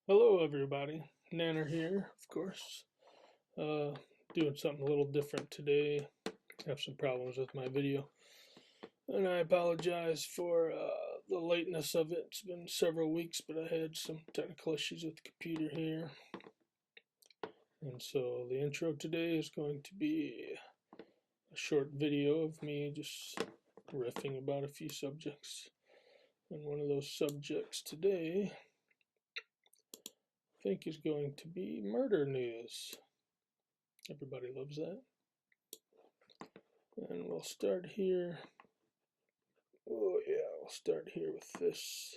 Hello, everybody. Nanner here, of course. Uh, Doing something a little different today. Have some problems with my video, and I apologize for the lateness of it. It's been several weeks, but I had some technical issues with the computer here, and so the intro today is going to be a short video of me just riffing about a few subjects. And one of those subjects today, I think, is going to be murder news. Everybody loves that. And we'll start here. Oh yeah, we'll start here with this.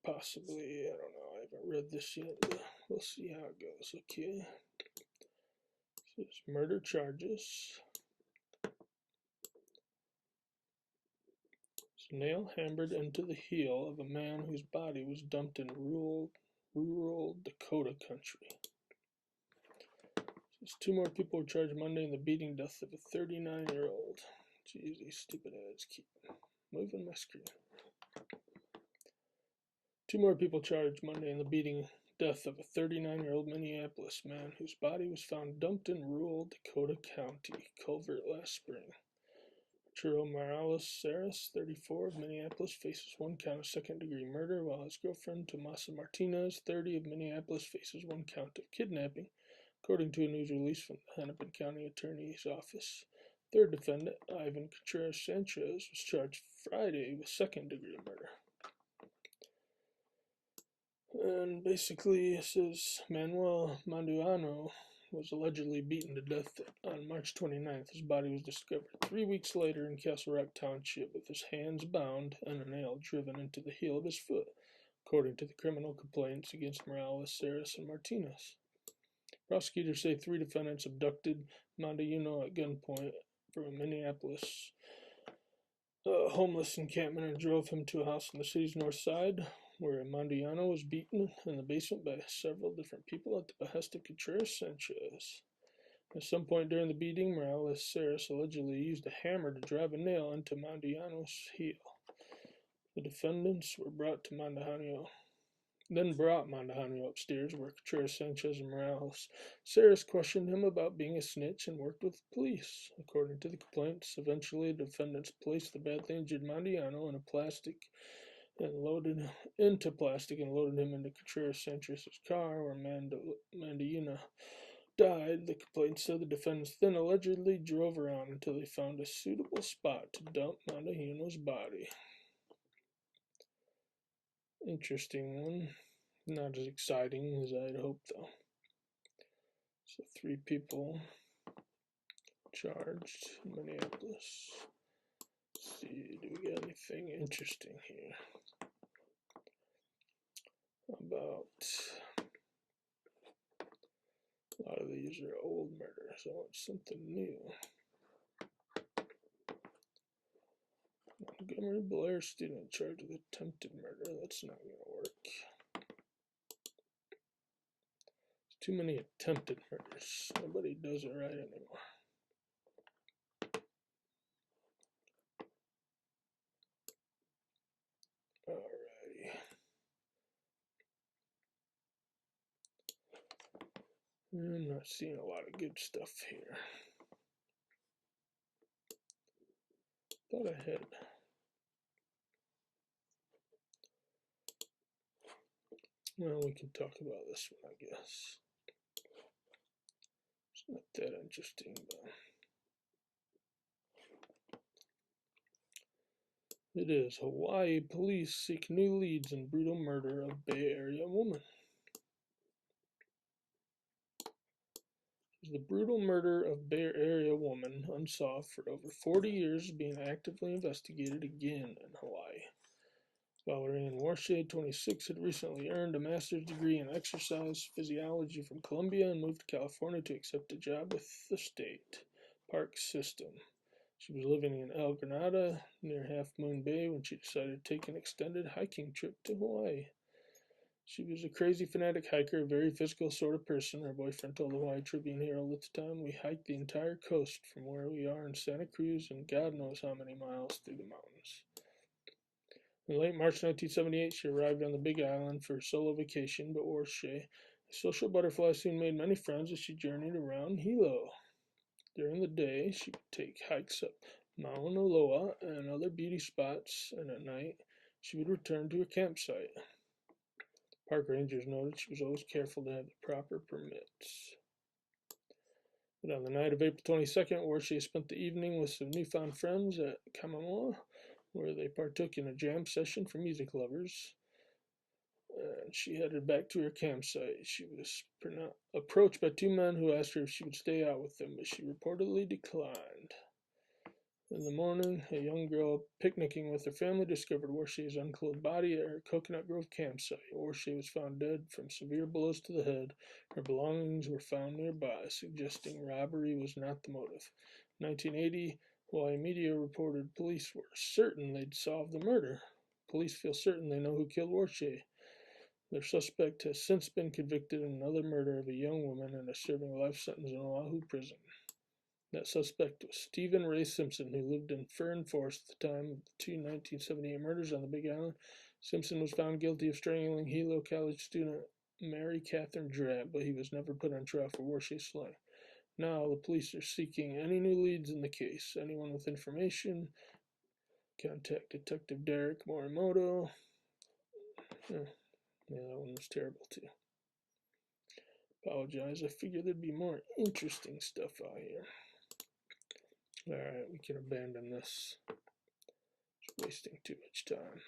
Possibly, I don't know, I haven't read this yet, but we'll see how it goes. Okay. So it's murder charges. It's nail hammered into the heel of a man whose body was dumped in rural Dakota country. There's two more people were charged Monday in the beating death of a 39-year-old. Jeez, these stupid ads keep moving my screen. Two more people charged Monday in the beating death of a 39-year-old Minneapolis man whose body was found dumped in rural Dakota County culvert last spring. Arturo Morales Saras, 34, of Minneapolis, faces one count of second-degree murder, while his girlfriend, Tomasa Martinez, 30, of Minneapolis, faces one count of kidnapping, according to a news release from the Hennepin County Attorney's Office. Third defendant, Ivan Contreras Sanchez, was charged Friday with second-degree murder. And basically, it says Manuel Manduano was allegedly beaten to death on March 29th. His body was discovered 3 weeks later in Castle Rock Township with his hands bound and a nail driven into the heel of his foot, according to the criminal complaints against Morales, Saras, and Martinez. Prosecutors say three defendants abducted Manduano at gunpoint from a Minneapolis homeless encampment and drove him to a house on the city's north side, where Manduano was beaten in the basement by several different people at the behest of Contreras Sanchez. At some point during the beating, Morales Saras allegedly used a hammer to drive a nail into Manduano's heel. The defendants were brought Manduano upstairs, where Contreras Sanchez and Morales Saras questioned him about being a snitch and worked with the police. According to the complaints, eventually the defendants placed the badly injured Manduano in plastic and loaded him into Contreras Sanchez's car, where Manduano died. The complaints said the defendants then allegedly drove around until they found a suitable spot to dump Manduano's body. Interesting one. Not as exciting as I'd hoped, though. So 3 people charged in Minneapolis. Let's see, do we got anything interesting here? About a lot of these are old murders. I want something new. Montgomery Blair student charged with attempted murder. That's not going to work. There's too many attempted murders. Nobody does it right anymore. Alrighty. I'm not seeing a lot of good stuff here. Thought I had. Well, we can talk about this one, I guess. It's not that interesting, but it is. Hawaii police seek new leads in brutal murder of Bay Area woman. The brutal murder of Bay Area woman, unsolved for over 40 years, is being actively investigated again in Hawaii. Valerian Warshade, 26, had recently earned a master's degree in exercise physiology from Columbia and moved to California to accept a job with the state park system. She was living in El Granada near Half Moon Bay when she decided to take an extended hiking trip to Hawaii. She was a crazy fanatic hiker, a very physical sort of person, her boyfriend told the Hawaii Tribune Herald at the time. We hiked the entire coast from where we are in Santa Cruz and God knows how many miles through the mountains. In late March 1978, she arrived on the Big Island for a solo vacation, but Warshay, a social butterfly, soon made many friends as she journeyed around Hilo. During the day, she would take hikes up Mauna Loa and other beauty spots, and at night, she would return to her campsite. Park rangers noted she was always careful to have the proper permits. But on the night of April 22nd, Warshay spent the evening with some newfound friends at Kamamoa, where they partook in a jam session for music lovers. And she headed back to her campsite. She was approached by two men who asked her if she would stay out with them, but she reportedly declined. In the morning, a young girl picnicking with her family discovered Warshay's unclothed body at her Coconut Grove campsite. Warshay was found dead from severe blows to the head. Her belongings were found nearby, suggesting robbery was not the motive. In 1980, Hawaii media reported police were certain they'd solved the murder. Police feel certain they know who killed Warshay. Their suspect has since been convicted in another murder of a young woman and is serving a life sentence in Oahu prison. That suspect was Stephen Ray Simpson, who lived in Fern Forest at the time of the two 1978 murders on the Big Island. Simpson was found guilty of strangling Hilo College student Mary Catherine Drab, but he was never put on trial for Warshay slaying. Now, the police are seeking any new leads in the case. Anyone with information, contact Detective Derek Morimoto. Yeah, that one was terrible, too. Apologize. I figured there'd be more interesting stuff out here. Alright, we can abandon this. It's wasting too much time.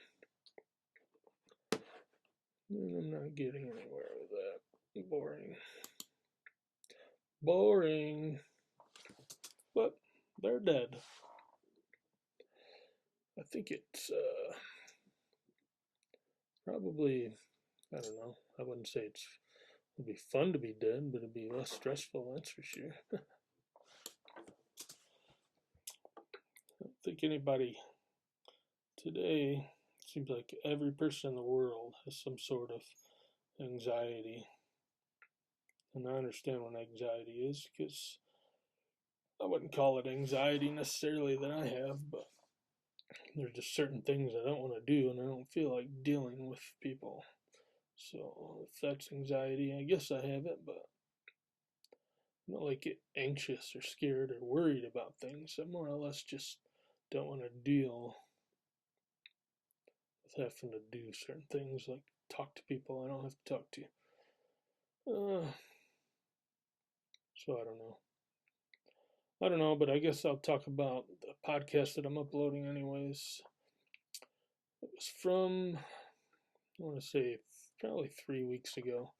And I'm not getting anywhere with that. Boring. Boring. But they're dead. I think it's probably, I don't know, I wouldn't say it'd be fun to be dead, but it'd be less stressful, that's for sure. I don't think anybody today, seems like every person in the world has some sort of anxiety. And I understand what anxiety is, because I wouldn't call it anxiety necessarily that I have, but there's just certain things I don't want to do, and I don't feel like dealing with people. So if that's anxiety, I guess I have it, but I'm not like get anxious or scared or worried about things. I more or less just don't want to deal with having to do certain things, like talk to people I don't have to talk to. So I don't know. I don't know, but I guess I'll talk about the podcast that I'm uploading anyways. It was from, I want to say, probably 3 weeks ago.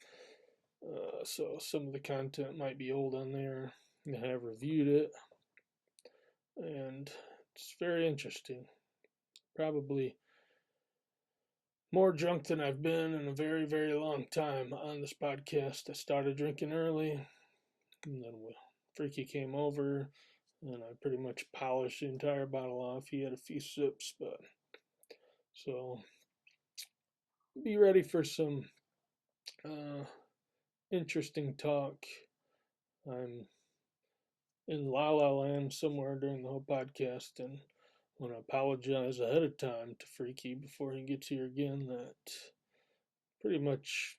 So some of the content might be old on there. I have reviewed it, and it's very interesting. Probably more drunk than I've been in a very, very long time on this podcast. I started drinking early, and then Freaky came over, and I pretty much polished the entire bottle off. He had a few sips, but so be ready for some interesting talk. I'm in La La Land somewhere during the whole podcast, and I want to apologize ahead of time to Freaky before he gets here again. That pretty much,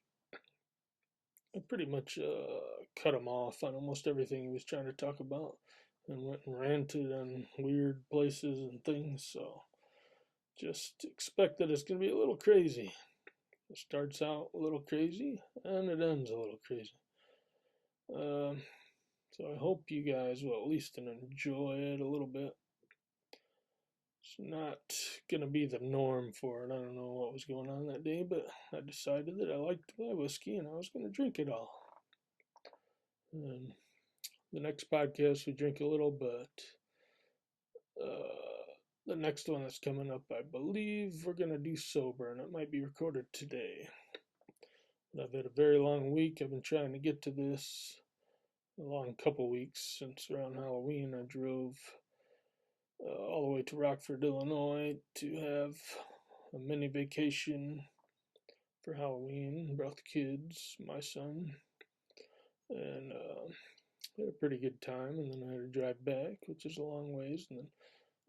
I pretty much cut him off on almost everything he was trying to talk about, and went and ranted on weird places and things. So just expect that it's going to be a little crazy. It starts out a little crazy, and it ends a little crazy. So I hope you guys will at least enjoy it a little bit. It's not going to be the norm for it. I don't know what was going on that day, but I decided that I liked my whiskey and I was going to drink it all. And the next podcast we drink a little, but the next one that's coming up, I believe we're going to do sober, and it might be recorded today. I've had a very long week. I've been trying to get to this a long couple weeks since around Halloween. I drove all the way to Rockford, Illinois to have a mini vacation for Halloween. Brought the kids, my son, and had a pretty good time. And then I had to drive back, which is a long ways. And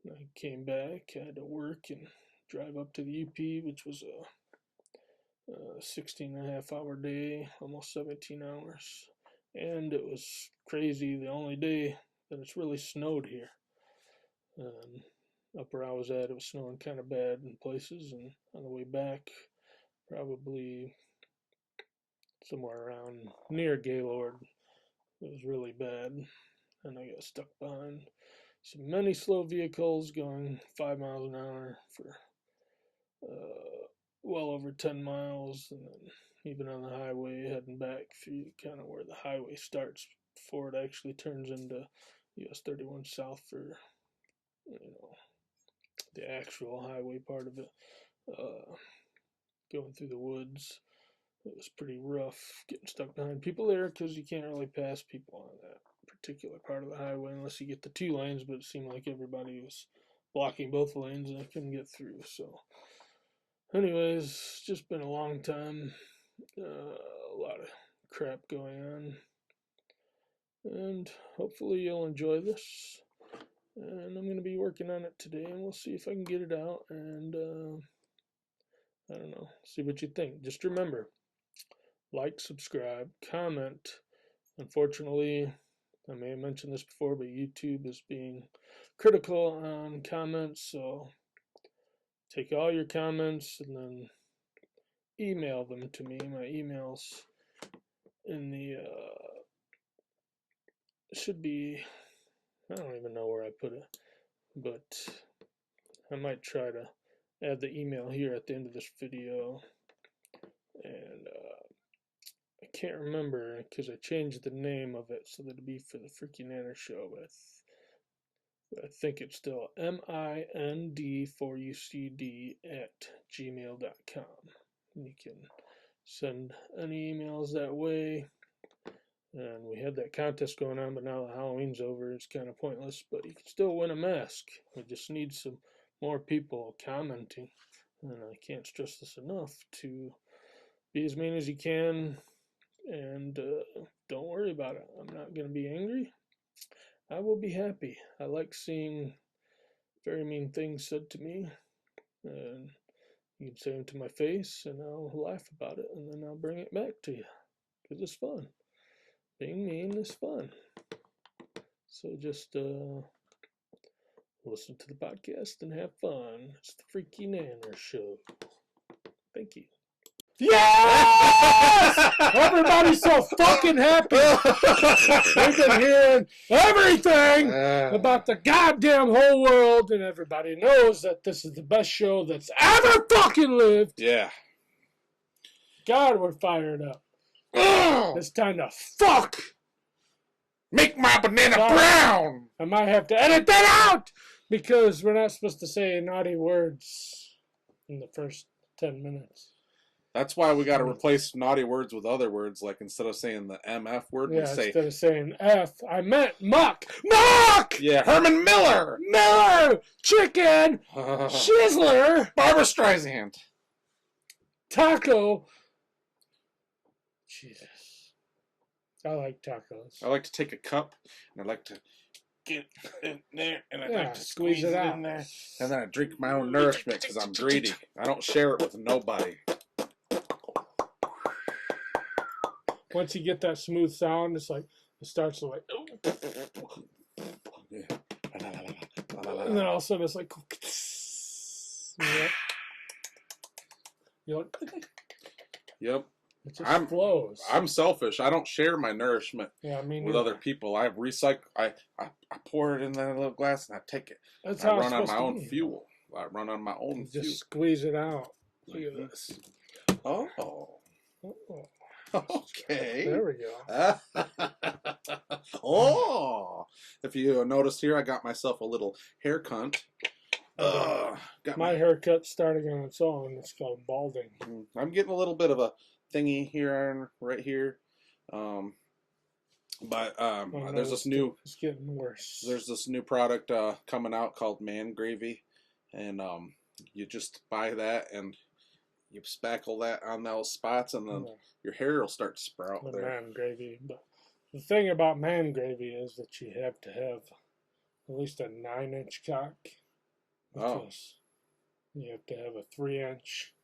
then I came back. I had to work and drive up to the UP, which was a 16.5-hour day, almost 17 hours. And it was crazy, the only day that it's really snowed here. Up where I was at, it was snowing kind of bad in places, and on the way back, probably somewhere around near Gaylord, it was really bad, and I got stuck behind so many slow vehicles going 5 miles an hour for well over 10 miles, and then even on the highway heading back through kind of where the highway starts before it actually turns into US 31 South for, the actual highway part of it, going through the woods. It was pretty rough getting stuck behind people there because you can't really pass people on that particular part of the highway unless you get the 2 lanes, but it seemed like everybody was blocking both lanes and I couldn't get through. So anyways, just been a long time, a lot of crap going on, and hopefully you'll enjoy this. And I'm going to be working on it today, and we'll see if I can get it out, and I don't know, see what you think. Just remember, like, subscribe, comment. Unfortunately, I may have mentioned this before, but YouTube is being critical on comments, so take all your comments and then email them to me. My email's in the, should be, I don't even know where I put it, but I might try to add the email here at the end of this video. And I can't remember because I changed the name of it so that it'd be for the freaking Nanner show, but I think it's still mind4ucd@gmail.com. You can send any emails that way. And we had that contest going on, but now that Halloween's over, it's kind of pointless. But you can still win a mask. We just need some more people commenting. And I can't stress this enough, to be as mean as you can. And don't worry about it. I'm not going to be angry. I will be happy. I like seeing very mean things said to me. And you can say them to my face, and I'll laugh about it. And then I'll bring it back to you. Because it's fun. Being mean is fun. So just listen to the podcast and have fun. It's the Freaky Nanner Show. Thank you. Yes! Everybody's so fucking happy. We've been hearing everything about the goddamn whole world, and everybody knows that this is the best show that's ever fucking lived. Yeah. God, we're fired up. It's time to fuck. Make my banana brown. I might have to edit that out because we're not supposed to say naughty words in the first 10 minutes. That's why we got to replace naughty words with other words. Like instead of saying the MF word, we say... instead of saying F, I meant muck. Muck! Yeah, Herman Miller. Miller! Chicken! Shizzler! Barbara Streisand. Taco. Jesus. I like tacos. I like to take a cup, and I like to get in there, and I like to squeeze it in there, and then I drink my own nourishment because I'm greedy. I don't share it with nobody. Once you get that smooth sound, it's like, it starts to like, Yeah. and then all of a sudden it's like, you're like, Yep. it just flows. I'm selfish. I don't share my nourishment with other people. I recycle. I pour it in that little glass and I take it. That's I how run it's on my own be. fuel. I run on my own fuel. Just squeeze it out. Look at this. Oh. Oh. Okay. There we go. Oh. If you noticed here, I got myself a little haircut. Got my haircut's starting on its own. It's called balding. I'm getting a little bit of a thingy here, right here. There's this new... It's getting worse. There's this new product coming out called Man Gravy. And you just buy that and you spackle that on those spots and then your hair will start to sprout there. Man Gravy. But the thing about Man Gravy is that you have to have at least a 9-inch cock. Because You have to have a 3-inch.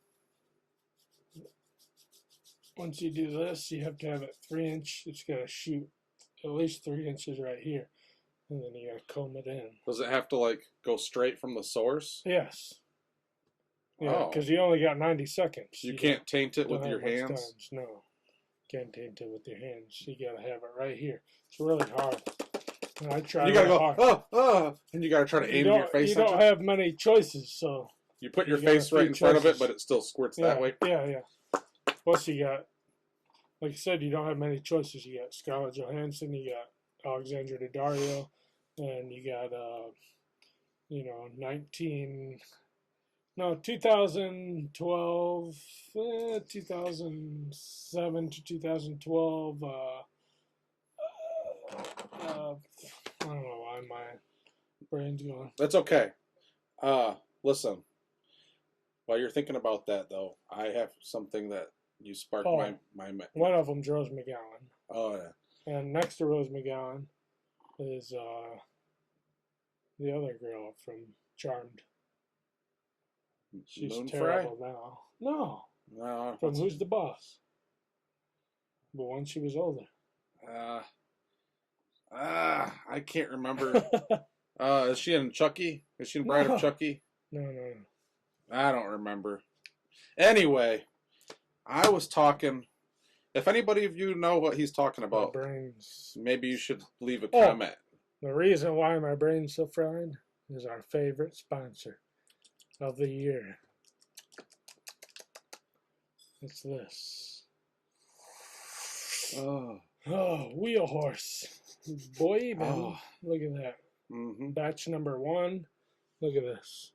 Once you do this, you have to have it 3-inch. It's got to shoot at least 3 inches right here. And then you got to comb it in. Does it have to, like, go straight from the source? Yes. Yeah, because you only got 90 seconds. You can't taint it with your hands? Times. No. Can't taint it with your hands. You got to have it right here. It's really hard. And I try you got to go, hard. and you got to try to aim your face. You don't have many choices, so. You put your face right in front of it, but it still squirts that way? Yeah. Plus you got, like I said, you don't have many choices. You got Scarlett Johansson, you got Alexandra Daddario, and you got, 2012, 2007 to 2012, I don't know why my brain's going. That's okay. Listen, while you're thinking about that, though, I have something that you sparked my one of them's Rose McGowan. Oh, yeah. And next to Rose McGowan is the other girl from Charmed. She's terrible now. No. From Who's the Boss? But when she was older. I can't remember. Is she in Chucky? Is she in Bride of Chucky? No. I don't remember. Anyway, I was talking. If anybody of you know what he's talking about, maybe you should leave a comment. The reason why my brain's so fried is our favorite sponsor of the year. It's this. Wheel Horse. Boy, man. Look at that. Batch number 1. Look at this.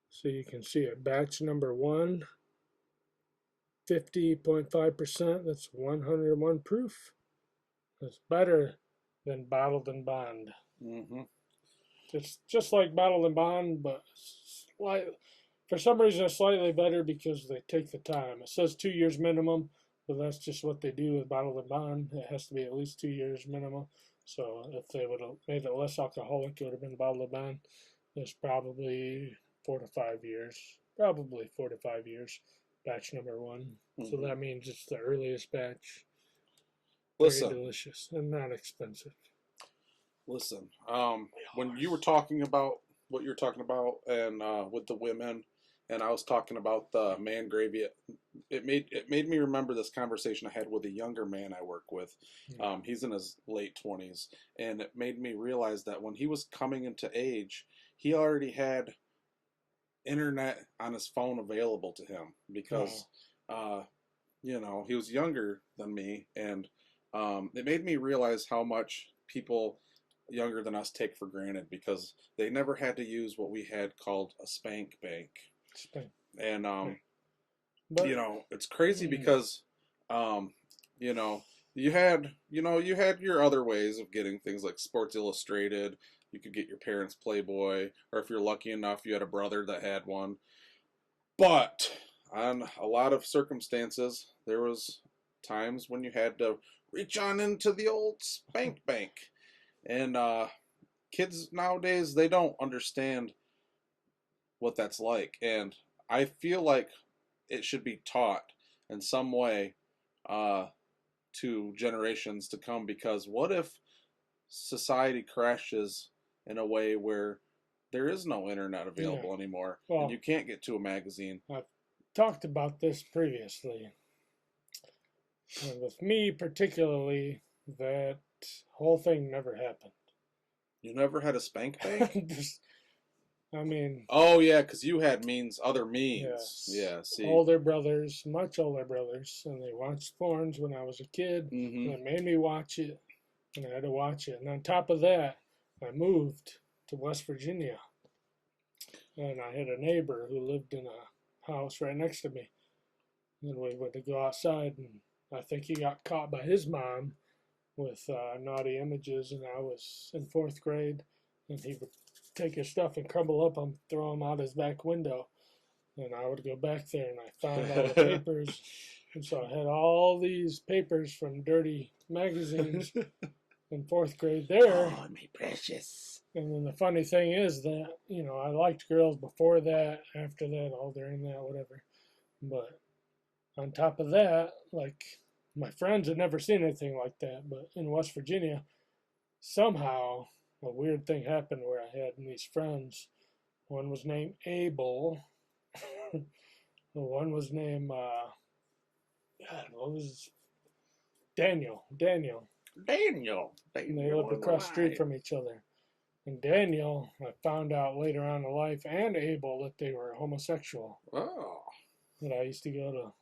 So you can see it. Batch number 1. 50.5%. That's 101 proof. That's better than Bottled and Bond. It's just like Bottled and Bond, but for some reason it's slightly better because they take the time. It says 2 years minimum, but that's just what they do with Bottled and Bond. It has to be at least 2 years minimum. So if they would have made it less alcoholic, it would have been Bottled and Bond. It's probably 4 to 5 years. Probably 4 to 5 years. Batch number 1. So that means it's the earliest batch. Very delicious and not expensive. Listen, when you were talking about what you're talking about and with the women, and I was talking about the man gravy, it made me remember this conversation I had with a younger man I work with. He's in his late 20s, and it made me realize that when he was coming into age, he already had internet on his phone available to him because he was younger than me, and it made me realize how much people younger than us take for granted because they never had to use what we had called a spank bank. And it's crazy because you had your other ways of getting things like Sports Illustrated. You could get your parents' Playboy, or if you're lucky enough, you had a brother that had one. But on a lot of circumstances, there was times when you had to reach on into the old spank bank. And kids nowadays, they don't understand what that's like. And I feel like it should be taught in some way to generations to come, because what if society crashes in a way where there is no internet available anymore, and you can't get to a magazine? I've talked about this previously. And with me particularly, that whole thing never happened. You never had a spank bank? Oh yeah, because you had other means. Yeah, see. Older brothers, much older brothers, and they watched porns when I was a kid, and they made me watch it, and I had to watch it. And on top of that, I moved to West Virginia, and I had a neighbor who lived in a house right next to me, and we went to go outside, and I think he got caught by his mom with naughty images, and I was in 4th grade, and he would take his stuff and crumble up and throw them out his back window, and I would go back there, and I found all the papers, and so I had all these papers from dirty magazines in 4th grade there. Oh, me precious. And then the funny thing is that, you know, I liked girls before that, after that, all during that, whatever. But on top of that, like, my friends had never seen anything like that. But in West Virginia, somehow a weird thing happened where I had these friends. One was named Abel. One was named, God, what was Daniel. Daniel. Daniel. And they lived across the street from each other. And Daniel, I found out later on in life, and Abel, that they were homosexual. Oh. And I used to go to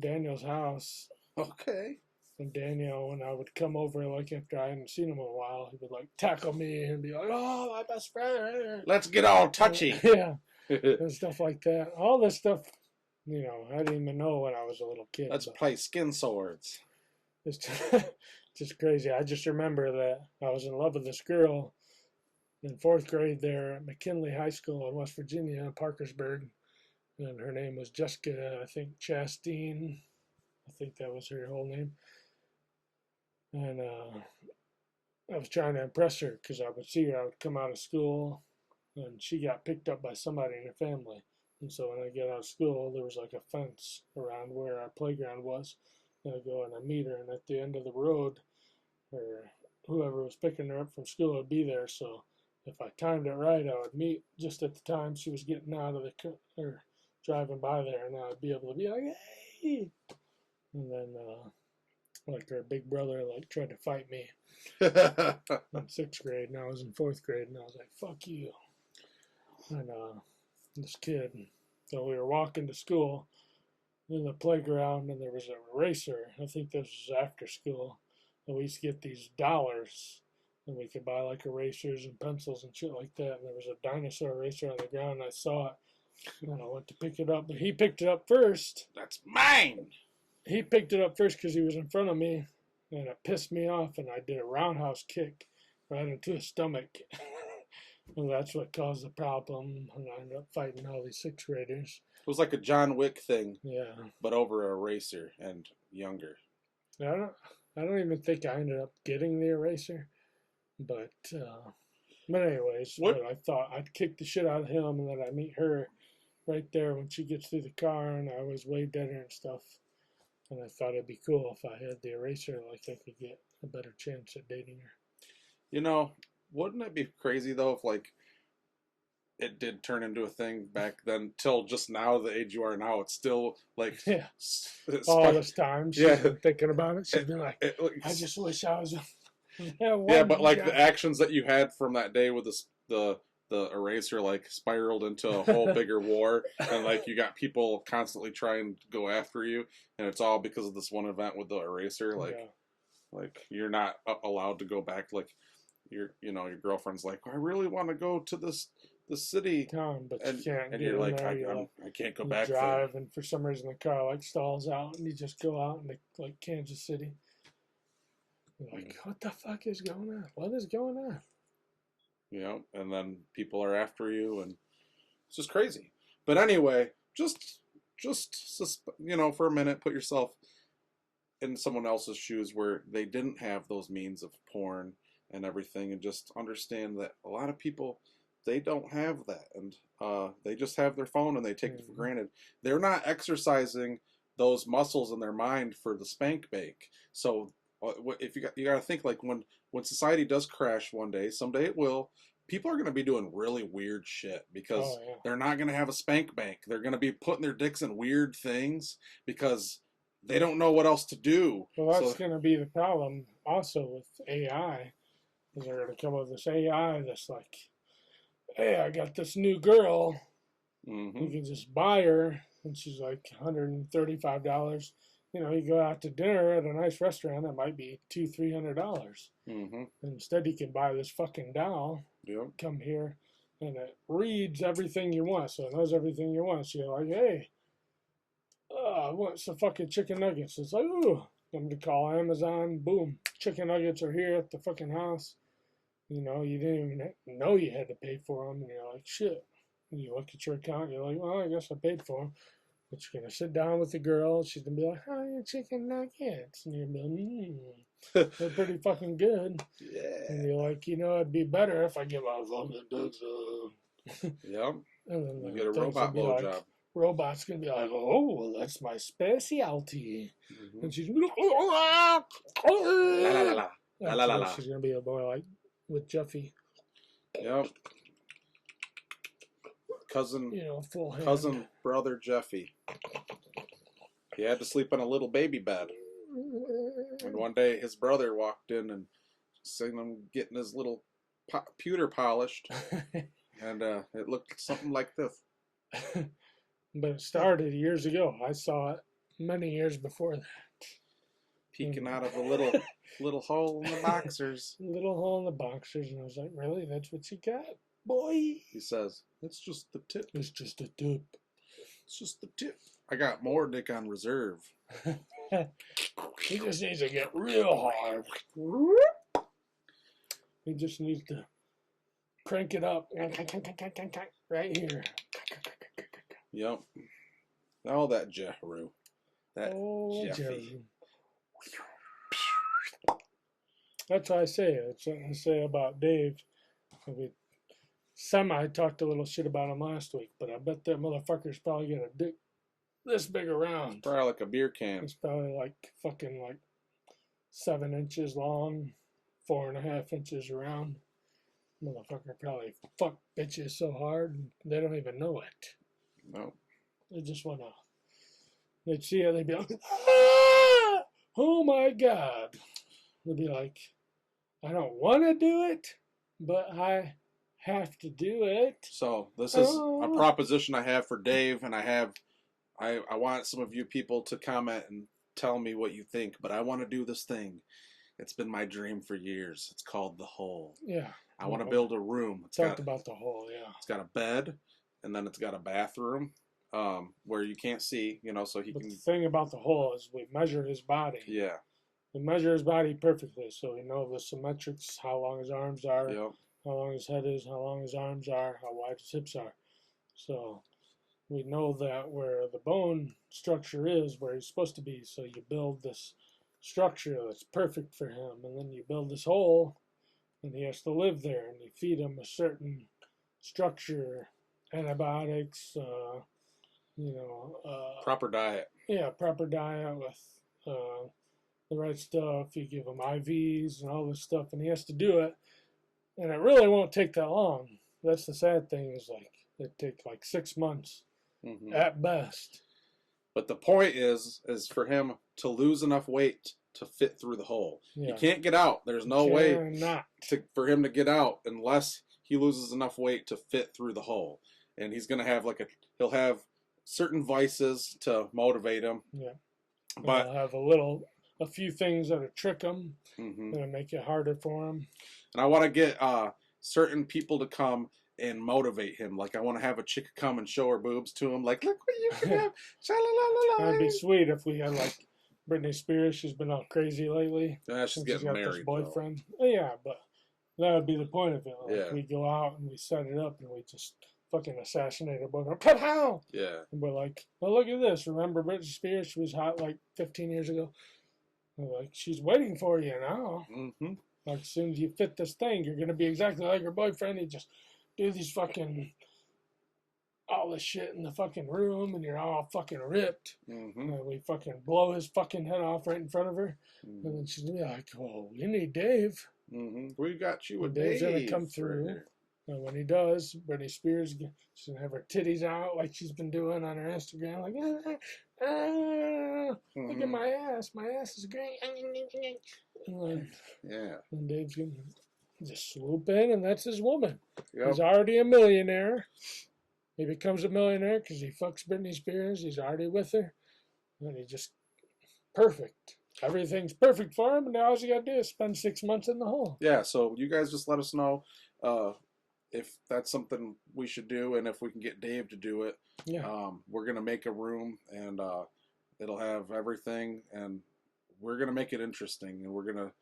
Daniel's house. Okay. And Daniel, when I would come over, like after I hadn't seen him in a while, he would like tackle me and be like, "Oh, my best friend. Let's get all touchy." Yeah. And stuff like that. All this stuff, you know, I didn't even know when I was a little kid. Let's play skin swords. It's just crazy. I just remember that I was in love with this girl in fourth grade there at McKinley High School in West Virginia, Parkersburg. And her name was Jessica, I think, Chastain. I think that was her whole name. And I was trying to impress her because I would see her. I would come out of school, and she got picked up by somebody in her family. And so when I get out of school, there was like a fence around where our playground was. And I go and I meet her, and at the end of the road, or whoever was picking her up from school would be there. So if I timed it right, I would meet just at the time she was getting out of the or driving by there, and I'd be able to be like, "Hey!" And then, like her big brother, like tried to fight me in sixth grade, and I was in fourth grade, and I was like, "Fuck you!" And this kid, so we were walking to school in the playground, and there was a eraser. I think this was after school, and we used to get these dollars, and we could buy like erasers and pencils and shit like that. And there was a dinosaur eraser on the ground, and I saw it, and I went to pick it up, but he picked it up first. That's mine. He picked it up first because he was in front of me, and it pissed me off, and I did a roundhouse kick right into his stomach. And that's what caused the problem, and I ended up fighting all these sixth graders. It was like a John Wick thing, Yeah. but over a eraser and younger. I don't even think I ended up getting the eraser, but anyways, What? but I thought I'd kick the shit out of him, and then I'd meet her right there when she gets through the car, and I always waved at her and stuff. And I thought it'd be cool if I had the eraser, like I could get a better chance at dating her. You know, wouldn't it be crazy though if like it did turn into a thing back then till just now, the age you are now, it's still like Yeah. All this time she's been thinking about it. She's been like, I just wish I was yeah, but like the actions that you had from that day with the eraser like spiraled into a whole bigger war, and like you got people constantly trying to go after you, and it's all because of this one event with the eraser. Like you're not allowed to go back. Like your girlfriend's like, I really want to go to the city town, but you can't. And you're like, I can't go back. Drive, and for some reason the car like stalls out, and you just go out into like Kansas City. You're like, what the fuck is going on? What is going on? You know, and then people are after you, and it's just crazy. But anyway, just for a minute, put yourself in someone else's shoes where they didn't have those means of porn and everything, and just understand that a lot of people, they don't have that, and they just have their phone and they take it for granted. They're not exercising those muscles in their mind for the spank bank. So if you got to think, like when society does crash one day, someday it will, people are going to be doing really weird shit because they're not going to have a spank bank. They're going to be putting their dicks in weird things because they don't know what else to do. Well, that's going to be the problem also with AI. Is they're going to come up with this AI that's like, hey, I got this new girl. You can just buy her, and she's like $135. You know, you go out to dinner at a nice restaurant, it might be $200-300. Instead, you can buy this fucking doll. Come here, and it reads everything you want, so it knows everything you want. So you're like, hey, I want some fucking chicken nuggets. It's like, ooh, I'm going to call Amazon. Boom, chicken nuggets are here at the fucking house. You know, you didn't even know you had to pay for them, and you're like, shit. And you look at your account, you're like, well, I guess I paid for them. But you're gonna sit down with the girl. She's gonna be like, "How are your chicken nuggets?" And you're gonna be like, "They're pretty fucking good." Yeah. And you're like, it'd be better if I give a fucking dogs Yep. And then You get a robot blowjob. Robot's gonna be like, "Oh, well, that's my specialty," and she's gonna be like, La la la la. La la la la. she's gonna be a boy like with Jeffy. Yep. Cousin, full hand. cousin, brother Jeffy. He had to sleep on a little baby bed. And one day his brother walked in and seen him getting his little pewter polished. And it looked something like this. But it started years ago. I saw it many years before that. Peeking out of a little hole in the boxers. Little hole in the boxers. And I was like, really? That's what you got, boy? He says, it's just the tip. It's just a tip. It's just the tip. I got more dick on reserve. He just needs to get real hard. He just needs to crank it up. Right here. Yep. Oh, that Jehru. That Jeffy. That's what I say. That's what I say about Dave. I talked a little shit about him last week, but I bet that motherfucker's probably got a dick this big around. Probably like a beer can. It's probably like 7 inches long, 4.5 inches around. Motherfucker probably fuck bitches so hard they don't even know it. No. They just wanna. They'd see it, they'd be like, "Ah! Oh my God!" They'd be like, "I don't want to do it, but I have to do it." So this is a proposition I have for Dave, and I want some of you people to comment and tell me what you think. But I want to do this thing. It's been my dream for years. It's called the Hole. Yeah. I want to build a room. Talked about the Hole, yeah. It's got a bed, and then it's got a bathroom where you can't see, so he can. The thing about the Hole is we measure his body. Yeah. We measure his body perfectly, so we know the symmetrics, how long his arms are, Yep. how long his head is, how long his arms are, how wide his hips are. So we know that where the bone structure is, where he's supposed to be. So you build this structure that's perfect for him, and then you build this hole, and he has to live there, and you feed him a certain structure, antibiotics, Proper diet. Yeah, proper diet with the right stuff. You give him IVs and all this stuff, and he has to do it. And it really won't take that long. That's the sad thing is it take 6 months at best. But the point is for him to lose enough weight to fit through the hole. Yeah. He can't get out. There's no way for him to get out unless he loses enough weight to fit through the hole. And he's gonna have he'll have certain vices to motivate him. Yeah. But he'll have a few things that'll trick him, that'll make it harder for him. And I want to get certain people to come and motivate him. Like I want to have a chick come and show her boobs to him. Like, look what you can have. That'd be sweet if we had Britney Spears. She's been all crazy lately. Yeah, she's getting married. This boyfriend. Yeah, but that would be the point of it. We go out and we set it up and we just fucking assassinate her boyfriend. Pow! Yeah. And we're like, well, look at this. Remember Britney Spears? She was hot 15 years ago. And we're like, she's waiting for you now. As soon as you fit this thing, you're going to be exactly like your boyfriend. You just do these all this shit in the fucking room, and you're all fucking ripped. And we fucking blow his fucking head off right in front of her. And then she's going to be like, oh, you need Dave. We got you a Dave's going to come through. And when he does, Britney Spears, she's going to have her titties out like she's been doing on her Instagram. Look at my ass. My ass is great. And Dave's going to just swoop in, and that's his woman. Yep. He's already a millionaire. He becomes a millionaire because he fucks Britney Spears. He's already with her. And he just perfect. Everything's perfect for him, and now all he got to do is spend 6 months in the hole. Yeah, so you guys just let us know if that's something we should do, and if we can get Dave to do it. Yeah. We're going to make a room, and it'll have everything, and we're going to make it interesting, and we're going to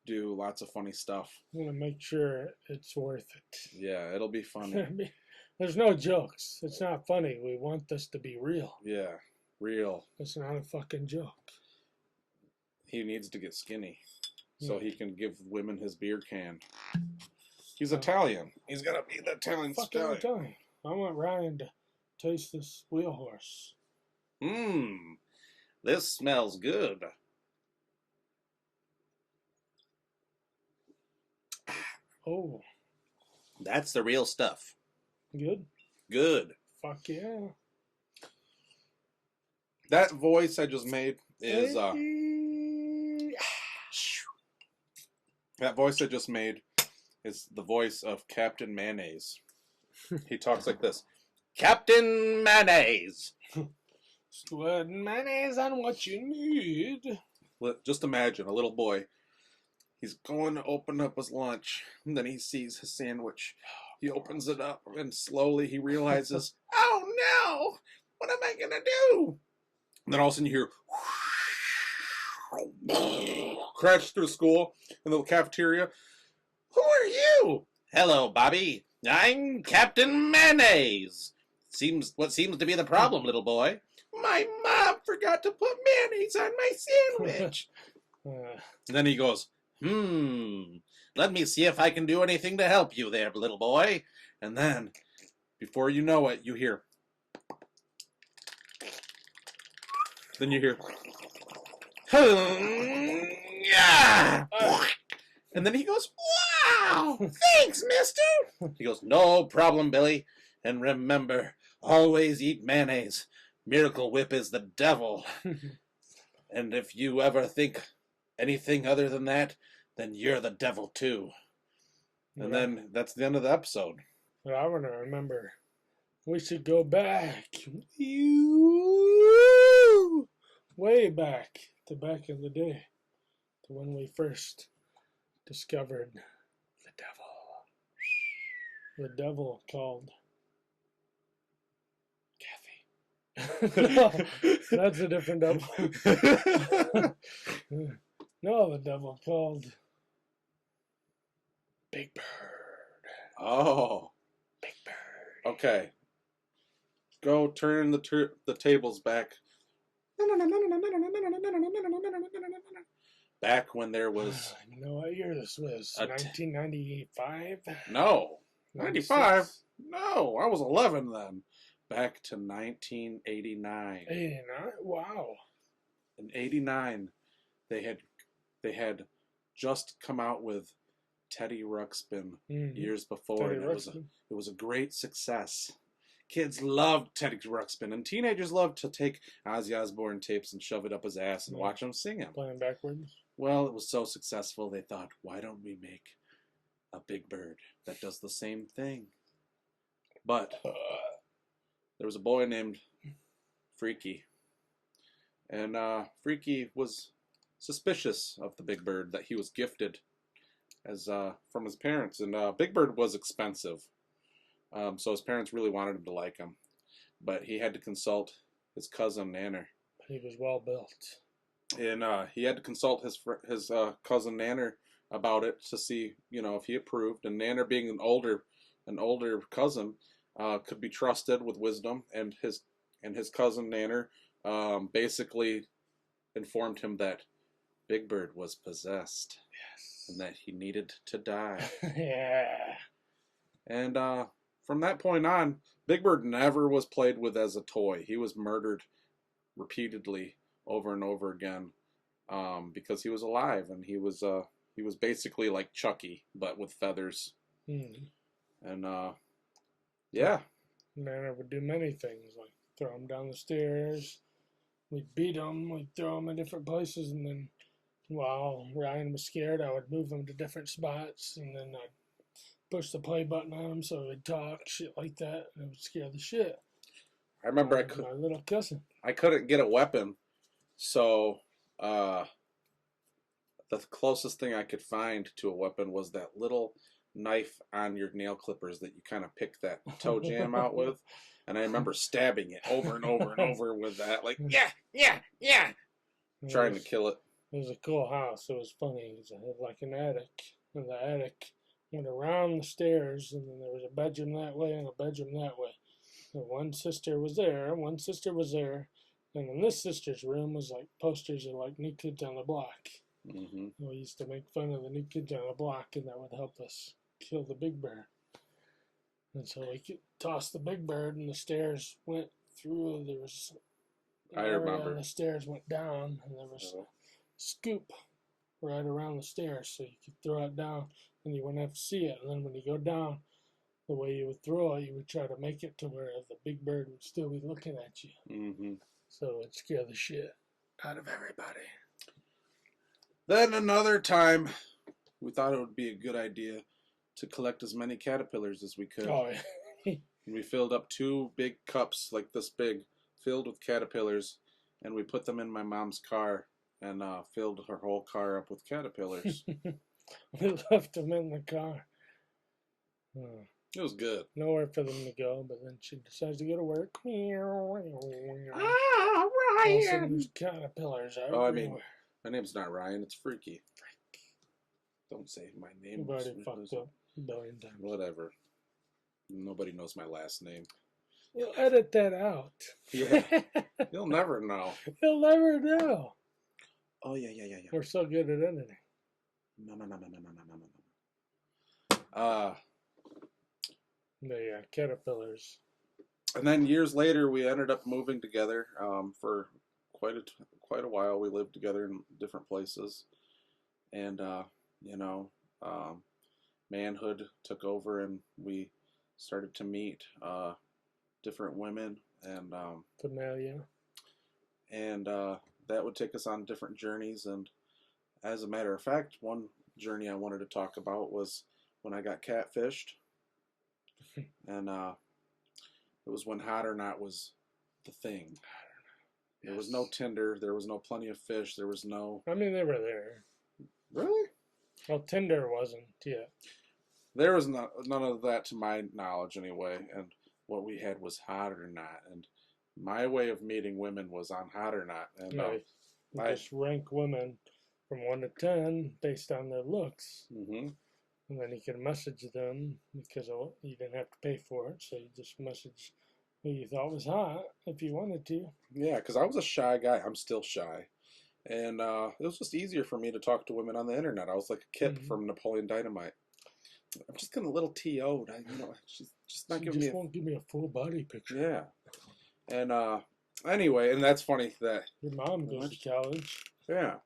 do lots of funny stuff. I'm going to make sure it's worth it. Yeah, it'll be funny. There's no jokes. It's not funny. We want this to be real. Yeah. Real. It's not a fucking joke. He needs to get skinny so he can give women his beer can. He's Italian. He's got to be the Italian stallion. Italian. I want Ryan to taste this wheel horse. Mmm. This smells good. Oh. That's the real stuff. Good? Good. Fuck yeah. That voice I just made is that voice I just made is the voice of Captain Mayonnaise. He talks like this. Captain Mayonnaise. Squid mayonnaise on what you need. Just imagine a little boy. He's going to open up his lunch, and then he sees his sandwich. He opens it up, and slowly he realizes, oh no, what am I gonna do? And then all of a sudden you hear crash through school in the cafeteria. Who are you? Hello, Bobby. I'm Captain Mayonnaise. What seems to be the problem, little boy? My mom forgot to put mayonnaise on my sandwich. And then he goes, let me see if I can do anything to help you there, little boy. And then, before you know it, you hear. Then you hear. And then he goes, wow, thanks, mister. He goes, no problem, Billy. And remember, always eat mayonnaise. Miracle Whip is the devil. And if you ever think anything other than that, then you're the devil too. And then that's the end of the episode. But I want to remember, we should go back. Way back to back in the day. To when we first discovered the devil. The devil called Kathy. That's a different devil. No, the devil called Big Bird. Oh. Big Bird. Okay. Go turn the tables back. Back when there was... You know what year this was? 1995? No. 95? No, I was 11 then. Back to 1989. 89? Wow. In 89, they had just come out with Teddy Ruxpin years before, and it was a great success. Kids loved Teddy Ruxpin, and teenagers loved to take Ozzy Osbourne tapes and shove it up his ass and watch him sing him. Playing backwards? Well, it was so successful, they thought, why don't we make a Big Bird that does the same thing? But there was a boy named Freaky, and Freaky was suspicious of the Big Bird that he was gifted as from his parents, and Big Bird was expensive. So his parents really wanted him to like him, but he had to consult his cousin Nanner. He was well built, and he had to consult his cousin Nanner about it to see, if he approved. And Nanner, being an older cousin, could be trusted with wisdom, and his cousin Nanner basically informed him that Big Bird was possessed, and that he needed to die. Yeah. And from that point on, Big Bird never was played with as a toy. He was murdered repeatedly over and over again because he was alive, and he was basically like Chucky but with feathers. And yeah. Nanner would do many things, like throw him down the stairs. We'd beat him. We'd throw him in different places, and then while Ryan was scared, I would move him to different spots, and then I'd push the play button on him so he'd talk, shit like that, and it would scare the shit. I remember my little cousin. I couldn't get a weapon, so the closest thing I could find to a weapon was that little knife on your nail clippers that you kind of pick that toe jam out with. And I remember stabbing it over and over and over with that, like, yeah, trying to kill it. It was a cool house. It was funny. It had like an attic, and the attic went around the stairs, and then there was a bedroom that way and a bedroom that way. And one sister was there, And in this sister's room was like posters of like New Kids on the Block. Mm-hmm. We used to make fun of the New Kids on the Block, and that would help us kill the big bird. And so we could toss the big bird, and the stairs went through. There was an area, and the stairs went down, and there was a scoop right around the stairs, so you could throw it down, and you wouldn't have to see it. And then when you go down, the way you would throw it, you would try to make it to where the big bird would still be looking at you. Mm-hmm. So it'd scare the shit out of everybody. Then another time, we thought it would be a good idea to collect as many caterpillars as we could. Oh, yeah. We filled up 2 big cups, like this big, filled with caterpillars, and we put them in my mom's car and filled her whole car up with caterpillars. We left them in the car. It was good. Nowhere for them to go, but then she decides to go to work. Ah, Ryan! There's caterpillars everywhere. Oh, I mean, my name's not Ryan, it's Freaky. Don't say my name. You've already fucked up a billion times. Whatever. Nobody knows my last name. You'll edit that out. Yeah. You'll never know. You'll never know. Oh, yeah. We're so good at editing. No. Yeah, caterpillars. And then years later, we ended up moving together for quite a while. We lived together in different places. And, manhood took over, and we started to meet different women, and Familia. And that would take us on different journeys. And as a matter of fact, one journey I wanted to talk about was when I got catfished. And it was when Hot or Not was the thing. There was no Tinder. There was no Plenty of Fish. There was no... I mean, they were there. Really? Well, Tinder wasn't yet. There was none of that to my knowledge anyway. And what we had was Hot or Not. And my way of meeting women was on Hot or Not. And you just rank women from 1 to 10 based on their looks. Mm-hmm. And then you can message them because you didn't have to pay for it. So you just message who you thought was hot if you wanted to. Yeah, because I was a shy guy. I'm still shy. And it was just easier for me to talk to women on the internet. I was like a Kip from Napoleon Dynamite. I'm just getting a little TO'd. She's just not giving me... She won't give me a full body picture. Yeah. And anyway, and that's funny that... Your mom goes to college. Yeah.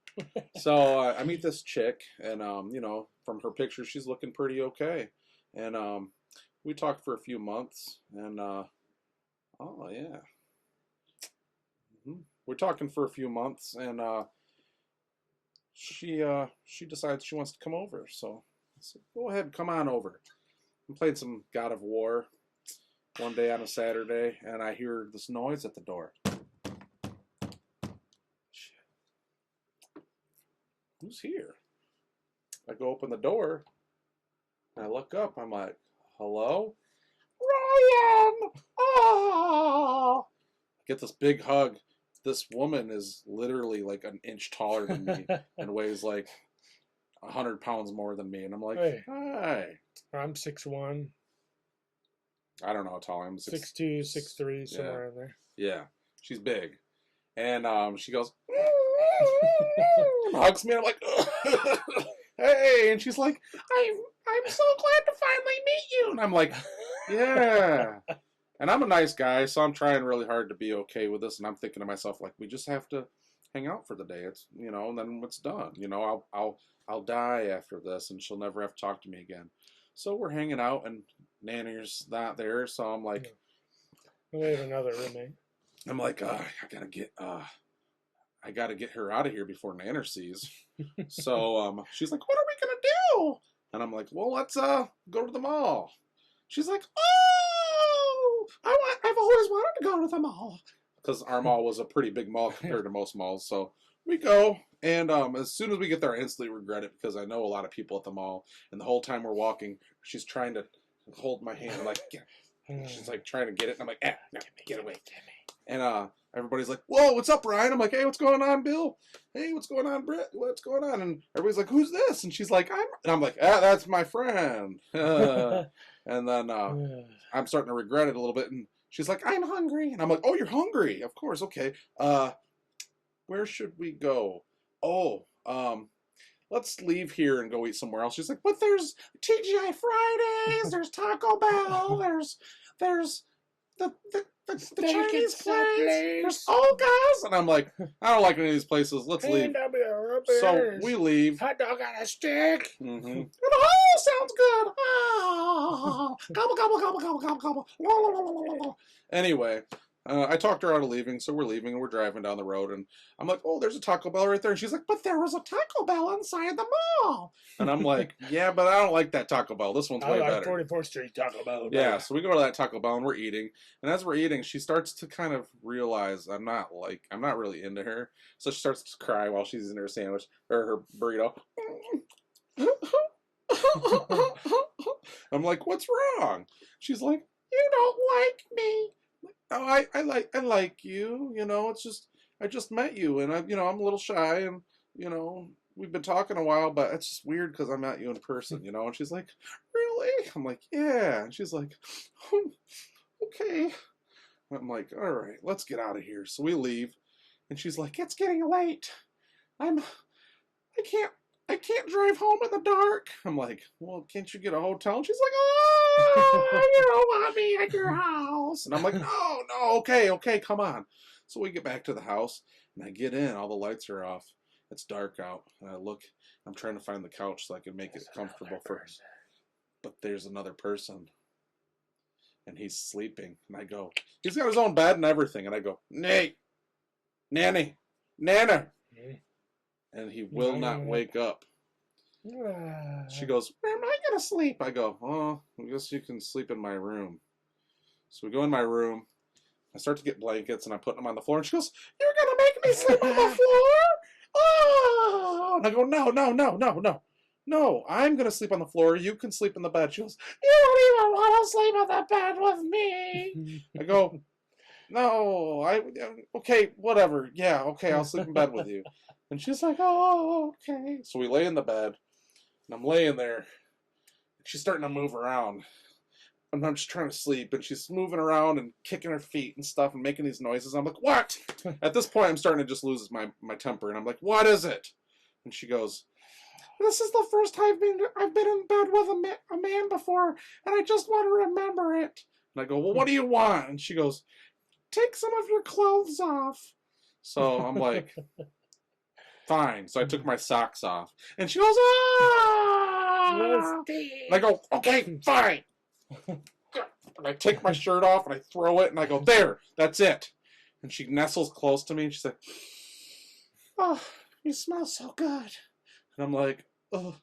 So I meet this chick, and, from her picture, she's looking pretty okay. And we talked for a few months, and, oh, yeah. We're talking for a few months, and she decides she wants to come over. So I said, go ahead, come on over. I'm playing some God of War one day on a Saturday, and I hear this noise at the door. Shit. Who's here? I go open the door, and I look up. I'm like, hello? Ryan! Oh! I get this big hug. This woman is literally like an inch taller than me and weighs like 100 pounds more than me. And I'm like, hey. Hi. I'm 6'1". I don't know how tall I am. 6'2", 6'3", somewhere in there. Yeah, she's big. And she goes, and hugs me. And I'm like, hey. And she's like, I'm so glad to finally meet you. And I'm like, yeah. And I'm a nice guy, so I'm trying really hard to be okay with this. And I'm thinking to myself, like, we just have to hang out for the day. It's, and then it's done. I'll die after this, and she'll never have to talk to me again. So we're hanging out, and Nanner's not there. So I'm like, we have another roommate. I'm like, I gotta get her out of here before Nanner sees. So she's like, what are we gonna do? And I'm like, well, let's go to the mall. She's like, oh, I've always wanted to go to the mall. Because our mall was a pretty big mall compared to most malls. So we go, and as soon as we get there, I instantly regret it because I know a lot of people at the mall. And the whole time we're walking, she's trying to hold my hand. I'm like, she's like trying to get it. And I'm like, no, get away. And everybody's like, whoa, what's up, Ryan? I'm like, hey, what's going on, Bill? Hey, what's going on, Britt? What's going on? And everybody's like, who's this? And she's like, and I'm like, that's my friend. And then I'm starting to regret it a little bit. And She's like, I'm hungry. And I'm like, oh, you're hungry. Of course. Okay. Where should we go? Oh, let's leave here and go eat somewhere else. She's like, but there's TGI Fridays, there's Taco Bell, there's the Chinese place, there's Olga's. And I'm like, I don't like any of these places. Let's leave. So we leave. Hot dog on a stick. Mm-hmm. And, oh, sounds good. Oh, gobble, gobble, gobble, gobble, gobble, gobble. Anyway, I talked her out of leaving, so we're leaving and we're driving down the road. And I'm like, oh, there's a Taco Bell right there. And she's like, but there was a Taco Bell inside the mall. And I'm like, yeah, but I don't like that Taco Bell. This one's way better. 44th Street Taco Bell. Yeah, so we go to that Taco Bell and we're eating. And as we're eating, she starts to kind of realize I'm not really into her. So she starts to cry while she's in her sandwich or her burrito. I'm like, what's wrong? She's like, you don't like me. Oh, I like you. You know, it's just I just met you, and I'm a little shy, and we've been talking a while, but it's just weird because I met you in person. And she's like, really? I'm like, yeah. And she's like, okay. I'm like, all right, let's get out of here. So we leave, and she's like, it's getting late. I can't drive home in the dark. I'm like, well, can't you get a hotel? And she's like, oh, you don't want me at your house. And I'm like, no, okay, come on. So we get back to the house, and I get in. All the lights are off. It's dark out. And I look. I'm trying to find the couch so I can make it comfortable for her. But there's another person, and he's sleeping. And I go, he's got his own bed and everything. And I go, Nate, Nanny, Nanner. And he will not wake up. She goes, where am I going to sleep? I go, oh, I guess you can sleep in my room. So we go in my room. I start to get blankets, and I put them on the floor. And she goes, you're going to make me sleep on the floor? Oh! And I go, no. I'm going to sleep on the floor. You can sleep in the bed. She goes, you don't even want to sleep on the bed with me. I go, no, okay, whatever. Yeah, okay, I'll sleep in bed with you. And she's like, oh, okay. So we lay in the bed, and I'm laying there. She's starting to move around. And I'm just trying to sleep, and she's moving around and kicking her feet and stuff and making these noises. I'm like, what? At this point, I'm starting to just lose my temper, and I'm like, what is it? And she goes, this is the first time I've been in bed with a man before, and I just want to remember it. And I go, well, what do you want? And she goes, take some of your clothes off. So I'm like, fine. So I took my socks off. And she goes, ah! And I go, okay, fine. And I take my shirt off and I throw it and I go, there, that's it. And she nestles close to me and she's like, oh, you smell so good. And I'm like, oh,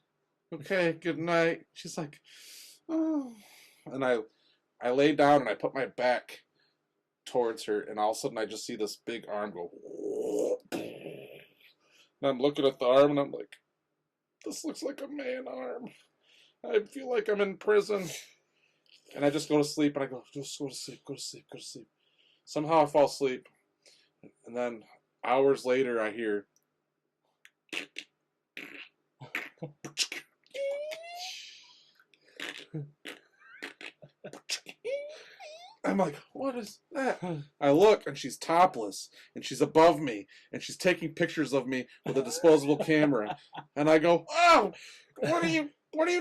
okay, good night. She's like, oh. And I lay down and I put my back towards her, and all of a sudden I just see this big arm go, and I'm looking at the arm and I'm like, this looks like a man arm. I feel like I'm in prison. And I just go to sleep, and I go, just go to sleep, go to sleep, go to sleep. Somehow I fall asleep, and then hours later I hear I'm like, what is that? I look, and she's topless, and she's above me, and she's taking pictures of me with a disposable camera. And I go, oh, what are you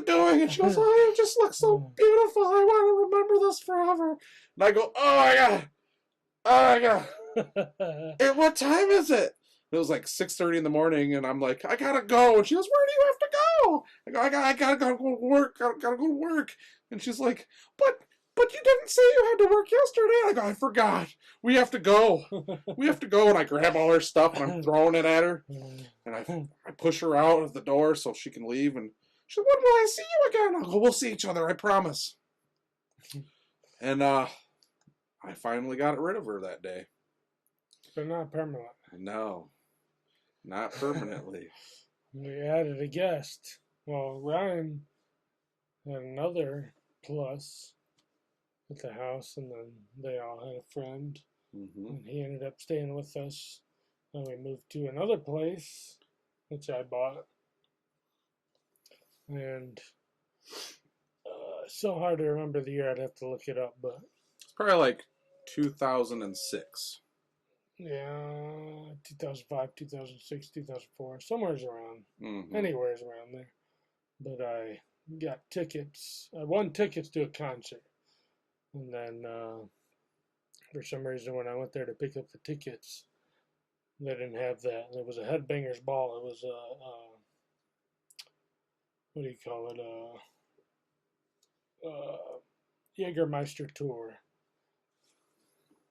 doing? And she goes, oh, you just look so beautiful. I want to remember this forever. And I go, oh my God. And what time is it? It was like 6:30 in the morning, and I'm like, I gotta go. And she goes, where do you have to go? I go, I gotta go to work. Gotta go to work. And she's like, but you didn't say you had to work yesterday. I go, I forgot. We have to go. We have to go. And I grab all her stuff, and I'm throwing it at her. And I push her out of the door so she can leave. And she said, when will I see you again? I go, we'll see each other, I promise. And I finally got rid of her that day. But not permanently. No, not permanently. We added a guest. Well, Ryan had another plus at the house, and then they all had a friend, and he ended up staying with us. And we moved to another place, which I bought. And it's so hard to remember the year, I'd have to look it up, but It's probably like 2006. Yeah, 2005, 2006, 2004, somewhere's around, Mm-hmm. anywhere's around there. But I got tickets. I won tickets to a concert, and then for some reason, when I went there to pick up the tickets, they didn't have that. It was a headbangers ball. It was a what do you call it? Jägermeister tour.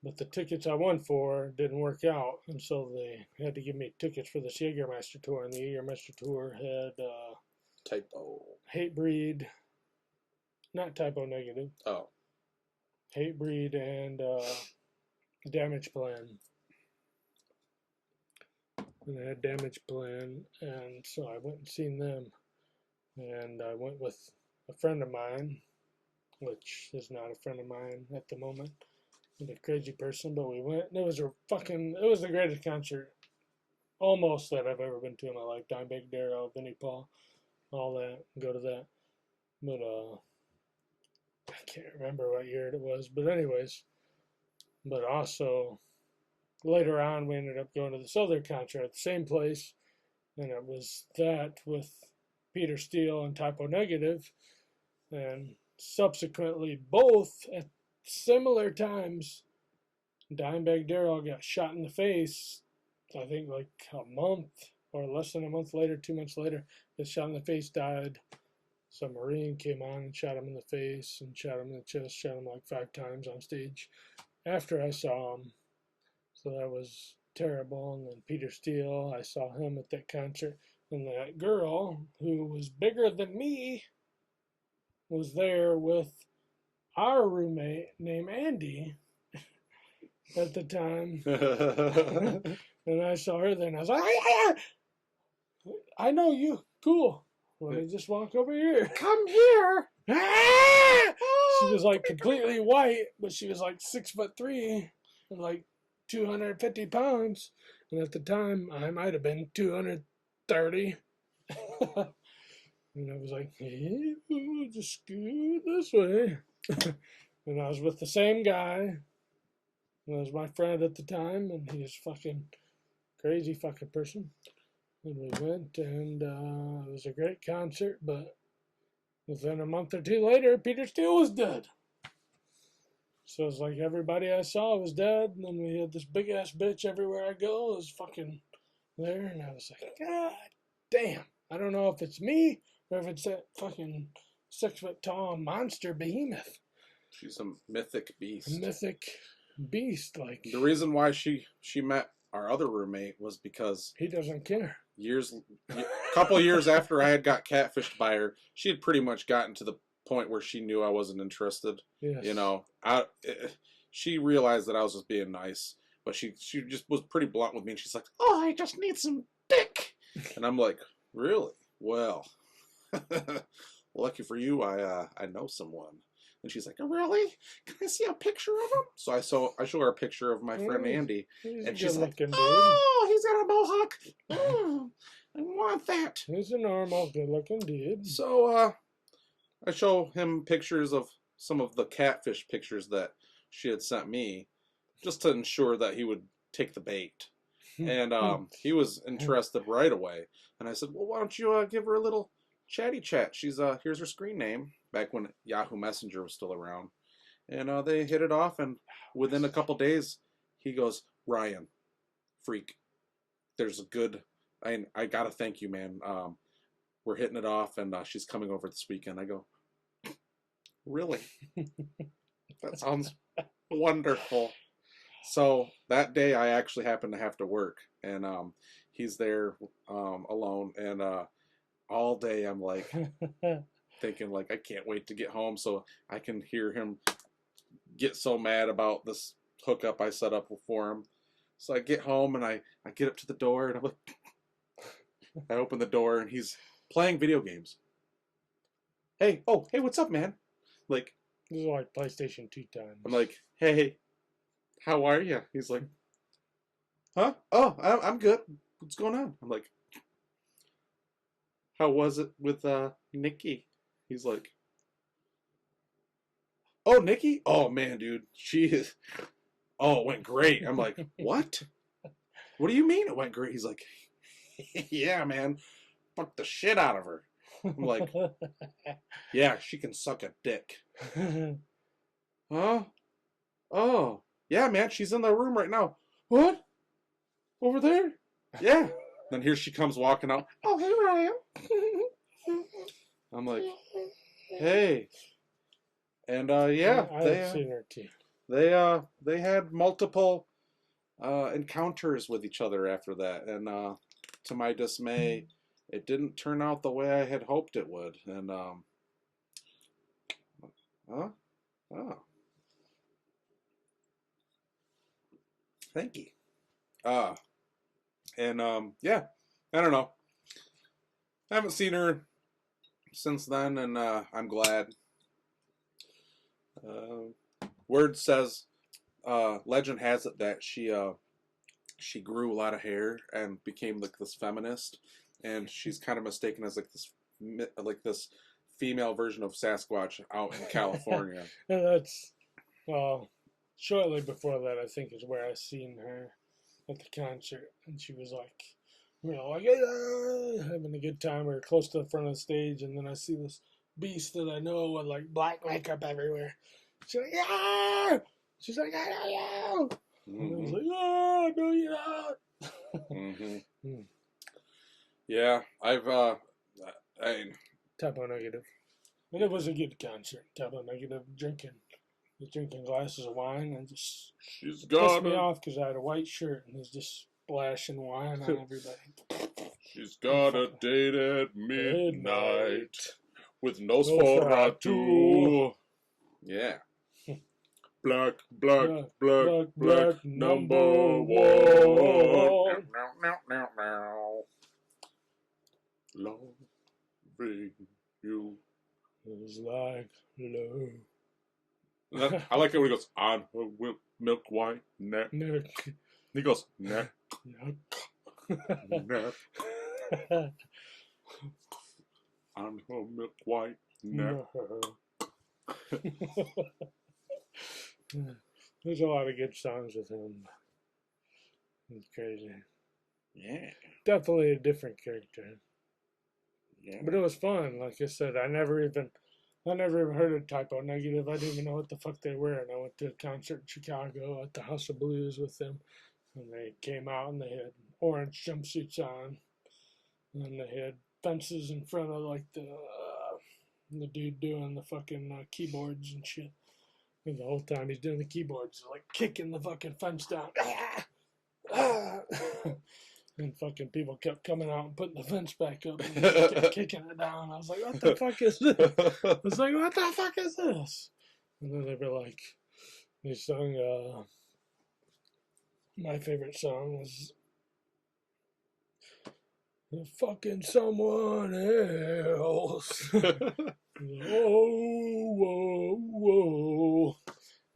But the tickets I won for didn't work out, and so they had to give me tickets for this Jägermeister tour. And the Jägermeister tour had Typo. Hatebreed, not typo negative. Oh. Hatebreed and Damage Plan. And I had Damage Plan, and so I went and seen them. And I went with a friend of mine, which is not a friend of mine at the moment. A crazy person, but we went, and it was the greatest concert almost that I've ever been to in my life. Dimebag Darrell, Vinnie Paul, all that, go to that. But I can't remember what year it was, but anyways, but also later on we ended up going to this other concert at the same place, and it was that with Peter Steele and Typo Negative, and subsequently both at similar times. Dimebag Darrell got shot in the face, I think like a month or less than a month later, 2 months later. Got shot in the face, died. Some Marine came on and shot him in the face and shot him in the chest, shot him like 5 times on stage after I saw him. So that was terrible. And then Peter Steele, I saw him at that concert. And that girl, who was bigger than me, was there with our roommate named Andy at the time. And I saw her there, and I was like, I know you. Cool. Let me just walk over here. Come here. She was like completely white, but she was like 6'3" and like 250 pounds. And at the time, I might have been 230. And I was like, hey, just scoot this way. And I was with the same guy. That was my friend at the time, and he was fucking crazy fucking person. And we went, and it was a great concert, but within a month or two later, Peter Steele was dead. So it's like everybody I saw was dead, and then we had this big ass bitch everywhere I go is fucking there, and I was like, God damn. I don't know if it's me or if it's that fucking 6 foot tall monster behemoth. She's a mythic beast. A mythic beast, like. The reason why she met our other roommate was because he doesn't care. A couple years after I had got catfished by her, she had pretty much gotten to the point where she knew I wasn't interested. Yes. You know, she realized that I was just being nice, but she just was pretty blunt with me, and she's like, "Oh, I just need some dick," and I'm like, "Really? Well, lucky for you, I know someone." And she's like, "Oh, really? Can I see a picture of him?" So I show her a picture of my friend Andy, and she's like, "Oh, he's got a mohawk. Oh, I want that." He's a normal, good-looking dude. So I show him pictures of some of the catfish pictures that she had sent me, just to ensure that he would take the bait. And he was interested right away. And I said, "Well, why don't you give her a little chatty chat? She's here's her screen name." Back when Yahoo Messenger was still around. And they hit it off, and within a couple days, he goes, "Ryan, freak, there's a good, I gotta thank you, man. We're hitting it off, and she's coming over this weekend." I go, "Really? That sounds wonderful." So that day, I actually happened to have to work, and he's there alone, and all day I'm like, thinking like, I can't wait to get home so I can hear him get so mad about this hookup I set up for him. So I get home, and I get up to the door, and I'm like, I open the door, and he's playing video games. Hey, what's up, man? Like, this is like PlayStation 2 times. I'm like, "Hey, how are you?" He's like, "Huh? Oh, I'm good. What's going on?" I'm like, "How was it with Nikki?" He's like, "Oh, Nikki? Oh, man, dude. She is oh, it went great. I'm like, what? What do you mean it went great? He's like, yeah, man, fuck the shit out of her. I'm like, yeah, she can suck a dick. Huh? Oh, yeah, man, she's in the room right now. What? Over there? Yeah. Then here she comes walking out. Oh, hey, Ryan. I'm like, hey. And yeah, I've seen her too. They had multiple encounters with each other after that, and to my dismay, it didn't turn out the way I had hoped it would. And oh, thank you. And yeah, I don't know. I haven't seen her since then, and I'm glad. Word says, legend has it that she grew a lot of hair and became like this feminist, and she's kind of mistaken as like this female version of Sasquatch out in California. And that's shortly before that, I think, is where I seen her at the concert, and she was like, like having a good time. We were close to the front of the stage, and then I see this beast that I know with like black makeup everywhere. She's like, yeah. She's like, I know you. And I was like, oh, I know you not. Yeah, I've Typo negative. And it was a good concert. Typo negative drinking glasses of wine, and just she's pissed me off because I had a white shirt and he's just splashing wine on everybody. She's got a date at midnight with Nosferatu. Yeah. Black, number one. Loving you is like love. I like it when he goes, on her milk white neck. He goes, neck. Neck. On her milk white neck. There's a lot of good songs with him. It's crazy. Yeah. Definitely a different character. Yeah. But it was fun. Like I said, I never even heard of Typo Negative. I didn't even know what the fuck they were. And I went to a concert in Chicago at the House of Blues with them. And they came out and they had orange jumpsuits on. And they had fences in front of like the dude doing the fucking keyboards and shit. And the whole time he's doing the keyboards, like kicking the fucking fence down. And fucking people kept coming out and putting the fence back up and kept kicking it down. I was like, what the fuck is this? I was like, what the fuck is this? And then they were like, they sung, my favorite song was fucking someone else. Whoa, whoa, whoa.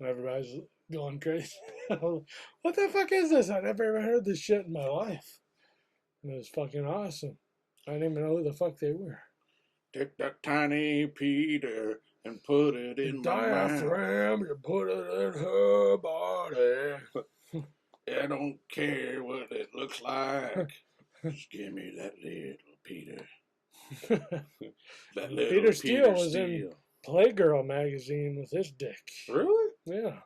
And everybody's going crazy. What the fuck is this? I never even heard this shit in my life. And it was fucking awesome. I didn't even know who the fuck they were. Take that tiny Peter and put it in my diaphragm, you put it in her body. I don't care what it looks like. Just give me that little Peter. That little Peter Steele was in Playgirl magazine with his dick. Really? Yeah.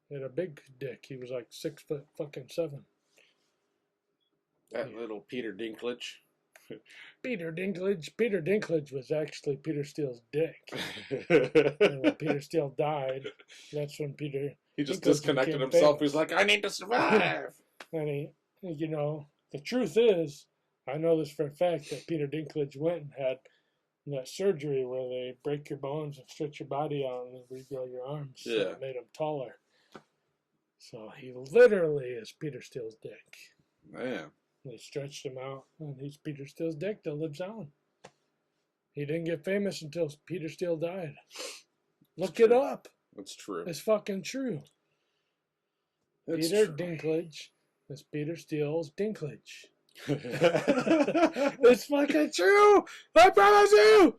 He had a big dick. He was like 6'7". That little Peter Dinklage. Peter Dinklage was actually Peter Steele's dick. And when Peter Steele died, that's when Peter... He just disconnected himself. He's like, I need to survive. And he, the truth is, I know this for a fact, that Peter Dinklage went and had that surgery where they break your bones and stretch your body out and regrow your arms. So it made him taller. So he literally is Peter Steele's dick. Man. They stretched him out, and he's Peter Steele's dick that lives on. He didn't get famous until Peter Steele died. Look it up. That's true. It's fucking true. Peter Dinklage is Peter Steele's Dinklage. It's fucking true. I promise you.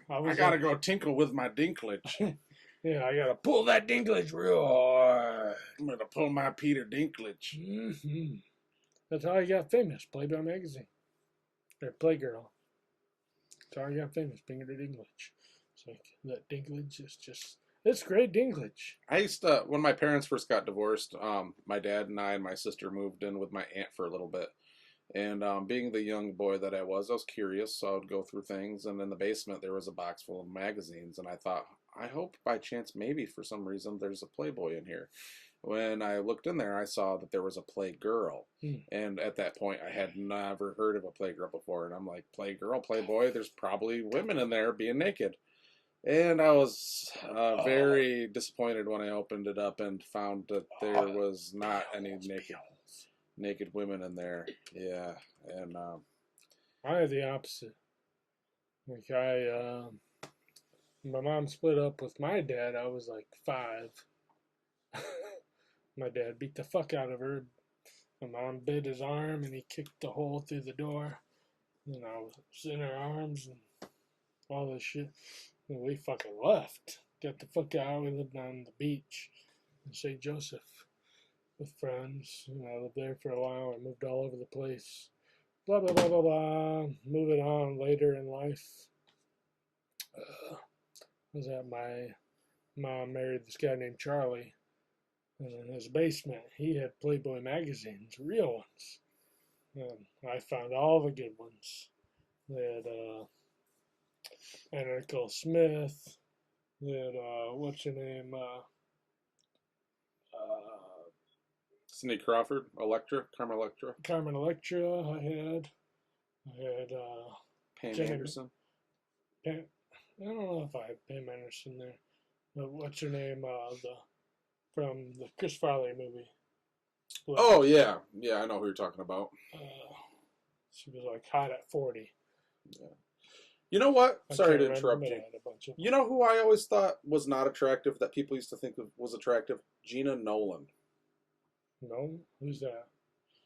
I gotta go tinkle with my Dinklage. Yeah, I gotta pull that Dinklage real hard. I'm gonna pull my Peter Dinklage. Mm-hmm. That's how I got famous. Playboy magazine. Or Playgirl. That's how I got famous. Peter Dinklage. It's like that Dinklage is just. It's great Dinklage. I used to, when my parents first got divorced, my dad and I and my sister moved in with my aunt for a little bit. And being the young boy that I was curious, so I would go through things. And in the basement, there was a box full of magazines. And I thought, I hope by chance, maybe for some reason, there's a Playboy in here. When I looked in there, I saw that there was a Playgirl. And at that point, I had never heard of a Playgirl before. And I'm like, Playgirl, Playboy, there's probably women in there being naked. And I was very disappointed when I opened it up and found that there was not any naked women in there. Yeah, and I had the opposite. Like my mom split up with my dad. I was like 5. My dad beat the fuck out of her. My mom bit his arm and he kicked the hole through the door. And I was in her arms and all this shit. And we fucking left. Got the fuck out. We lived on the beach in St. Joseph with friends. And I lived there for a while. I moved all over the place. Blah, blah, blah, blah, blah. Moving on later in life. Was that my mom married this guy named Charlie. And in his basement, he had Playboy magazines, real ones. And I found all the good ones. They had Anna Nicole Smith. They had, what's her name? Cindy Crawford, Carmen Electra. Carmen Electra, I had Pam Anderson. I don't know if I had Pam Anderson there. But what's her name? From the Chris Farley movie. Oh, yeah. Yeah, I know who you're talking about. She was like hot at 40. Yeah. You know what? Sorry to interrupt you. You know who I always thought was not attractive that people used to think was attractive? Gina Nolan. No? Who's that?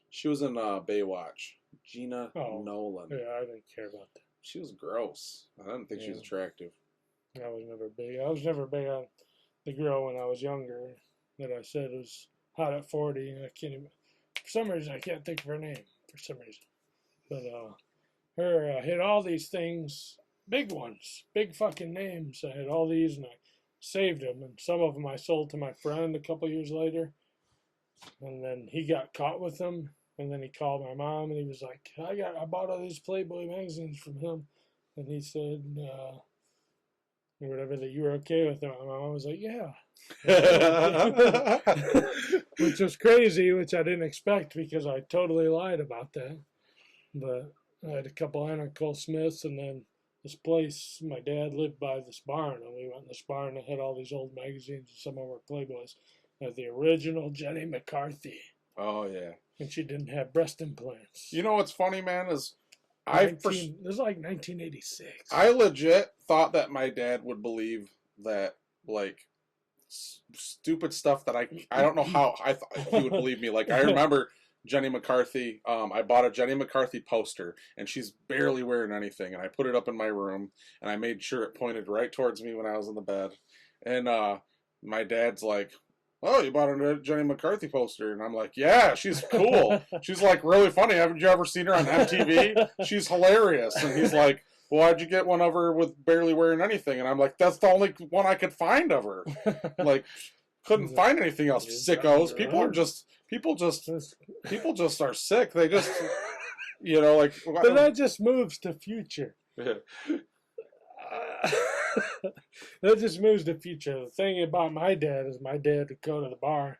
She was in Baywatch. Gina Nolan. Yeah, I didn't care about that. She was gross. I didn't think she was attractive. I was never big on the girl when I was younger that I said was hot at 40. And I can't even, for some reason, I can't think of her name for some reason. But her hit all these things, big ones, big fucking names. I had all these and I saved them. And some of them I sold to my friend a couple years later. And then he got caught with them. And then he called my mom and he was like, I bought all these Playboy magazines from him. And he said, whatever, that you were okay with it. My mom was like, yeah. Which was crazy, which I didn't expect because I totally lied about that. But I had a couple Anna Nicole Smiths, and then this place, my dad lived by this barn, and we went in this barn and had all these old magazines, and some of them were Playboys. The original Jenny McCarthy. Oh, yeah. And she didn't have breast implants. You know what's funny, man, is this was like 1986. I legit thought that my dad would believe that, like, stupid stuff that I don't know how I thought he would believe me. Like, I remember Jenny McCarthy. I bought a Jenny McCarthy poster, and she's barely wearing anything, and I put it up in my room, and I made sure it pointed right towards me when I was in the bed. And my dad's like, oh, you bought a Jenny McCarthy poster? And I'm like, yeah, she's cool. She's like really funny. Haven't you ever seen her on MTV? She's hilarious. And he's like, well, why'd you get one of her with barely wearing anything? And I'm like, that's the only one I could find of her. Like, couldn't find anything else. Sickos. People just are sick. They just, you know, like. But that just moves to future. That just moves to future. The thing about my dad is my dad would go to the bar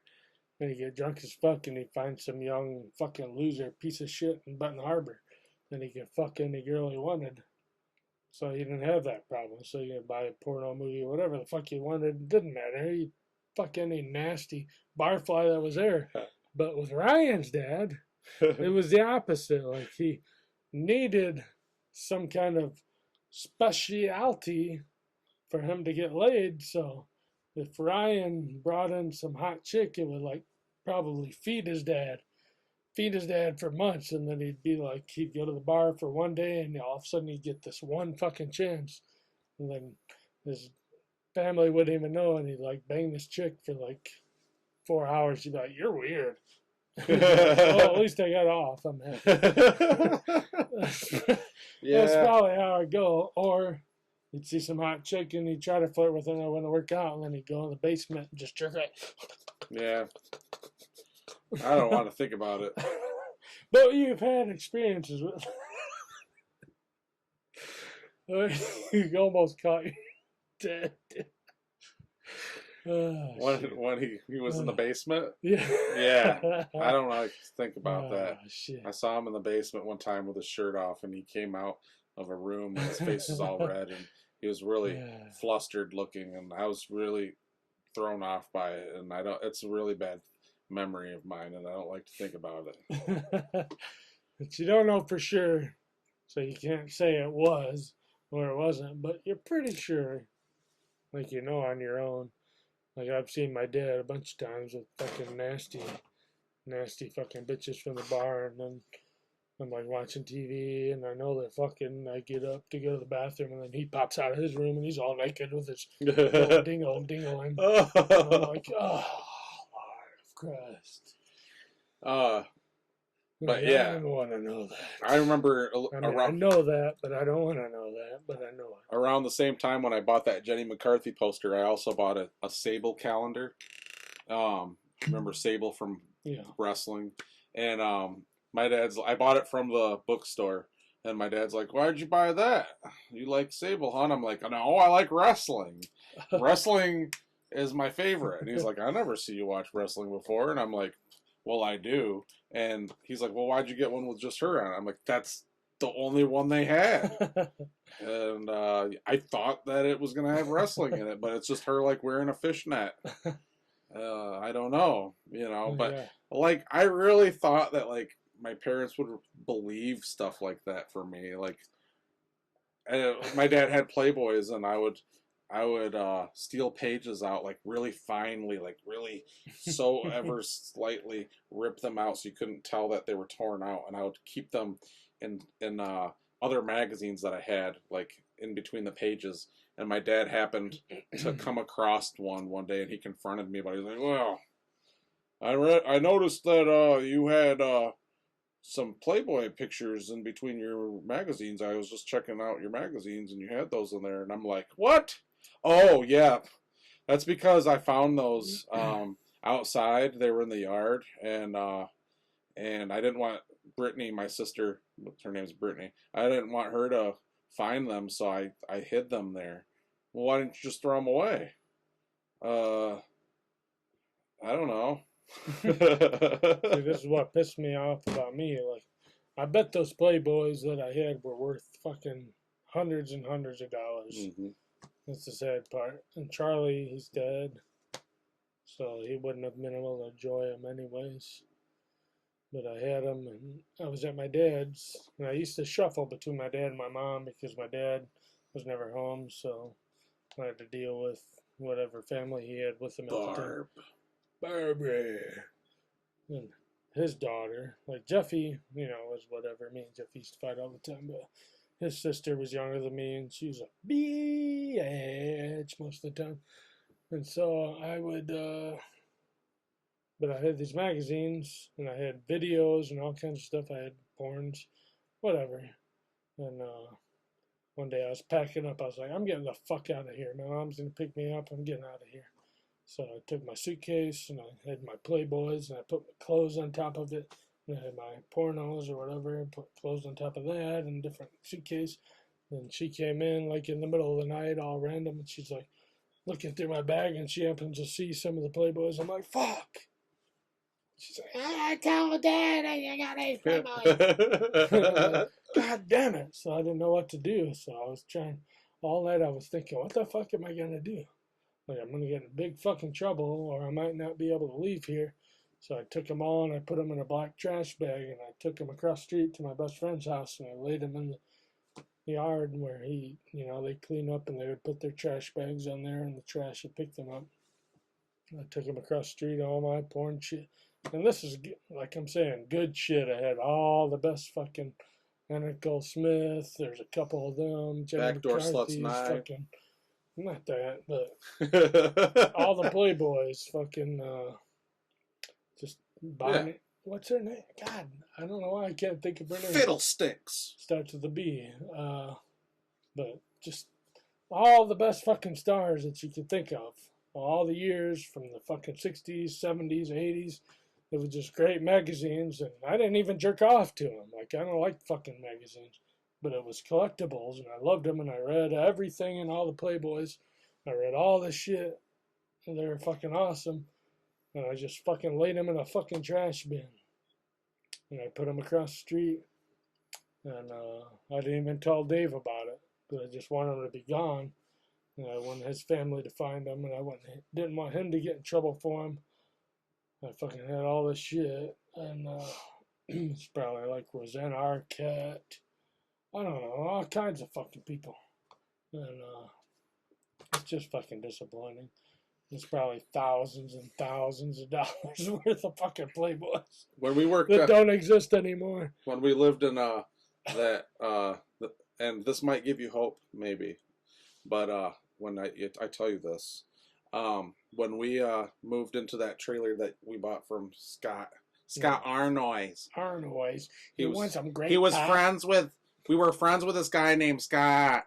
and he'd get drunk as fuck and he'd find some young fucking loser piece of shit in Button Harbor. And he could fuck any girl he wanted. So he didn't have that problem. So you could buy a porno movie or whatever the fuck he wanted. It didn't matter. He'd fuck any nasty barfly that was there. But with Ryan's dad, it was the opposite. Like, he needed some kind of specialty for him to get laid. So if Ryan brought in some hot chick, it would like probably feed his dad for months, and then he'd be like, he'd go to the bar for one day and all of a sudden he'd get this one fucking chance, and then his family wouldn't even know, and he'd like bang this chick for like 4 hours. She'd be like, "You're weird." Like, well, at least I got off. I'm happy. That's probably how I go. Or you'd see some hot chick and he'd try to flirt with her and it wouldn't work out, and then he'd go in the basement and just jerk it. Yeah. I don't want to think about it. But you've had experiences with you almost caught you dead. When he was in the basement? Yeah. Yeah. I don't like to think about that. Shit. I saw him in the basement one time with his shirt off, and he came out of a room and his face was all red, and he was really flustered looking, and I was really thrown off by it, and it's a really bad memory of mine, and I don't like to think about it. But you don't know for sure, so you can't say it was or it wasn't, but you're pretty sure, like you know on your own. Like I've seen my dad a bunch of times with fucking nasty fucking bitches from the bar, and then I'm like watching TV, and I know they're fucking. I get up to go to the bathroom, and then he pops out of his room, and he's all naked with his little dingle, and I'm like, oh, Lord of Christ. But yeah, I don't want to know that. I remember I know that, but I don't want to know that, but I know it. Around the same time when I bought that Jenny McCarthy poster, I also bought a Sable calendar. Remember Sable from wrestling? And I bought it from the bookstore, and my dad's like, "Why'd you buy that? You like Sable, huh?" And I'm like, "No, I like wrestling. Wrestling is my favorite." And he's like, "I never see you watch wrestling before." And I'm like, "Well, I do." And he's like, "Well, why'd you get one with just her on it?" I'm like, "That's the only one they had." And I thought that it was going to have wrestling in it, but it's just her like wearing a fishnet. I don't know, but like I really thought that like my parents would believe stuff like that for me. Like my dad had Playboys, and I would steal pages out like really finely, like really so ever slightly rip them out so you couldn't tell that they were torn out, and I would keep them in other magazines that I had like in between the pages. And my dad happened to come across one day, and he confronted me about it. He's like, "Well, I noticed that you had some Playboy pictures in between your magazines. I was just checking out your magazines, and you had those in there." And I'm like, "What? Oh, yeah. That's because I found those outside. They were in the yard, and I didn't want Brittany, my sister, her name's Brittany, I didn't want her to find them, so I hid them there." "Well, why didn't you just throw them away?" I don't know. See, this is what pissed me off about me. Like, I bet those Playboys that I had were worth fucking hundreds and hundreds of dollars. Mm-hmm. That's the sad part. And Charlie, he's dead, so he wouldn't have been able to enjoy them anyways. But I had them, and I was at my dad's, and I used to shuffle between my dad and my mom because my dad was never home, so I had to deal with whatever family he had with him at the time. Barbara. And his daughter, like Jeffy, was whatever. Me and Jeffy used to fight all the time, but his sister was younger than me, and she was a bitch most of the time. And so I would, but I had these magazines, and I had videos and all kinds of stuff. I had porns, whatever. And one day I was packing up. I was like, "I'm getting the fuck out of here. My mom's going to pick me up. I'm getting out of here." So I took my suitcase, and I had my Playboys, and I put my clothes on top of it. And I had my pornos or whatever, and put clothes on top of that, and different suitcase. And she came in, like, in the middle of the night, all random, and she's, like, looking through my bag, and she happened to see some of the Playboys. I'm like, "Fuck!" She's like, "I told Dad I got these Playboys." God damn it. So I didn't know what to do. So I was trying, all night I was thinking, what the fuck am I going to do? Like, I'm going to get in big fucking trouble, or I might not be able to leave here. So I took them all, and I put them in a black trash bag, and I took them across the street to my best friend's house, and I laid them in the yard where they clean up, and they would put their trash bags on there, and the trash would pick them up. I took them across the street, all my porn shit. And this is, like I'm saying, good shit. I had all the best fucking Nicole Smith. There's a couple of them. Jenny Backdoor Sluts McCarthy's Night. fucking, not that, but all the Playboys fucking just buying it. What's her name? God, I don't know why I can't think of her name. Fiddlesticks. Starts with a B. But just all the best fucking stars that you could think of. All the years from the fucking 60s, 70s, 80s. It was just great magazines, and I didn't even jerk off to them. Like, I don't like fucking magazines. But it was collectibles, and I loved them, and I read everything in all the Playboys. I read all the shit, and they were fucking awesome. And I just fucking laid them in a fucking trash bin. And I put them across the street. And I didn't even tell Dave about it, but I just wanted them to be gone. And I wanted his family to find them, and I didn't want him to get in trouble for them. I fucking had all this shit, and it's probably like Rosanna Arquette. I don't know, all kinds of fucking people. And it's just fucking disappointing. There's probably thousands and thousands of dollars worth of fucking Playboys When we worked that don't exist anymore. When we lived in and this might give you hope, maybe, but when I tell you this, when we moved into that trailer that we bought from Scott Arnoyes. Arnoyes. He wants some great. He was friends with. We were friends with this guy named Scott,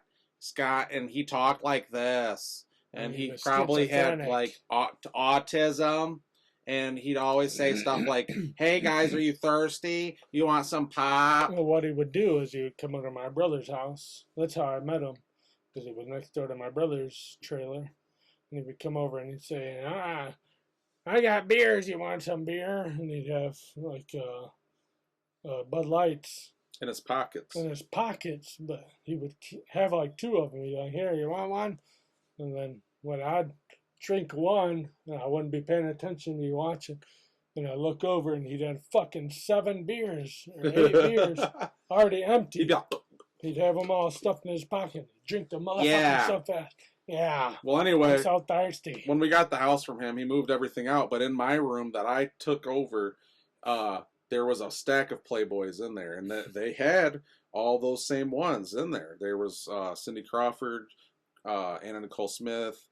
and he talked like this, and he probably had like autism, and he'd always say stuff like, "Hey guys, are you thirsty? You want some pop?" Well, what he would do is he would come over to my brother's house. That's how I met him, because he was next door to my brother's trailer, and he would come over and he'd say, I got beers. You want some beer? And he'd have like Bud Lights. In his pockets. In his pockets, but he would have like two of them. He'd be like, "Here, you want one?" And then when I'd drink one, and I wouldn't be paying attention to you watching, and I'd look over and he'd have fucking 7 beers or 8 beers already empty. He'd have them all stuffed in his pocket. Drink the motherfucking so fast. Yeah. Well, anyway, I'm so thirsty. When we got the house from him, he moved everything out. But in my room that I took over, there was a stack of Playboys in there, and they had all those same ones in there. There was Cindy Crawford, Anna Nicole Smith,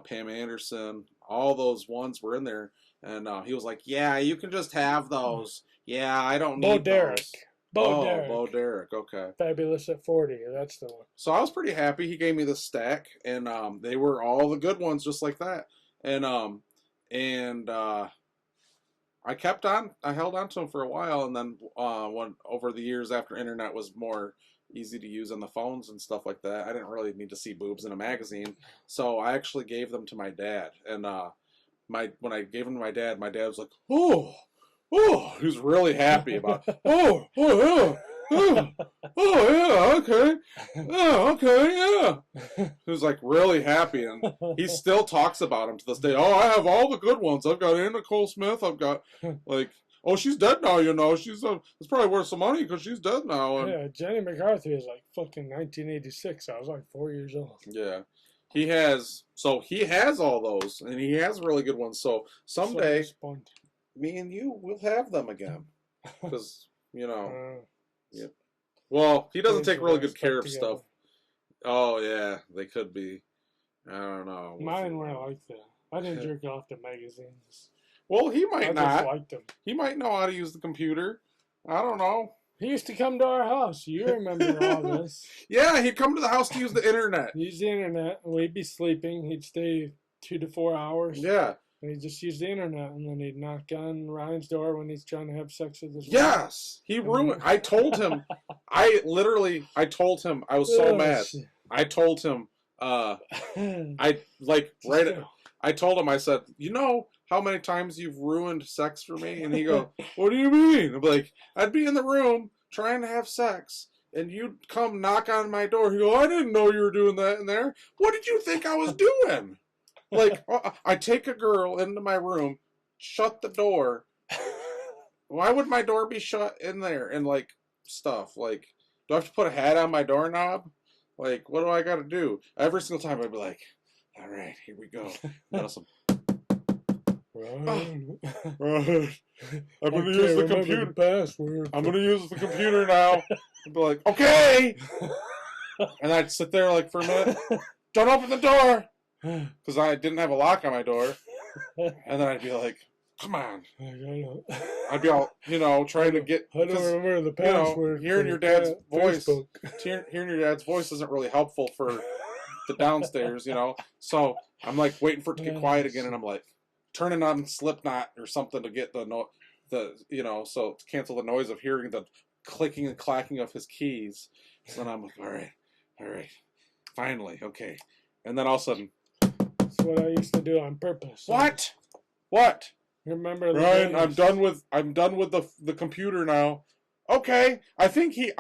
Pam Anderson. All those ones were in there, and he was like, "Yeah, you can just have those. Yeah, I don't need those." Bo Derek. Okay. Fabulous at 40. That's the one. So I was pretty happy. He gave me the stack, and they were all the good ones, just like that. And I held on to them for a while, and then when over the years after internet was more easy to use on the phones and stuff like that, I didn't really need to see boobs in a magazine, so I actually gave them to my dad. And when I gave them to my dad was like, "Oh, he was really happy about it. Yeah, okay, yeah." He was like really happy, and he still talks about him to this day. "Oh, I have all the good ones. I've got Anna Nicole Smith. I've got like, oh, she's dead now. You know, she's it's probably worth some money because she's dead now." And, yeah, Jenny McCarthy is like fucking 1986. I was like 4 years old. Yeah, he has all those, and he has really good ones. So someday, me and you will have them again, because yeah. Well, he doesn't take really good care of stuff. Oh yeah, they could be. I don't know. Mine were like that. I didn't jerk off to magazines. Well, he might not. I just liked them. He might know how to use the computer. I don't know. He used to come to our house. You remember all this. Yeah, he'd come to the house to use the internet. Use the internet. We'd be sleeping. He'd stay 2 to 4 hours. Yeah. And he'd just use the internet, and then he'd knock on Ryan's door when he's trying to have sex with his wife. Yes! He ruined. I told him. I told him. I was so mad. Shit. I told him. I told him. I said, "You know how many times you've ruined sex for me?" And he go, "What do you mean?" I'm like, "I'd be in the room trying to have sex, and you'd come knock on my door." He go, "I didn't know you were doing that in there. What did you think I was doing?" Like, I take a girl into my room, shut the door. Why would my door be shut in there and, like, stuff? Like, do I have to put a hat on my doorknob? Like, what do I got to do? Every single time I'd be like, "All right, here we go." Awesome. Right. I'm going to use the computer. Password. I'm going to use the computer now. I'd be like, "Okay." And I'd sit there, like, for a minute. don't open the door, because I didn't have a lock on my door. And then I'd be like, come on. I'd be all, trying to get. I don't remember the password. Hearing your dad's voice. Hearing your dad's voice isn't really helpful for the downstairs, So I'm like waiting for it to get quiet again, and I'm like turning on Slipknot or something to get so to cancel the noise of hearing the clicking and clacking of his keys. So then I'm like, all right, finally, okay. And then all of a sudden, that's what I used to do on purpose. What? Remember the Ryan, days? I'm done with the computer now. Okay. I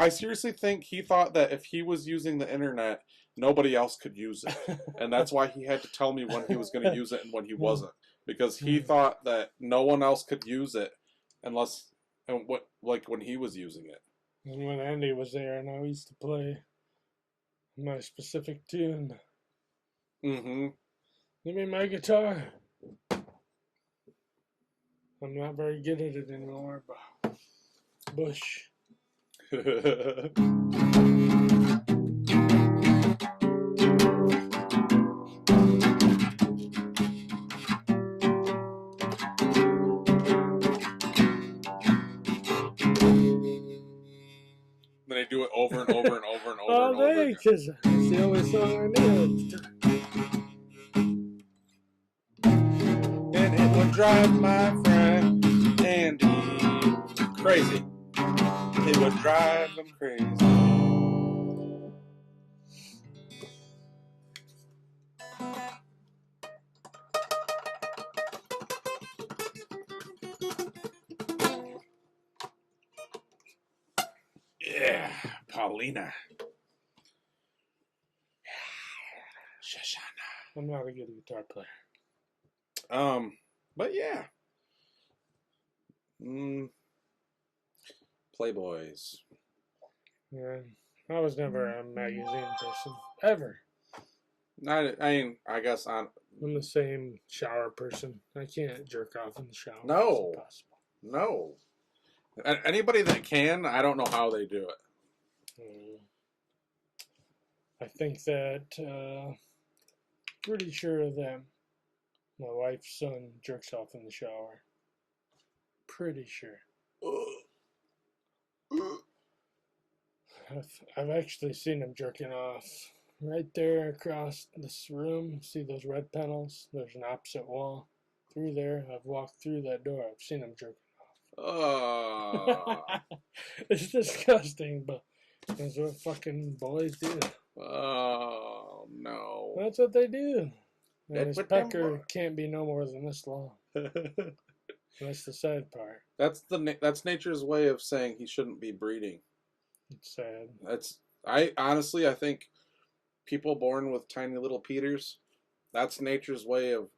seriously think he thought that if he was using the internet, nobody else could use it. And that's why he had to tell me when he was going to use it and when he wasn't. Because he thought that no one else could use it when he was using it. And when Andy was there and I used to play my specific tune. Mm-hmm. Give me my guitar. I'm not very good at it anymore, but Bush. Then I do it over and over and over and over and over again. Because it's the only song I knew at the time. And it would drive my friend Andy crazy. It would drive him crazy. Yeah, Paulina. Shoshana. I'm not a good guitar player. But yeah. Playboys. Yeah, I was never a magazine person. Ever. I guess I'm the same shower person. I can't jerk off in the shower. No. It's impossible. No. Anybody that can, I don't know how they do it. I think that, pretty sure that my wife's son jerks off in the shower. Pretty sure. I've actually seen him jerking off right there across this room. See those red panels? There's an opposite wall. Through there, I've walked through that door. I've seen him jerking off. It's disgusting, but that's what fucking boys do. Oh, no. That's what they do. And his pecker can't be no more than this long. That's the sad part. That's nature's way of saying he shouldn't be breeding. It's sad. I think people born with tiny little Peters, that's nature's way of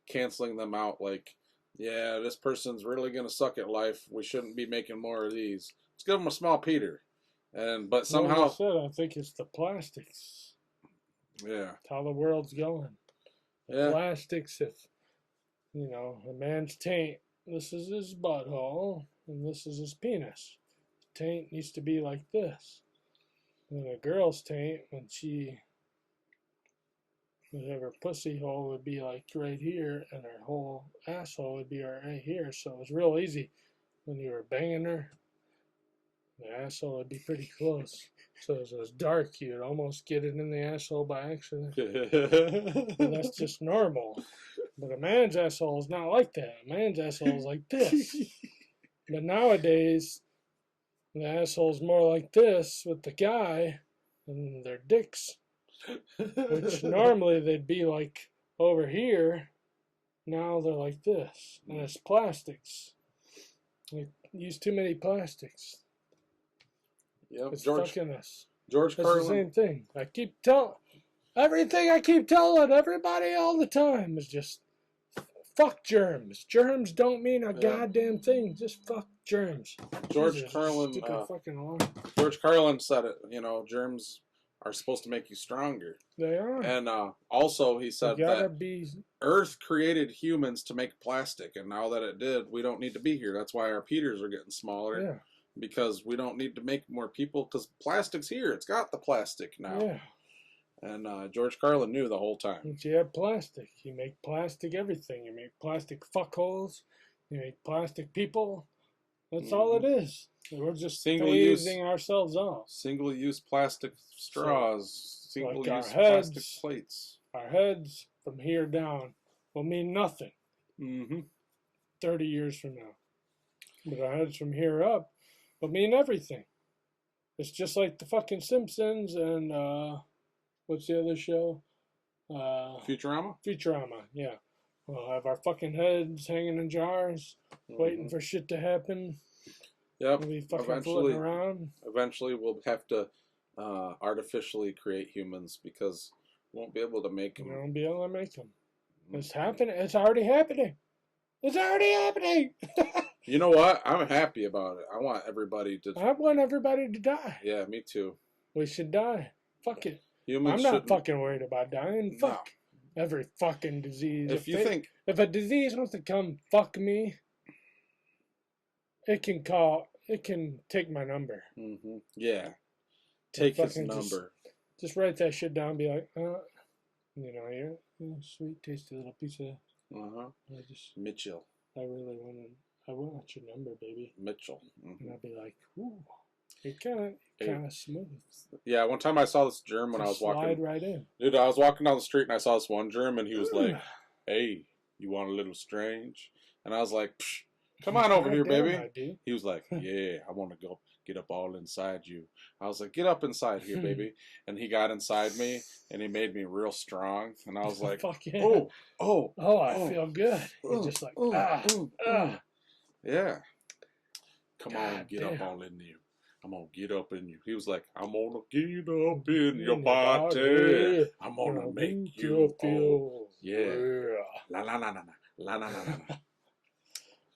canceling them out. Like, yeah, this person's really gonna suck at life. We shouldn't be making more of these. Let's give them a small Peter. But somehow, like I said, I think it's the plastics. Yeah. It's how the world's going. The plastics, if a man's taint, this is his butthole, and this is his penis. Taint needs to be like this. And a girl's taint, when her pussy hole would be like right here, and her whole asshole would be right here. So it was real easy when you were banging her. The asshole would be pretty close. So as it was dark, you'd almost get it in the asshole by accident. And that's just normal. But a man's asshole is not like that. A man's asshole is like this. But nowadays, the asshole's more like this with the guy and their dicks. Which normally they'd be like over here. Now they're like this. And it's plastics. We use too many plastics. Yep. It's fucking us. George It's Carlin. the same thing. I keep everything I keep telling everybody all the time is just fuck germs. Germs don't mean a goddamn thing. Just fuck germs. George Carlin. Fucking alarm. George Carlin said it. Germs are supposed to make you stronger. They are. And also he said that be... Earth created humans to make plastic, and now that it did, we don't need to be here. That's why our Peters are getting smaller. Yeah. Because we don't need to make more people, because plastic's here. It's got the plastic now. Yeah. And George Carlin knew the whole time. But you have plastic. You make plastic everything. You make plastic fuckholes. You make plastic people. That's all it is. We're just phasing ourselves off. Single-use plastic straws. Single-use plastic plates. Our heads from here down will mean nothing. 30 years from now. But our heads from here up will mean everything. It's just like the fucking Simpsons and what's the other show? Futurama? Futurama, yeah. We'll have our fucking heads hanging in jars, waiting for shit to happen. Yep. We'll be fucking floating around. Eventually, we'll have to artificially create humans because we won't be able to make them. We won't be able to make them. It's happening. It's already happening. It's already happening. You know what? I'm happy about it. I want everybody to die. Yeah, me too. We should die. Fuck it. Humans I'm not fucking worried about dying. Fuck every fucking disease. If a disease wants to come fuck me, it can take my number. Yeah. Take his number. Just write that shit down and be like, you're a sweet, tasty little piece of... Mitchell. I want your number, baby. Mitchell. And I'd be like, ooh, you're kind of smooth. Yeah, one time I saw this germ when I was walking. Slide right in. Dude, I was walking down the street and I saw this one germ and he was like, hey, you want a little strange? And I was like, psh, come on over here, baby. He was like, yeah, I want to go get up all inside you. I was like, get up inside here, baby. And he got inside me and he made me real strong. And I was like, fuck yeah. I feel good. You're just like, yeah. Come on, get up all in you. I'm going to get up in you. He was like, I'm going to get up in your body. I'm going to make you feel. Yeah. La la la la la la la la.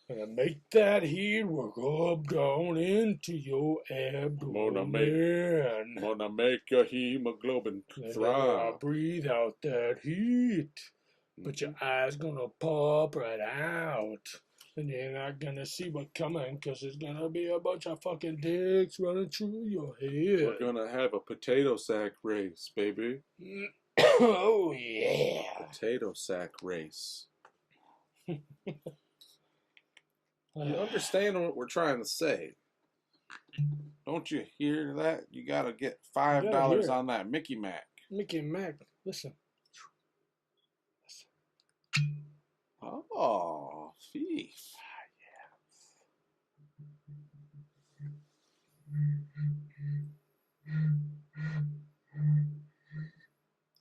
And make that heat work up down into your abdomen. Gonna make your hemoglobin thrive. Breathe out that heat. But your eyes gonna pop right out. And you're not gonna see what's coming because there's gonna be a bunch of fucking dicks running through your head. We're gonna have a potato sack race, baby. Oh, yeah. Potato sack race. You understand what we're trying to say? Don't you hear that? You gotta get $5 on that Mickey Mac. Mickey Mac, listen. Oh, thief.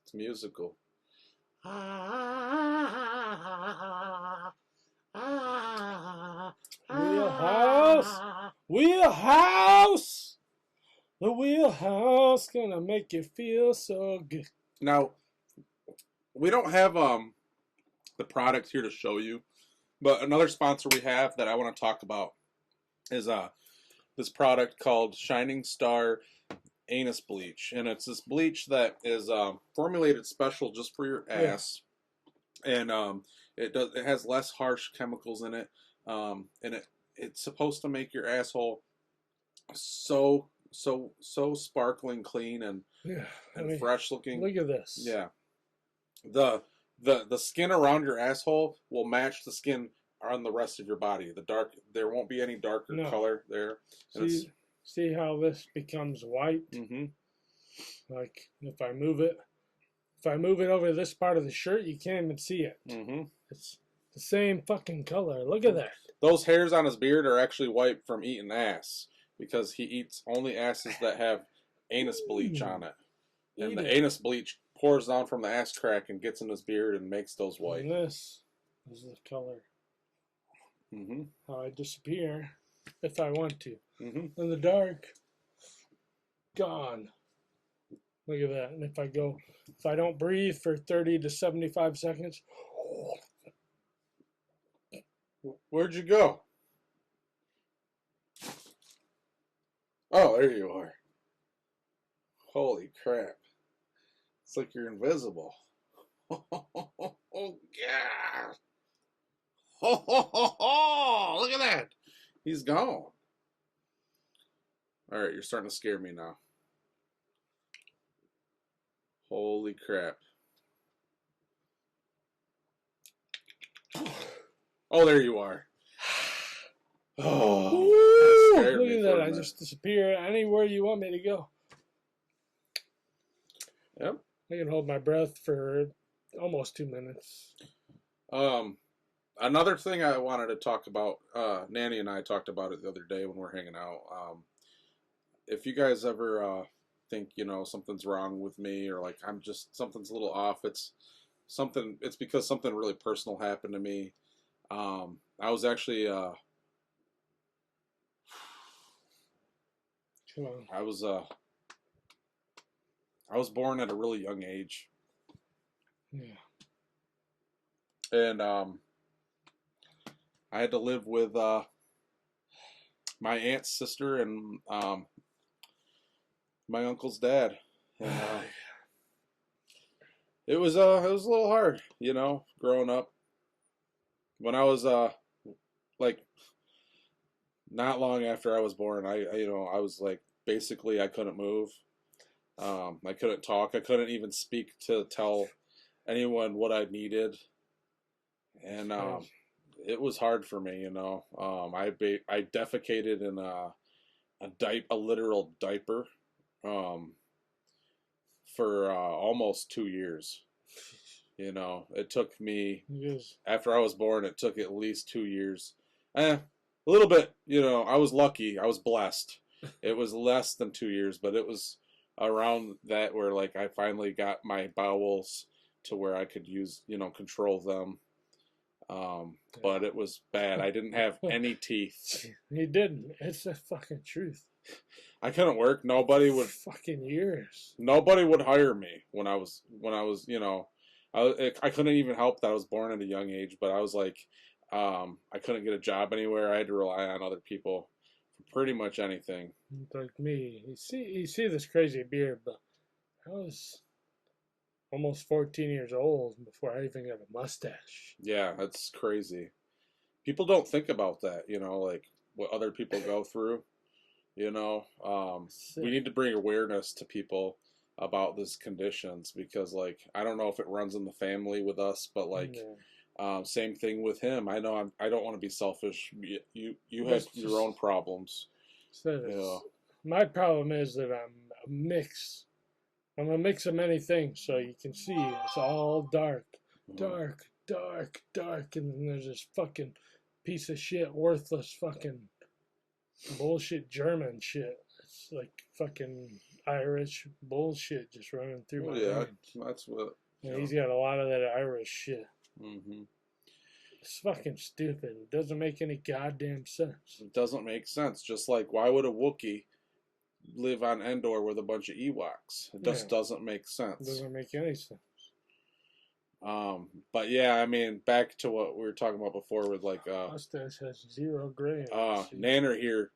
It's musical. Wheelhouse! The wheelhouse gonna make you feel so good. Now, we don't have the product here to show you, but another sponsor we have that I want to talk about is this product called Shining Star Anus Bleach, and it's this bleach that is formulated special just for your ass, and it has less harsh chemicals in it, and it's supposed to make your asshole so sparkling clean and fresh looking. Look at this. Yeah. The skin around your asshole will match the skin on the rest of your body. There won't be any darker color there. See how this becomes white? Like if I move it over this part of the shirt, you can't even see it. It's the same fucking color. Look at that. Those hairs on his beard are actually white from eating ass because he eats only asses that have anus bleach on it. And the anus bleach pours down from the ass crack and gets in his beard and makes those white. And this is the color. How I disappear if I want to. In the dark, gone. Look at that. And if I don't breathe for 30 to 75 seconds. Where'd you go? Oh, there you are. Holy crap. It's like you're invisible. Oh, God. Look at that. He's gone. All right, you're starting to scare me now. Holy crap. Oh, there you are. Oh, Ooh, that scared look me at for that. a I minute. just disappear anywhere you want me to go. Yep. I can hold my breath for almost 2 minutes. Another thing I wanted to talk about, Nanny and I talked about it the other day when we were hanging out. If you guys ever think, you know, something's wrong with me or like I'm just something's a little off, it's because something really personal happened to me. I was actually Come on. I was born at a really young age. Yeah. And I had to live with my aunt's sister and my uncle's dad, and it was a little hard, you know, growing up. When I was like not long after I was born, I was like basically I couldn't move, I couldn't talk, I couldn't even speak to tell anyone what I needed, and it was hard for me, you know. I defecated in a literal diaper for almost 2 years. You know, it took me Yes. after I was born. It took at least 2 years. A little bit. You know, I was lucky. I was blessed. It was less than 2 years, but it was around that where like I finally got my bowels to where I could use, you know, control them. But it was bad. I didn't have any teeth. He didn't. It's the fucking truth. I couldn't work. Nobody would Fucking years. Nobody would hire me when I was you know, I couldn't even help that I was born at a young age, but I was like I couldn't get a job anywhere. I had to rely on other people for pretty much anything. Like me. You see this crazy beard, but I was almost 14 years old before I even got a mustache. Yeah, that's crazy. People don't think about that, you know, like what other people go through. You know, we need to bring awareness to people about these conditions because, like, I don't know if it runs in the family with us, but like, same thing with him. I know I don't want to be selfish. You had your own problems. So You know. my problem is that I'm a mix. I'm a mix of many things, so you can see it's all dark, dark, dark, dark, and then there's this fucking piece of shit, worthless fucking bullshit German shit. It's like fucking Irish bullshit just running through my veins. That's what. Yeah, he's got a lot of that Irish shit. Mm-hmm. It's fucking stupid. It doesn't make any goddamn sense. It doesn't make sense. Just like, why would a Wookiee live on Endor with a bunch of Ewoks? It just doesn't make sense. It doesn't make any sense. But yeah, I mean, back to what we were talking about before with like mustache has 0 gray. Nanner here,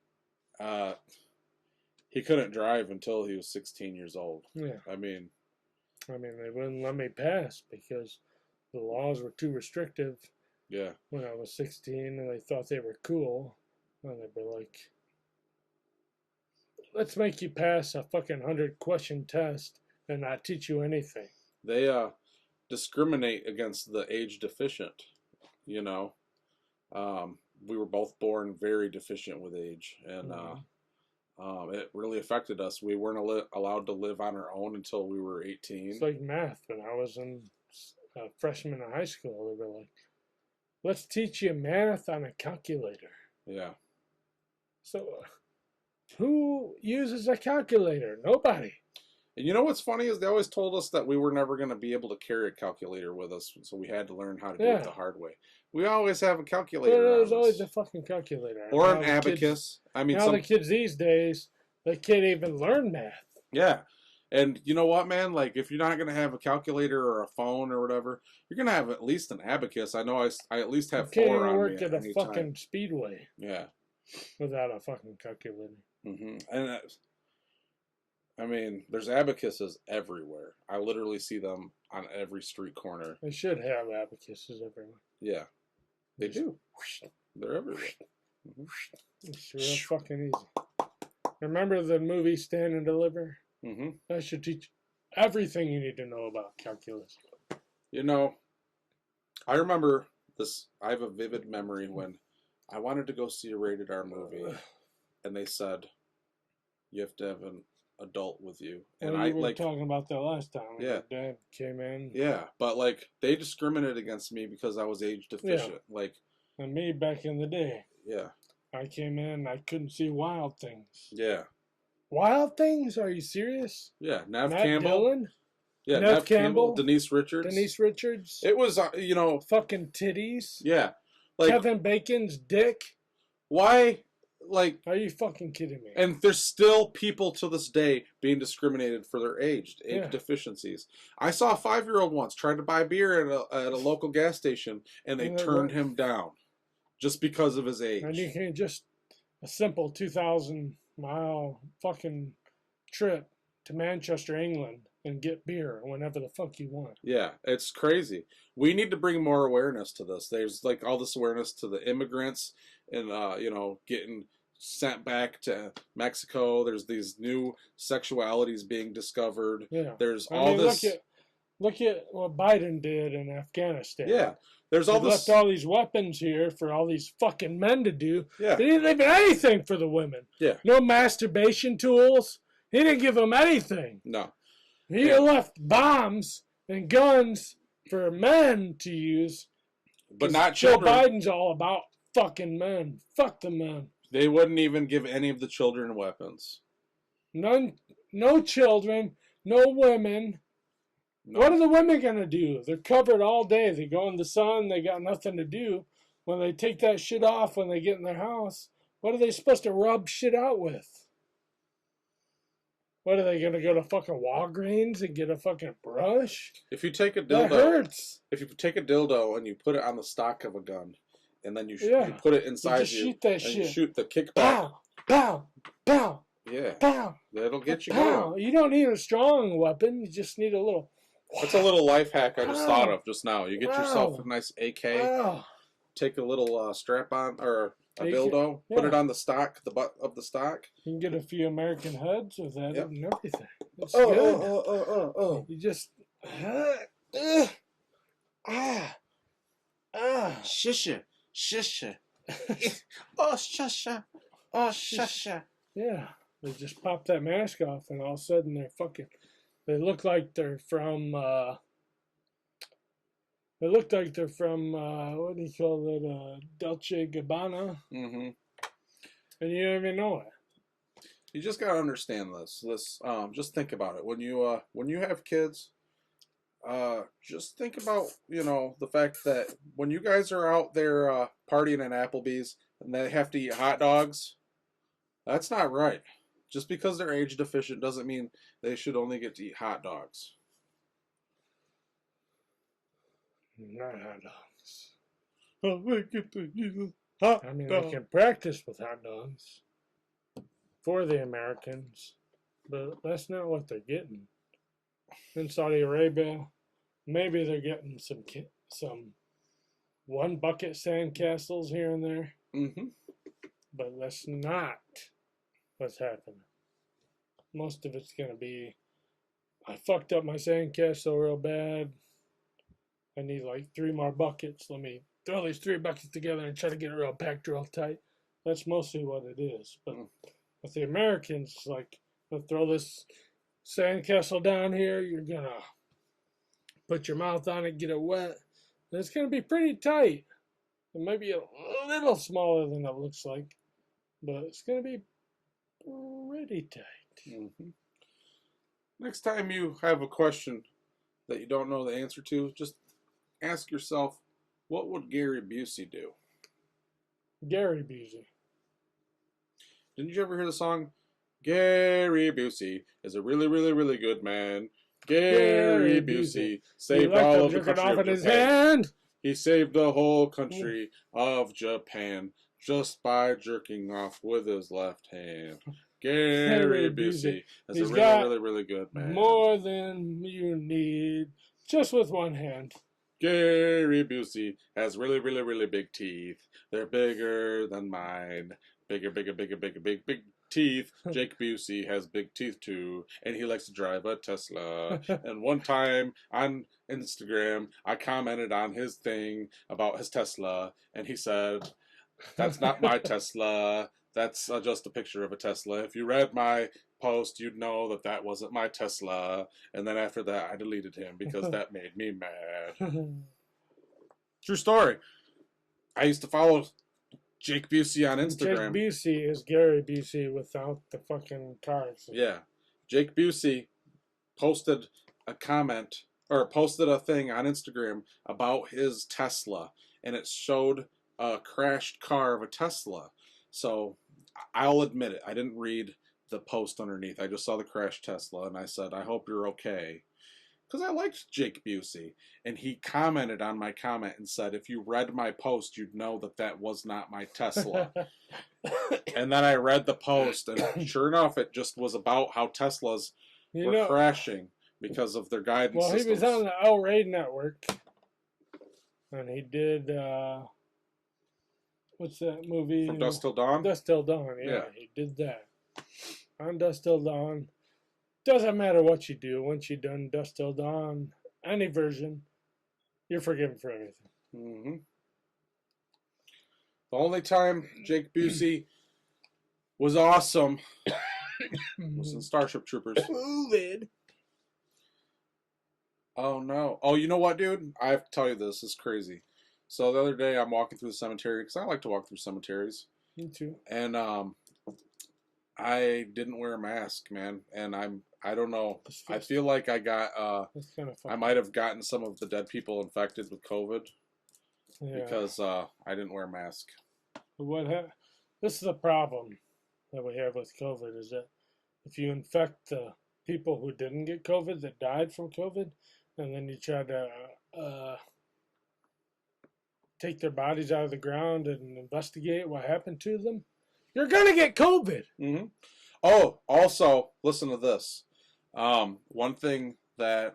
he couldn't drive until he was 16 years old. Yeah. I mean, they wouldn't let me pass because the laws were too restrictive. Yeah. When I was 16, and they thought they were cool, and they were like, "Let's make you pass a fucking 100-question test and not teach you anything." They discriminate against the age deficient. You know, we were both born very deficient with age, and it really affected us. We weren't allowed to live on our own until we were 18. It's like math. When I was a freshman in high school, they were like, "Let's teach you math on a calculator." Yeah. So, who uses a calculator? Nobody. And you know what's funny is they always told us that we were never going to be able to carry a calculator with us, so we had to learn how to do it the hard way. We always have a calculator. There's always a fucking calculator. Or an abacus. I mean, now the kids these days, they can't even learn math. Yeah. And you know what, man? Like, if you're not going to have a calculator or a phone or whatever, you're going to have at least an abacus. I know I at least have 4 on me. You can't work at a fucking speedway. Yeah. Without a fucking calculator. Mm-hmm. And I mean, there's abacuses everywhere. I literally see them on every street corner. They should have abacuses everywhere. Yeah. They do. They're everywhere. Mm-hmm. It's real fucking easy. Remember the movie Stand and Deliver? Mm-hmm. I should teach everything you need to know about calculus. You know, I remember this. I have a vivid memory when I wanted to go see a rated R movie, and they said you have to have an adult with you. And well, I you were like talking about that last time. When Yeah. your dad came in. Yeah, but like they discriminated against me because I was age deficient. Yeah. Like, And me back in the day. yeah, I came in, I couldn't see Wild Things. yeah, Wild Things? Are you serious? yeah. Nev Matt Campbell, Dillon? yeah, Nev Nev Campbell, Campbell? Denise Richards. Denise Richards? It was, Fucking titties? yeah, like Kevin Bacon's dick? why, like, Are you fucking kidding me? and there's still people to this day being discriminated for their age Yeah. deficiencies. I saw a 5-year-old once try to buy beer at a local gas station, and they And they turned won't. him down just because of his age. And you can just a simple 2,000-mile fucking trip to Manchester, England, and get beer whenever the fuck you want. Yeah, it's crazy. We need to bring more awareness to this. There's like all this awareness to the immigrants and getting sent back to Mexico. There's these new sexualities being discovered. Yeah. There's I all mean, this. Look at what Biden did in Afghanistan. Yeah, there's all He this. left all these weapons here for all these fucking men to do. Yeah, He didn't leave anything for the women. Yeah. No masturbation tools. He didn't give them anything. no. He Yeah. left bombs and guns for men to use. But not Joe children. Biden's all about fucking men. Fuck the men. They wouldn't even give any of the children weapons. None, no children, no women. No. What are the women gonna do? They're covered all day. They go in the sun. They got nothing to do. When they take that shit off, when they get in their house, what are they supposed to rub shit out with? What are they gonna go to fucking Walgreens and get a fucking brush? If you take a That dildo, hurts. if you take a dildo and you put it on the stock of a gun, and then you Yeah. put it You inside just you, shoot that and shit. you shoot the kickback. Pow, pow, pow, Yeah, pow, that'll get you pow. going. You don't need a strong weapon. You just need a little. That's a little life hack I just Wow. thought of just now. You get yourself Wow. a nice AK, Wow. take a little strap on or a AK, dildo, put yeah. it on the stock, the butt of the stock. You can get a few American heads with that Yep. and everything. It's good. Oh. You just. Shisha. Oh, shusha. Oh, shusha. Yeah. They just pop that mask off and all of a sudden they're fucking. They look like they're from. They look like they're from. What do you call it? Dolce Gabbana. Mm-hmm. And you don't even know it. You just gotta understand this. Just think about it. When you have kids, just think about the fact that when you guys are out there partying at Applebee's and they have to eat hot dogs, that's not right. Just because they're age deficient doesn't mean they should only get to eat hot dogs. Not hot dogs. Oh, we get to eat hot I mean, dog. they can practice with hot dogs for the Americans, but that's not what they're getting. In Saudi Arabia, maybe they're getting some one bucket sandcastles here and there, Mm-hmm. but that's not what's happening. Most of it's going to be, I fucked up my sandcastle real bad. I need like 3 more buckets. Let me throw these 3 buckets together and try to get it real packed real tight. That's mostly what it is. But with the Americans, it's like, I'll throw this sandcastle down here. You're going to put your mouth on it, get it wet. And it's going to be pretty tight. It might be a little smaller than it looks like, but it's going to be pretty tight. Mm-hmm. Next time you have a question that you don't know the answer to, just ask yourself, what would Gary Busey do? Gary Busey. Didn't you ever hear the song? Gary Busey is a really, really, really good man. Gary Busey saved all of the country off of in his Japan. hand. He saved the whole country of Japan just by jerking off with his left hand. Gary Busey is a He's really, got really, really good man. More than you need, just with one hand. Gary Busey has really, really, really big teeth. They're bigger than mine. Bigger, bigger, bigger, bigger, big, big. teeth. Jake Busey has big teeth too, and he likes to drive a Tesla. And one time on Instagram, I commented on his thing about his Tesla, and he said, "That's not my Tesla. That's just a picture of a Tesla. If you read my post, you'd know that that wasn't my Tesla." And then after that, I deleted him because that made me mad. True story. I used to follow Jake Busey on Instagram. Jake Busey is Gary Busey without the fucking cards. Yeah. Jake Busey posted a comment or posted a thing on Instagram about his Tesla, and it showed a crashed car of a Tesla. So I'll admit it, I didn't read the post underneath. I just saw the crashed Tesla, and I said, "I hope you're okay." Because I liked Jake Busey, and he commented on my comment and said, "If you read my post, you'd know that that was not my Tesla." And then I read the post, and sure enough, it just was about how Teslas were crashing because of their guidance systems. He was on the L Ray network, and he did, what's that movie? From Dusk Till Dawn? Dusk Till Dawn, yeah, he did that. On Dusk Till Dawn. Doesn't matter what you do. Once you've done Dusk Till Dawn, any version, you're forgiven for everything. Mm-hmm. The only time Jake Busey was awesome was in Starship Troopers. COVID. Oh, no. Oh, you know what, dude? I have to tell you this. This is crazy. So the other day, I'm walking through the cemetery, because I like to walk through cemeteries. Me too. And I didn't wear a mask, man. And I don't know. I feel like I got, I might have gotten some of the dead people infected with COVID because I didn't wear a mask. This is the problem that we have with COVID, is that if you infect the people who didn't get COVID, that died from COVID, and then you try to take their bodies out of the ground and investigate what happened to them, you're going to get COVID. Mm-hmm. Oh, also, listen to this. One thing that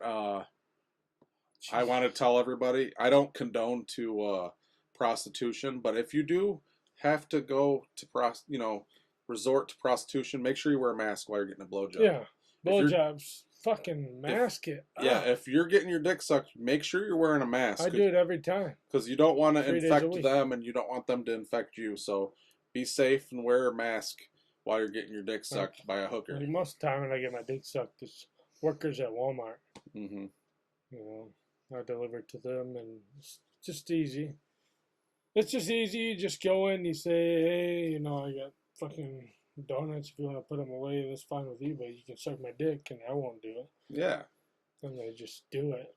I want to tell everybody, I don't condone to prostitution, but if you do have to go to resort to prostitution, make sure you wear a mask while you're getting a blowjob. Yeah, blowjobs, fucking mask it. Yeah, if you're getting your dick sucked, make sure you're wearing a mask. I do it every time. Because you don't want to infect them, and you don't want them to infect you, so be safe and wear a mask while you're getting your dick sucked by a hooker. Most of the time when I get my dick sucked, it's workers at Walmart. Mm-hmm. I deliver to them, and it's just easy. It's just easy. You just go in, you say, "Hey, I got fucking donuts. If you want to put them away, that's fine with you, but you can suck my dick, and I won't do it." Yeah. And they just do it.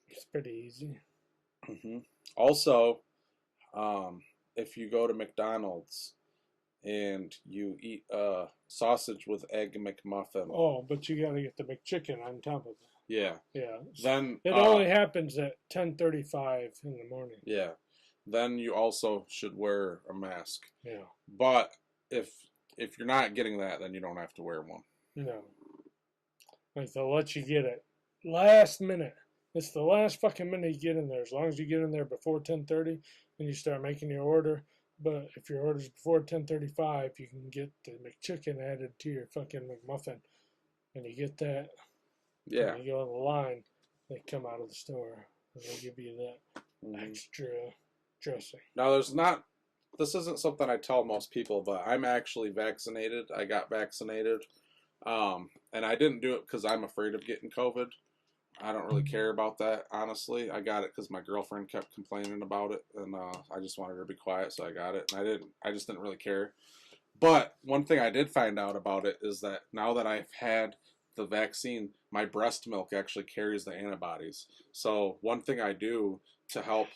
It's pretty easy. Mm-hmm. Also, if you go to McDonald's and you eat a sausage with egg McMuffin. Oh, but you got to get the McChicken on top of it. Yeah. Yeah. Then it only happens at 10:35 in the morning. Yeah. Then you also should wear a mask. Yeah. But if you're not getting that, then you don't have to wear one. No. Like, they'll let you get it last minute. It's the last fucking minute you get in there. As long as you get in there before 10:30 and you start making your order. But if your order's before 10:35, you can get the McChicken added to your fucking McMuffin. And you get that. Yeah. And you go on the line, they come out of the store, and they give you that extra dressing. Now, this isn't something I tell most people, but I'm actually vaccinated. I got vaccinated. And I didn't do it because I'm afraid of getting COVID. I don't really care about that, honestly. I got it because my girlfriend kept complaining about it, and I just wanted her to be quiet, so I got it. And I just didn't really care. But one thing I did find out about it is that now that I've had the vaccine, my breast milk actually carries the antibodies. So one thing I do to help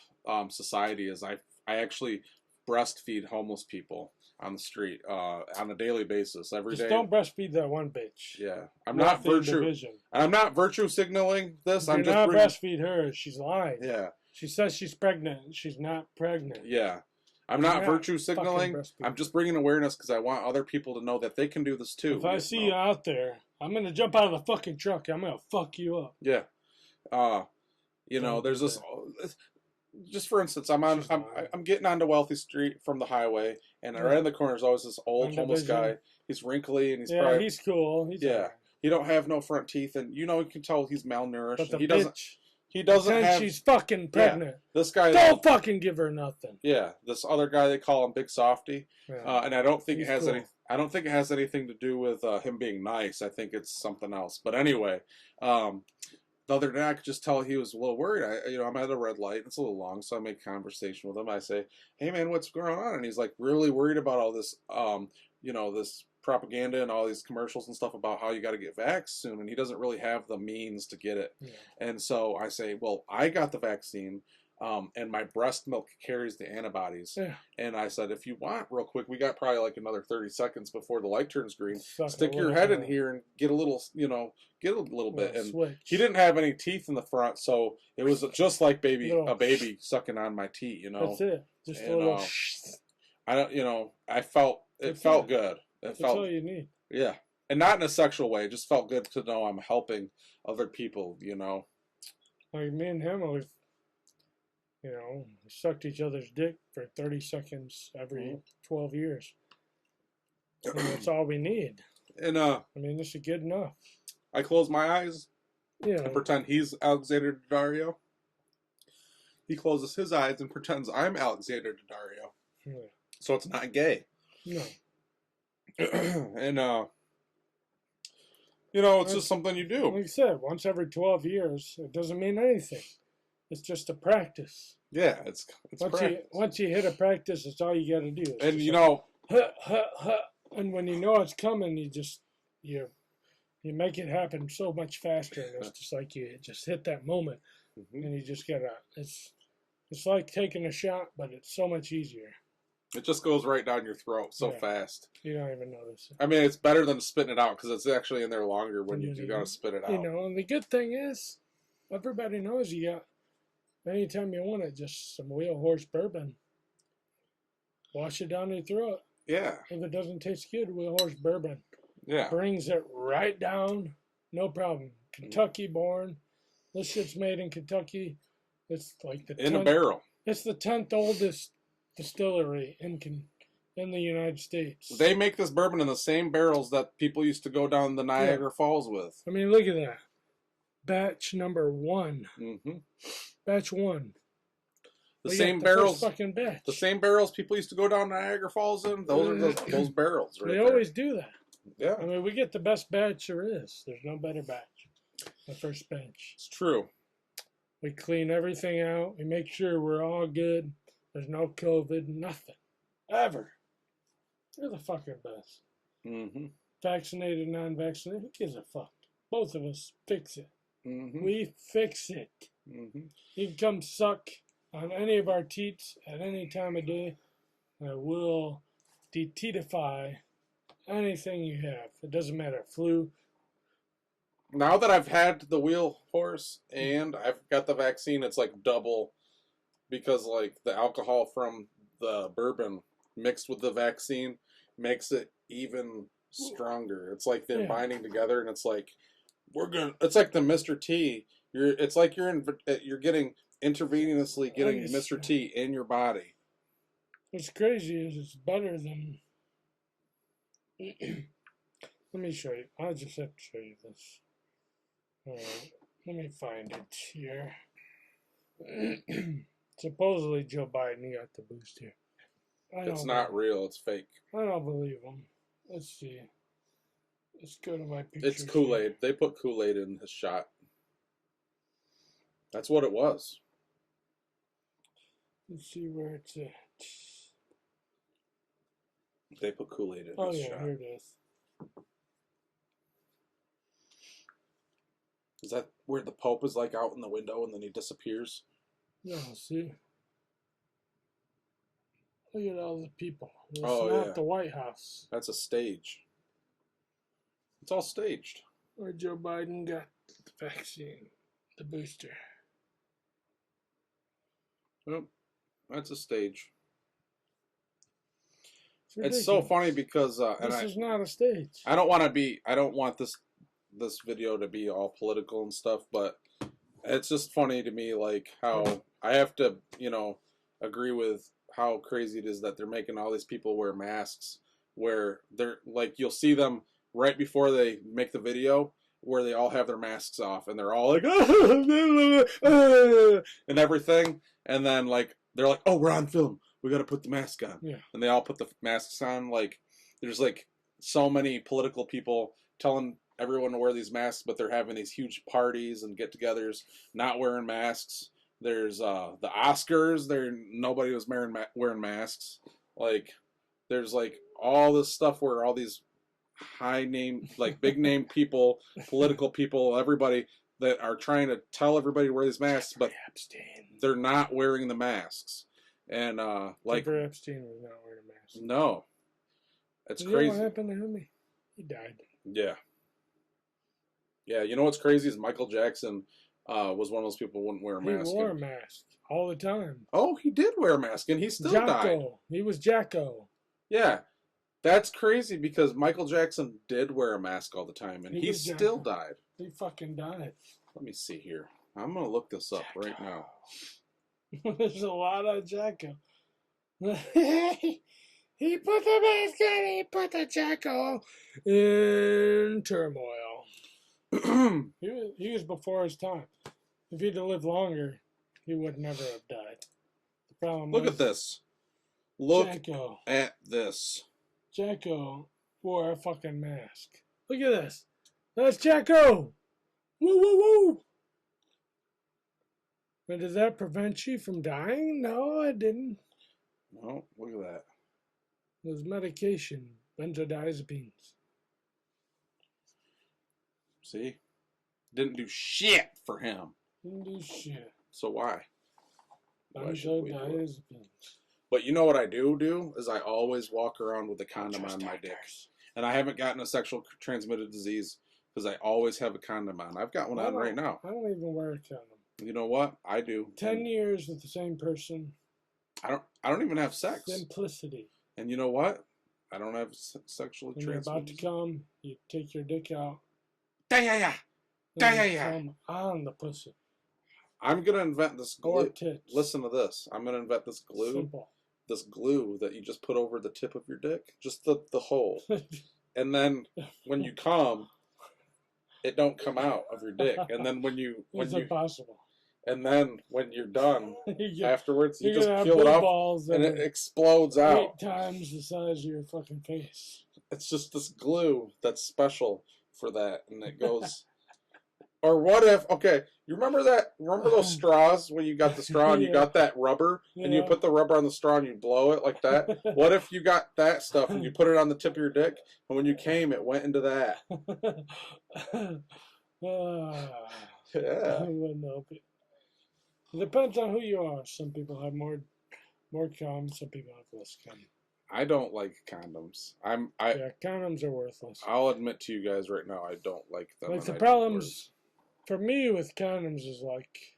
society is I actually breastfeed homeless people on the street on a daily basis every day. Just don't breastfeed that one bitch. Yeah, I'm not virtue signaling this. I'm just breastfeed her. She's lying. Yeah, she says she's pregnant. She's not pregnant. Yeah, I'm not virtue signaling. I'm just bringing awareness because I want other people to know that they can do this too. If I see you out there, I'm gonna jump out of the fucking truck. I'm gonna fuck you up. Yeah, there's this. Just for instance, I'm getting onto Wealthy Street from the highway, and right in the corner is always this old homeless guy, He's wrinkly and he's Yeah, probably he's cool. He's yeah. alright. He don't have no front teeth, and you can tell he's malnourished. But the He bitch, doesn't pretend have. she's fucking Yeah, pregnant. this guy. Don't fucking give her nothing. Yeah, this other guy they call him Big Softy, Yeah, and I don't think it he's has cool. any. I don't think it has anything to do with him being nice. I think it's something else. But anyway, the other day I could just tell he was a little worried. I'm at a red light. It's a little long, so I make conversation with him. I say, "Hey man, what's going on?" And he's like really worried about all this, this propaganda and all these commercials and stuff about how you got to get vaxxed soon, and he doesn't really have the means to get it. Yeah. And so I say, "Well, I got the vaccine." And my breast milk carries the antibodies. Yeah. And I said, if you want, real quick, we got probably like another 30 seconds before the light turns green. Suck Stick your head in here and get a little, get a little bit. And switch. he didn't have any teeth in the front, so it was just like a baby sucking on my teat, That's it. Just and, a little. I don't, I felt it felt good. That's all you need. Yeah, and not in a sexual way. It just felt good to know I'm helping other people. Like me and him, we sucked each other's dick for 30 seconds every 12 years. And that's all we need. And I mean, this is good enough. I close my eyes Yeah. and pretend he's Alexander Daddario. He closes his eyes and pretends I'm Alexander Daddario. Yeah. So it's not gay. No. And it's just something you do. Like I said, once every 12 years, it doesn't mean anything. It's just a practice. Yeah, it's once you hit a practice, it's all you got to do. It's and and when you know it's coming, you make it happen so much faster. And it's just like you just hit that moment, and you just gotta. It's like taking a shot, but it's so much easier. It just goes right down your throat so fast. You don't even notice it. I mean, it's better than spitting it out because it's actually in there longer when you gotta spit it out. And the good thing is, everybody knows you got. Anytime you want it, just some wheel horse bourbon. Wash it down your throat. Yeah. If it doesn't taste good, wheel horse bourbon. Yeah. Brings it right down. No problem. Kentucky born. This shit's made in Kentucky. It's like in a barrel. It's the 10th oldest distillery in the United States. They make this bourbon in the same barrels that people used to go down the Niagara Falls with. I mean, look at that. Batch number 1. Mm-hmm. Batch 1. The same barrels. Fucking batch. The same barrels people used to go down Niagara Falls in. Those are those barrels, right? They always do that. Yeah. I mean, we get the best batch there is. There's no better batch. The first batch. It's true. We clean everything out. We make sure we're all good. There's no COVID. Nothing. Ever. We're the fucking best. Mm-hmm. Vaccinated, non-vaccinated. Who gives a fuck? Both of us fix it. Mm-hmm. We fix it. Mm-hmm. You can come suck on any of our teats at any time of day, and we'll detoxify anything you have. It doesn't matter. Flu. Now that I've had the wheel horse and I've got the vaccine, it's like double because like the alcohol from the bourbon mixed with the vaccine makes it even stronger. It's like they're binding together, and it's like it's like the Mr. T. It's like you're getting intravenously getting Mr. T in your body. What's crazy is it's better than. Let me show you. I'll just have to show you this. Let me find it here. Supposedly Joe Biden got the booster. It's not real. It's fake. I don't believe him. Let's see. Let's go to my pictures. It's Kool-Aid. They put Kool-Aid in his shot. That's what it was. Let's see where it's at. They put Kool-Aid in his shot. Oh yeah, here it is. Is that where the Pope is like out in the window and then he disappears? No, see. Look at all the people. It's not the White House. That's a stage. It's all staged. Where Joe Biden got the vaccine, the booster. Well, that's a stage. It's so funny because this is not a stage. I don't want this video to be all political and stuff, but it's just funny to me like how I have to, agree with how crazy it is that they're making all these people wear masks where they're like, you'll see them right before they make the video, where they all have their masks off and they're all like and everything, and then like they're like, oh, we're on film, we got to put the mask on, Yeah. and they all put the masks on. Like there's like so many political people telling everyone to wear these masks, but they're having these huge parties and get-togethers not wearing masks. There's the Oscars, there nobody was wearing masks. Like there's like all this stuff where all these high name, like big name people, political people, everybody that are trying to tell everybody to wear these masks, but they're not wearing the masks. And like Jeffrey Epstein was not wearing a mask. no, it's You crazy. know what happened to him? He died. Yeah. Yeah, you know what's crazy is Michael Jackson was one of those people who wouldn't wear a mask. He wore a mask all the time. Oh, he did wear a mask, and he still died. He was Jacko. Yeah, that's crazy because Michael Jackson did wear a mask all the time, and he still died. He fucking died. Let me see here. I'm going to look this up right now. There's a lot of Jacko. He put the mask on, he put the Jacko in turmoil. he was before his time. If he'd have lived longer, he would never have died. The problem Look at this. Look Jacko. at this. Jacko wore a fucking mask. Look at this. That's Jacko. Woo, woo, woo. But does that prevent you from dying? No, it didn't. No, look at that. It was medication, benzodiazepines. See? Didn't do shit for him. Didn't do shit. So why? Benzodiazepines. But you know what I do is I always walk around with a condom on my dick. And I haven't gotten a sexual transmitted disease because I always have a condom on. I've got one on right now. I don't even wear a condom. You know what? I do. 10 years with the same person. I don't even have sex. Simplicity. And you know what? I don't have sexually when you're about to come, you take your dick out. Yeah. Come on the pussy. I'm gonna invent this glue. Or tits. Listen to this. I'm gonna invent this glue. Simple. This glue that you just put over the tip of your dick, just the hole, and then when you come, it don't come out of your dick. And then it's impossible. And then when you're done, afterwards, you you're just peel it off, and it explodes out. 8 times the size of your fucking face. It's just this glue that's special for that, and it goes. Or what if? Okay, you remember that? Remember those straws when you got the straw and you got that rubber, and you put the rubber on the straw and you blow it like that? What if you got that stuff and you put it on the tip of your dick, and when you came, it went into that? Yeah. I wouldn't help it. It depends on who you are. Some people have more cum. Some people have less cum. I don't like condoms. Yeah, condoms are worthless. I'll admit to you guys right now, I don't like them. Like the problems for me with condoms is like,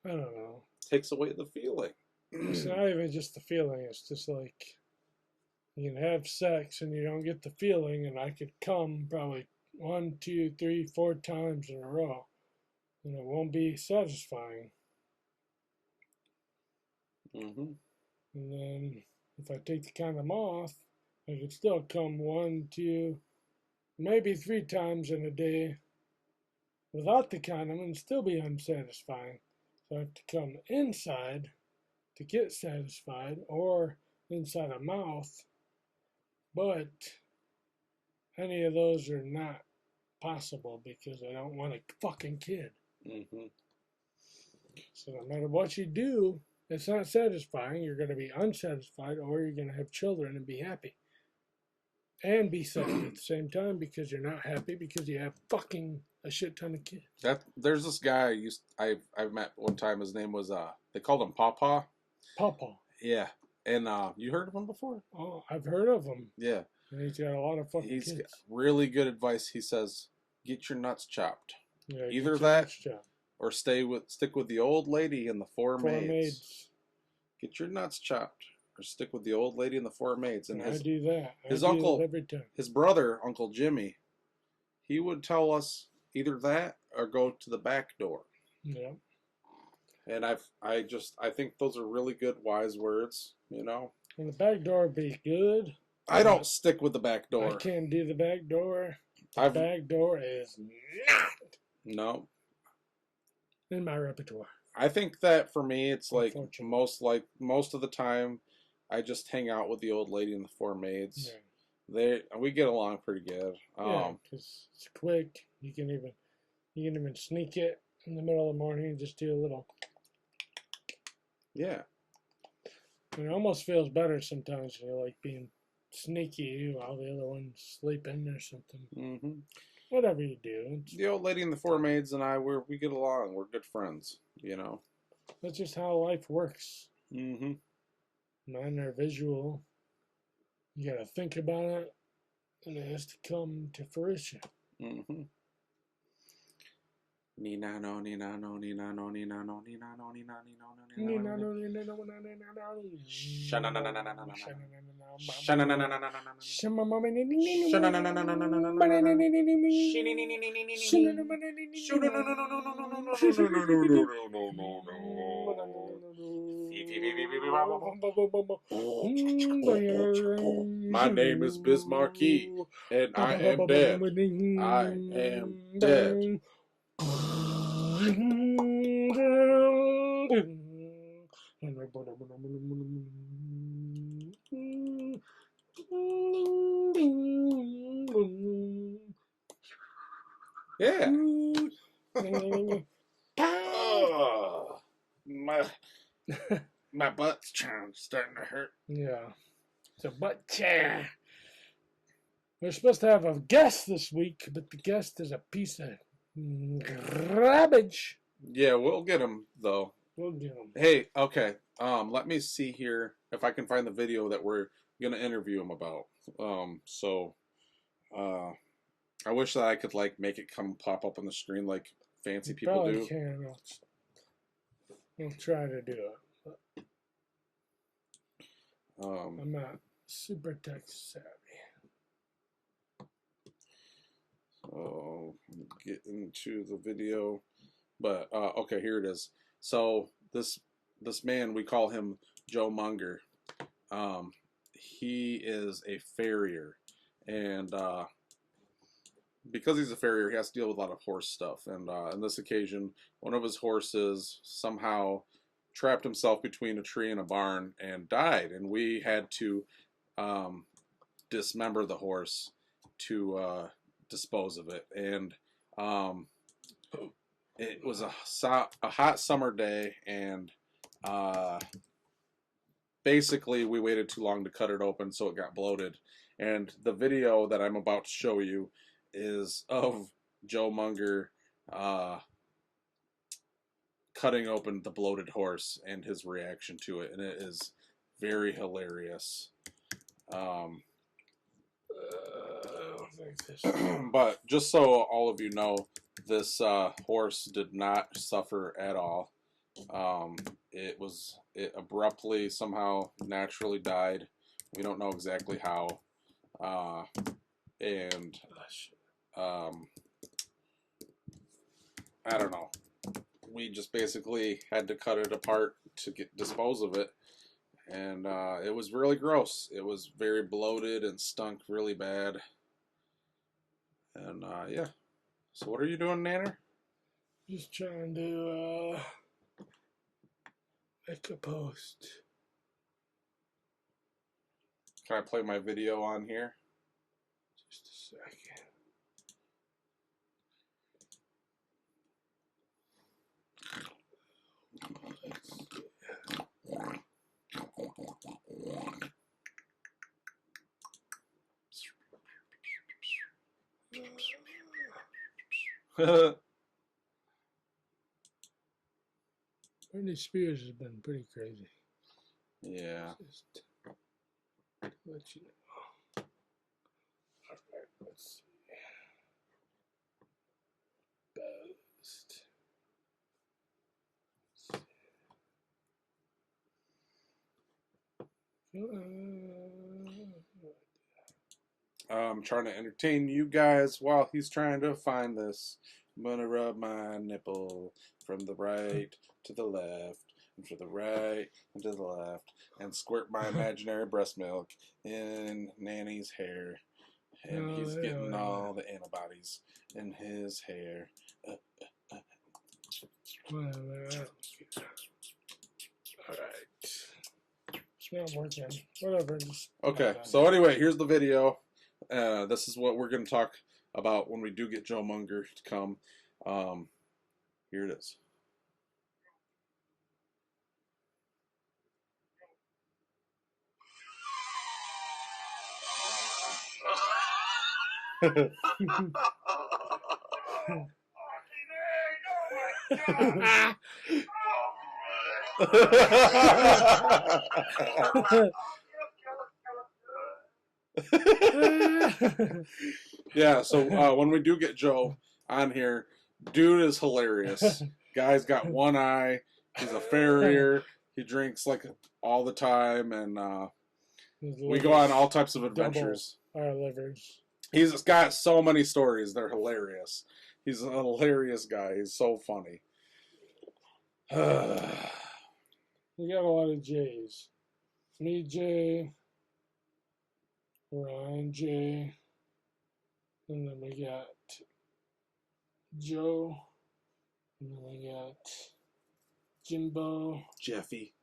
I don't know. Takes away the feeling. It's not even just the feeling. It's just like you can have sex and you don't get the feeling, and I could come probably 1, 2, 3, 4 times in a row, and it won't be satisfying. Mm-hmm. And then if I take the condom off, I could still come 1, 2, maybe 3 times in a day without the condom and still be unsatisfying. So I have to come inside to get satisfied, or inside a mouth. But any of those are not possible because I don't want a fucking kid. Mm-hmm. So no matter what you do, it's not satisfying. You're going to be unsatisfied, or you're going to have children and be happy. And be sad at the same time because you're not happy because you have fucking a shit ton of kids. There's this guy I've met one time. His name was they called him Pawpaw. Pawpaw. Yeah. And you heard of him before? Oh, I've heard of him. Yeah. And he's got a lot of fucking kids. He's got really good advice. He says, get your nuts chopped. Yeah, either that or stick with the old lady and the four maids. Get your nuts chopped or stick with the old lady and the four maids. And I do that. His uncle, every time. His brother, Uncle Jimmy, he would tell us either that or go to the back door. Yeah. And I think those are really good wise words, you know. And the back door would be good. I don't stick with the back I door. can't do the back door. The back door is not in my repertoire. I think that for me, it's like most of the time, I just hang out with the old lady and the four maids. Yeah. We get along pretty good. Yeah, because it's quick. You can even sneak it in the middle of the morning and just do a little. Yeah. And it almost feels better sometimes. You're like being sneaky while the other one's sleeping or something. Mm-hmm. Whatever you do. The old lady and the four maids and I, we get along. We're good friends, you know. That's just how life works. Mm-hmm. Mine are visual. You gotta think about it, and it has to come to fruition. Mm-hmm. Ni na no ni na no ni na no ni na no ni na no ni na ni no ni na no ni na no shana na na na na na na shana na na na na na na shana na na na na na na na shini ni ni ni ni ni shuna no no no no no no no no no no no. My name is Bismarcky, and I am dead. I am dead. Yeah. My butt's starting to hurt. Yeah. It's a butt chair. We're supposed to have a guest this week, but the guest is a piece of garbage. Yeah, we'll get him though. We'll get him. Hey, okay. Let me see here if I can find the video that we're gonna interview him about. I wish that I could like make it pop up on the screen like fancy people Probably do. Can. I'll try to do it. I'm not super tech savvy. So get into the video, but okay, here it is. So this man, we call him Joe Munger. He is a farrier, and because he's a farrier, he has to deal with a lot of horse stuff. And on this occasion, one of his horses somehow trapped himself between a tree and a barn and died, and we had to dismember the horse to dispose of it. And it was a hot summer day, and basically we waited too long to cut it open, so it got bloated. And the video that I'm about to show you is of Joe Munger cutting open the bloated horse and his reaction to it, and it is very hilarious. But just so all of you know, this horse did not suffer at all. It abruptly somehow naturally died. We don't know exactly how. And I don't know. We just basically had to cut it apart to dispose of it, and it was really gross. It was very bloated and stunk really bad. And yeah. So what are you doing, Nanner? Just trying to make a post. Can I play my video on here? Just a second. Britney Spears has been pretty crazy. Yeah. Just let you know. Alright, let's see. Post. I'm trying to entertain you guys while he's trying to find this. I'm gonna rub my nipple from the right to the left. and to the right, and to the left, and squirt my imaginary breast milk in Nanny's hair. And he's getting all the antibodies in his hair. Whatever. Alright. It's not working. Whatever. Okay, so anyway, here's the video. This is what we're going to talk about when we do get Joe Munger to come. Here it is. Yeah, so when we do get Joe on here, dude is hilarious. Guy's got one eye. He's a farrier. He drinks like all the time, and we go on all types of adventures. Our livers. He's got so many stories. They're hilarious. He's a hilarious guy. He's so funny. We got a lot of J's. Me J, Ryan J, and then we got Joe, and then we got Jimbo, Jeffy,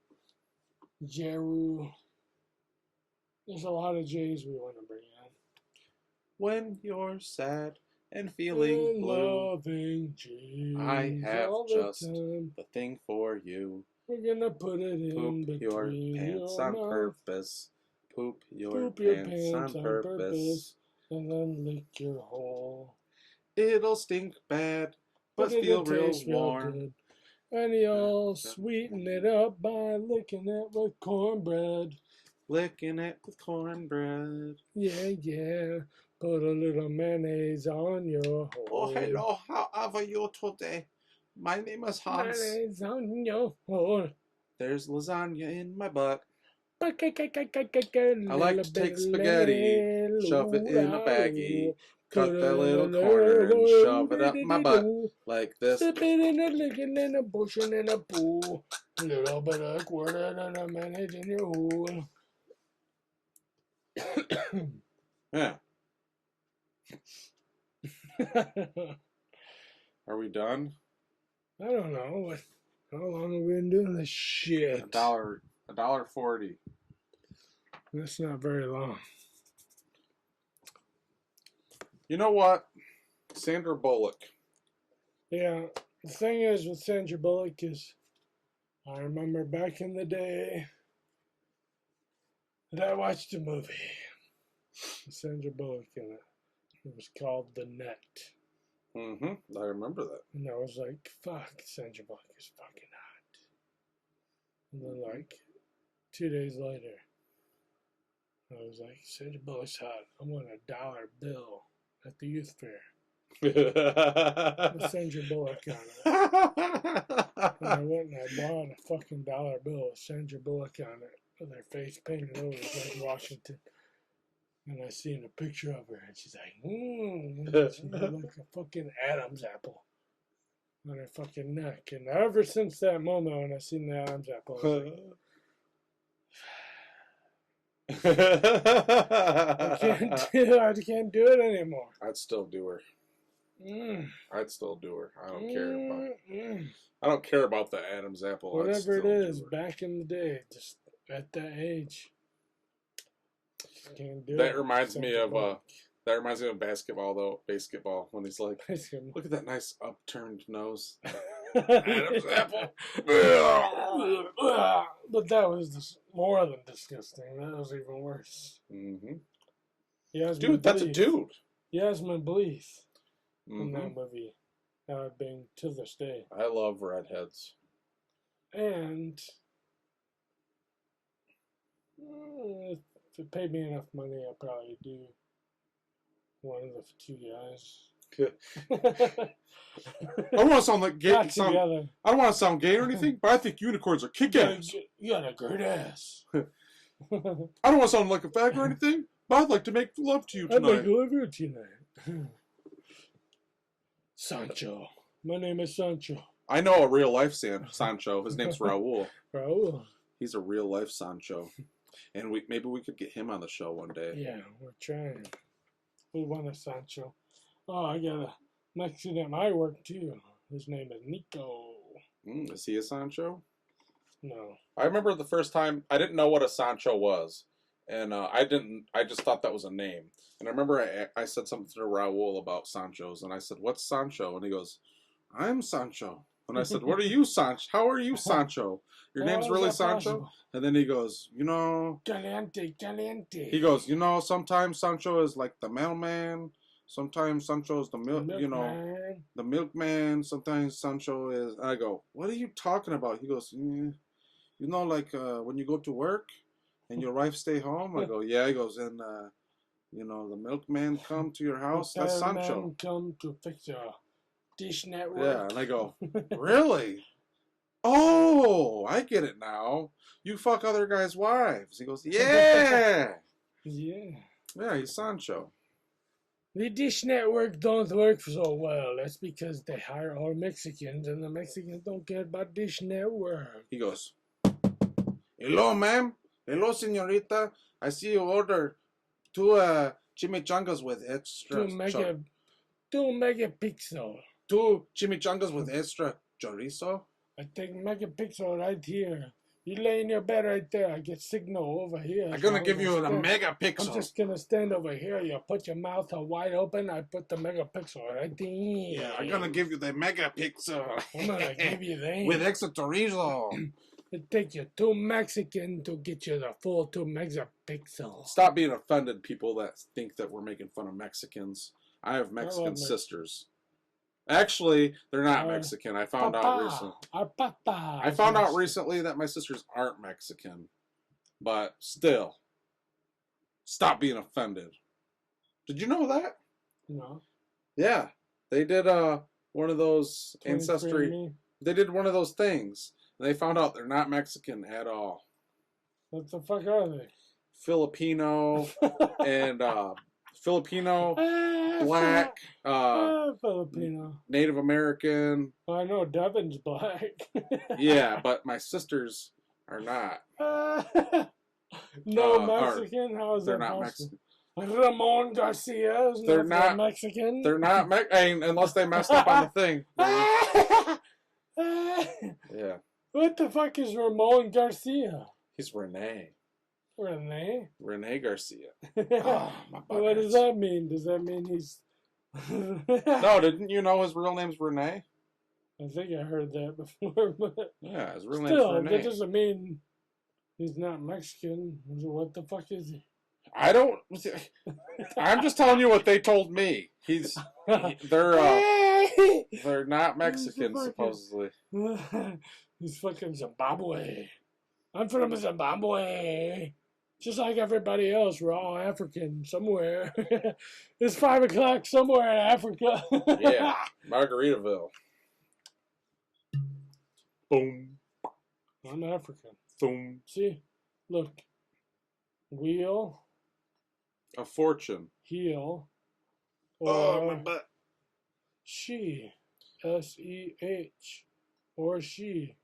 Jeru. There's a lot of J's we want to bring in. When you're sad and feeling blue, J's I have all just the the thing for you. We're gonna put it in Poop between your pants your on mouth. purpose. Poop your Poop your pants on purpose. And then lick your hole. It'll stink bad, but feel real warm. Good. And you'll sweeten it up by licking it with cornbread. Licking it with cornbread. Yeah, yeah. Put a little mayonnaise on your hole. Oh, hello. How are you today? My name is Hans. Mayonnaise on your hole. There's lasagna in my butt. I like to take spaghetti, shove it in a baggie, cut that little corner and shove it up my butt like this. Sipping in a licking in a bush and in a pool. A little bit of quarter and a mayonnaise in your hole. Yeah. Are we done? I don't know. How long have we been doing this shit? $1.40. That's not very long. You know what? Sandra Bullock. Yeah, the thing is with Sandra Bullock is, I remember back in the day that I watched a movie with Sandra Bullock in it. It was called The Net. Mm-hmm. I remember that. And I was like, fuck, Sandra Bullock is fucking hot. And then like 2 days later, I was like, Sandra Bullock's hot. I want $1 bill at the youth fair with Sandra Bullock on it. And I went and I bought a fucking $1 bill with Sandra Bullock on it with her face painted over like Washington. And I seen a picture of her and she's like, she had like a fucking Adam's apple on her fucking neck. And ever since that moment when I seen the Adam's apple, I was like, I can't do it anymore. I'd still do her. I'd still do her. I don't care about. I don't care about the Adam's apple. Whatever it is, back in the day, just at that age, can't do that it. reminds me of basketball though. Basketball when he's like, look at that nice upturned nose. Adam's apple. But that was just more than disgusting. That was even worse. Mm-hmm. Dude, that's a dude. Yasmin Bleeth in that movie. Being to this day. I love redheads. And if it paid me enough money, I'd probably do one of the two guys. I don't want to sound like gay. I don't want to sound gay or anything, but I think unicorns are kick-ass. You got a great ass. I don't want to sound like a fag or anything, but I'd like to make love to you tonight. I'd make love to you tonight. Sancho. My name is Sancho. I know a real life Sancho. His name's Raul. Raul. He's a real life Sancho, and maybe we could get him on the show one day. Yeah, we're trying. We want a Sancho. Oh, I got a Mexican at my work too. His name is Nico. Is he a Sancho? No. I remember the first time I didn't know what a Sancho was, and I didn't. I just thought that was a name. And I remember I said something to Raul about Sanchos, and I said, "What's Sancho?" And he goes, "I'm Sancho." And I said, "What are you, Sancho? How are you, Sancho? Your name's really Sancho?" Possible? And then he goes, Caliente, caliente. He goes, sometimes Sancho is like the mailman. Sometimes Sancho is the the milkman. Sometimes Sancho is. And I go, "What are you talking about?" He goes, like when you go to work and your wife stay home. I go, "Yeah." He goes, and the milkman come to your house. That's Sancho. Come to fix your dish network. Yeah, and I go, "Really? Oh, I get it now. You fuck other guys' wives." He goes, "Yeah." Yeah, he's Sancho. The Dish Network don't work so well. That's because they hire all Mexicans, and the Mexicans don't care about Dish Network. He goes, "Hello, ma'am. Hello, señorita. I see you order 2 chimichangas with extra... 2 megapixel. 2 chimichangas with extra chorizo." I take megapixel right here. You lay in your bed right there. I get signal over here. I'm going to give you the megapixel. I'm just going to stand over here. You put your mouth wide open. I put the megapixel right there. Yeah, I'm going to give you the megapixel. I'm going to give you that. With extra chorizo. It takes you 2 Mexican to get you the full 2 megapixel. Stop being offended, people that think that we're making fun of Mexicans. I have Mexican sisters. Actually, they're not Mexican. I found out recently. I found out recently that my sisters aren't Mexican. But still, stop being offended. Did you know that? No. Yeah. They did one of those ancestry. They did one of those things. And they found out they're not Mexican at all. What the fuck are they? Filipino and Filipino, black, Filipino, Native American. I know Devin's black. Yeah, but my sisters are not. No Mexican? How is that possible? They're not Mexican. Ramon Garcia is not Mexican. They're not Mexican unless they messed up on the thing. Yeah. What the fuck is Ramon Garcia? He's Rene. Rene Garcia. Oh, what does that mean? Does that mean he's... No, didn't you know his real name's Rene? I think I heard that before, but... Yeah, his real name's Rene. That doesn't mean he's not Mexican. What the fuck is he? I'm just telling you what they told me. They're not Mexican, supposedly. He's fucking Zimbabwe. I'm from Zimbabwe. Just like everybody else, we're all African somewhere. It's 5 o'clock somewhere in Africa. Yeah, Margaritaville. Boom. I'm African. Boom. See? Look. Wheel. A fortune. Heel. Oh, my butt. She. S-E-H. Or she.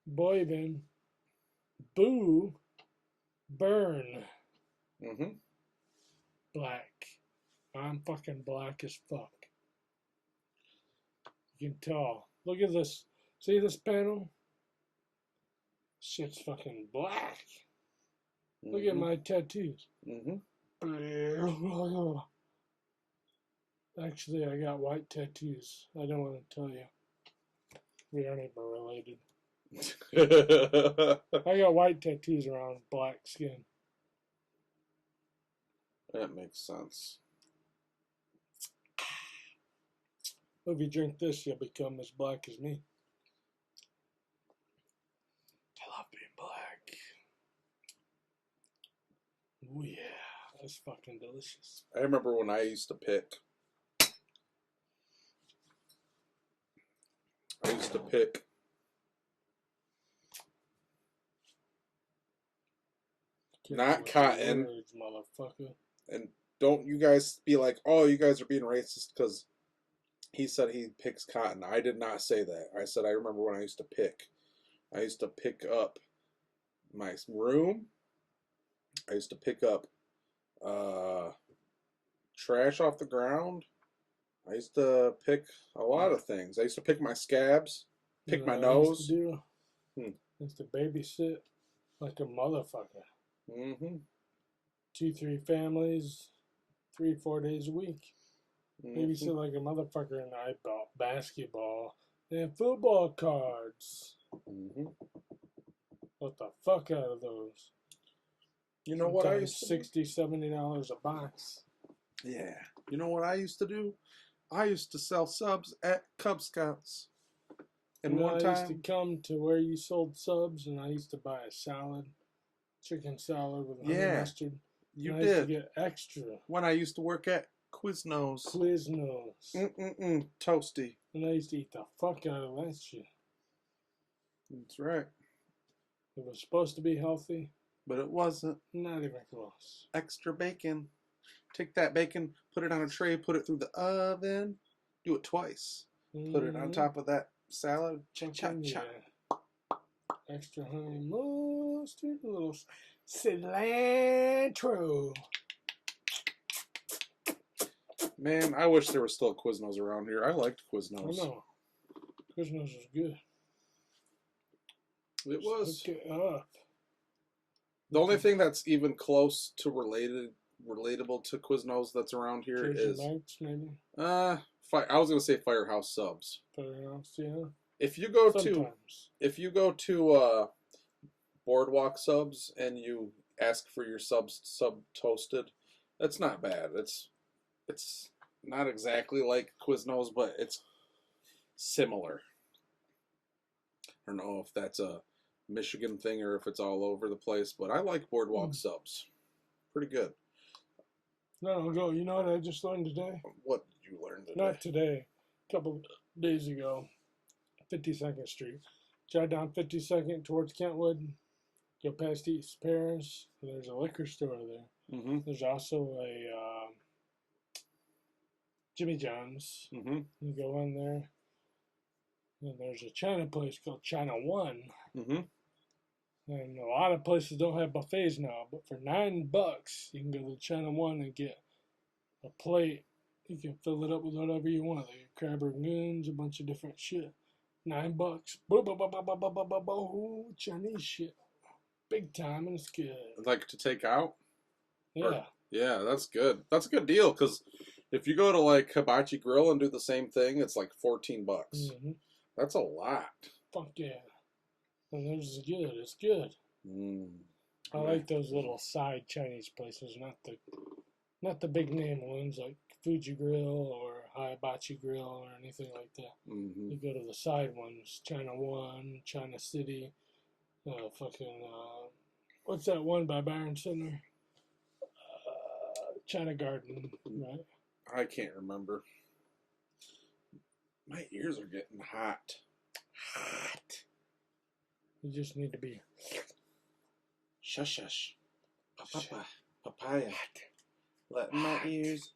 Boyden. Boo. Burn. Mm-hmm. Black. I'm fucking black as fuck. You can tell. Look at this. See this panel? Shit's fucking black. Mm-hmm. Look at my tattoos. Mm-hmm. Actually, I got white tattoos. I don't want to tell you. We aren't even related. I got white tattoos around black skin. That makes sense. If you drink this, you'll become as black as me. I love being black. Oh yeah, that's fucking delicious. I remember when I used to pick. Not cotton. Words, motherfucker. And don't you guys be like, oh, you guys are being racist because He said he picks cotton. I did not say that. I said I remember when I used to pick. I used to pick up my room. I used to pick up uh, trash off the ground. I used to pick a lot of things. I used to pick my scabs, pick my I used to nose. do? Hmm. I used to babysit like a motherfucker. Mm-hmm. 2-3 families, 3-4 days a week. Mm-hmm. Babysit like a motherfucker, and I bought basketball and football cards. Mm-hmm. What the fuck out of those? You know what I used to do? $60-$70 a box. Yeah. You know what I used to do? I used to sell subs at Cub Scouts. And one I used to time, come to where you sold subs, and I used to buy a salad, chicken salad with honey yeah, mustard. you And I used to did. get extra When I used to work at Quiznos. Quiznos. Toasty. And I used to eat the fuck out of that shit. That's right. It was supposed to be healthy. But it wasn't. Not even close. Extra bacon. Take that bacon, put it on a tray, put it through the oven. Do it twice. Put it on top of that salad. Chop, chop. Extra honey mustard, a little cilantro. Man, I wish there was still Quiznos around here. I liked Quiznos. I know. Quiznos was good. It was. Hook it up. The only thing that's even close to relatable to Quiznos that's around here Jersey is Mike's, maybe. I was gonna say Firehouse Subs. Firehouse, yeah. If you go Sometimes. to Boardwalk Subs and you ask for your sub toasted, that's not bad. It's not exactly like Quiznos, but it's similar. I don't know if that's a Michigan thing or if it's all over the place, but I like Boardwalk Subs. Pretty good. No, go. You know what I just learned today? What did you learn today? Not today. A couple days ago. 52nd Street. Drive down 52nd towards Kentwood. Go past East Paris. There's a liquor store there. Mm-hmm. There's also a Jimmy John's. Mm-hmm. You go in there. And there's a China place called China One. Mm-hmm. And a lot of places don't have buffets now, but for $9, you can go to China One and get a plate. You can fill it up with whatever you want. Like crab rangoons, a bunch of different shit. $9. Chinese shit. Big time, and it's good. Like to take out? Yeah. Yeah, that's good. That's a good deal, because if you go to like Hibachi Grill and do the same thing, it's like $14. Mm-hmm. That's a lot. Fuck yeah. And it's good. It's good. I like those little side Chinese places, not the big name ones like Fuji Grill or Hibachi Grill or anything like that. Mm-hmm. You go to the side ones, China One, China City, what's that one by Byron Center? China Garden, right? I can't remember. My ears are getting hot. Hot. You just need to be. Shush, shush. Papaya. Letting my ears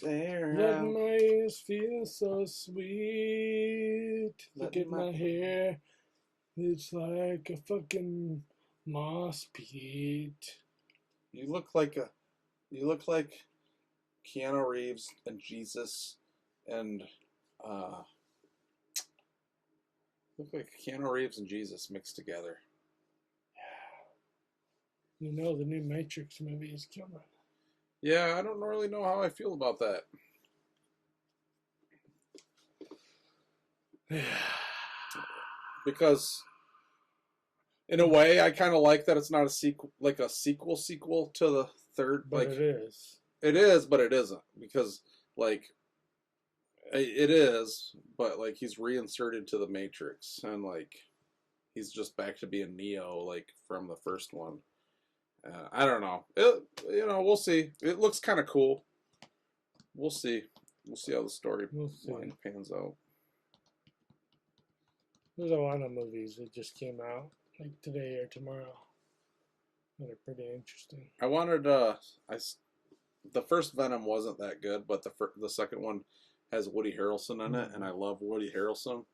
air out. Letting my ears feel so sweet. Look at my hair. It's like a fucking moss peat. You look like Keanu Reeves and Jesus and look like Keanu Reeves and Jesus mixed together. You know the new Matrix movie is coming. Yeah, I don't really know how I feel about that. Because in a way I kind of like that it's not a sequel, like a sequel to the third. But like it is. It is, but it isn't, because like it is, but like he's reinserted to the Matrix and like he's just back to being Neo like from the first one. I don't know. We'll see. It looks kind of cool. We'll see. We'll see how the storyline pans out. There's a lot of movies that just came out like today or tomorrow that are pretty interesting. I wanted the first Venom wasn't that good, but the second one has Woody Harrelson in it, and I love Woody Harrelson,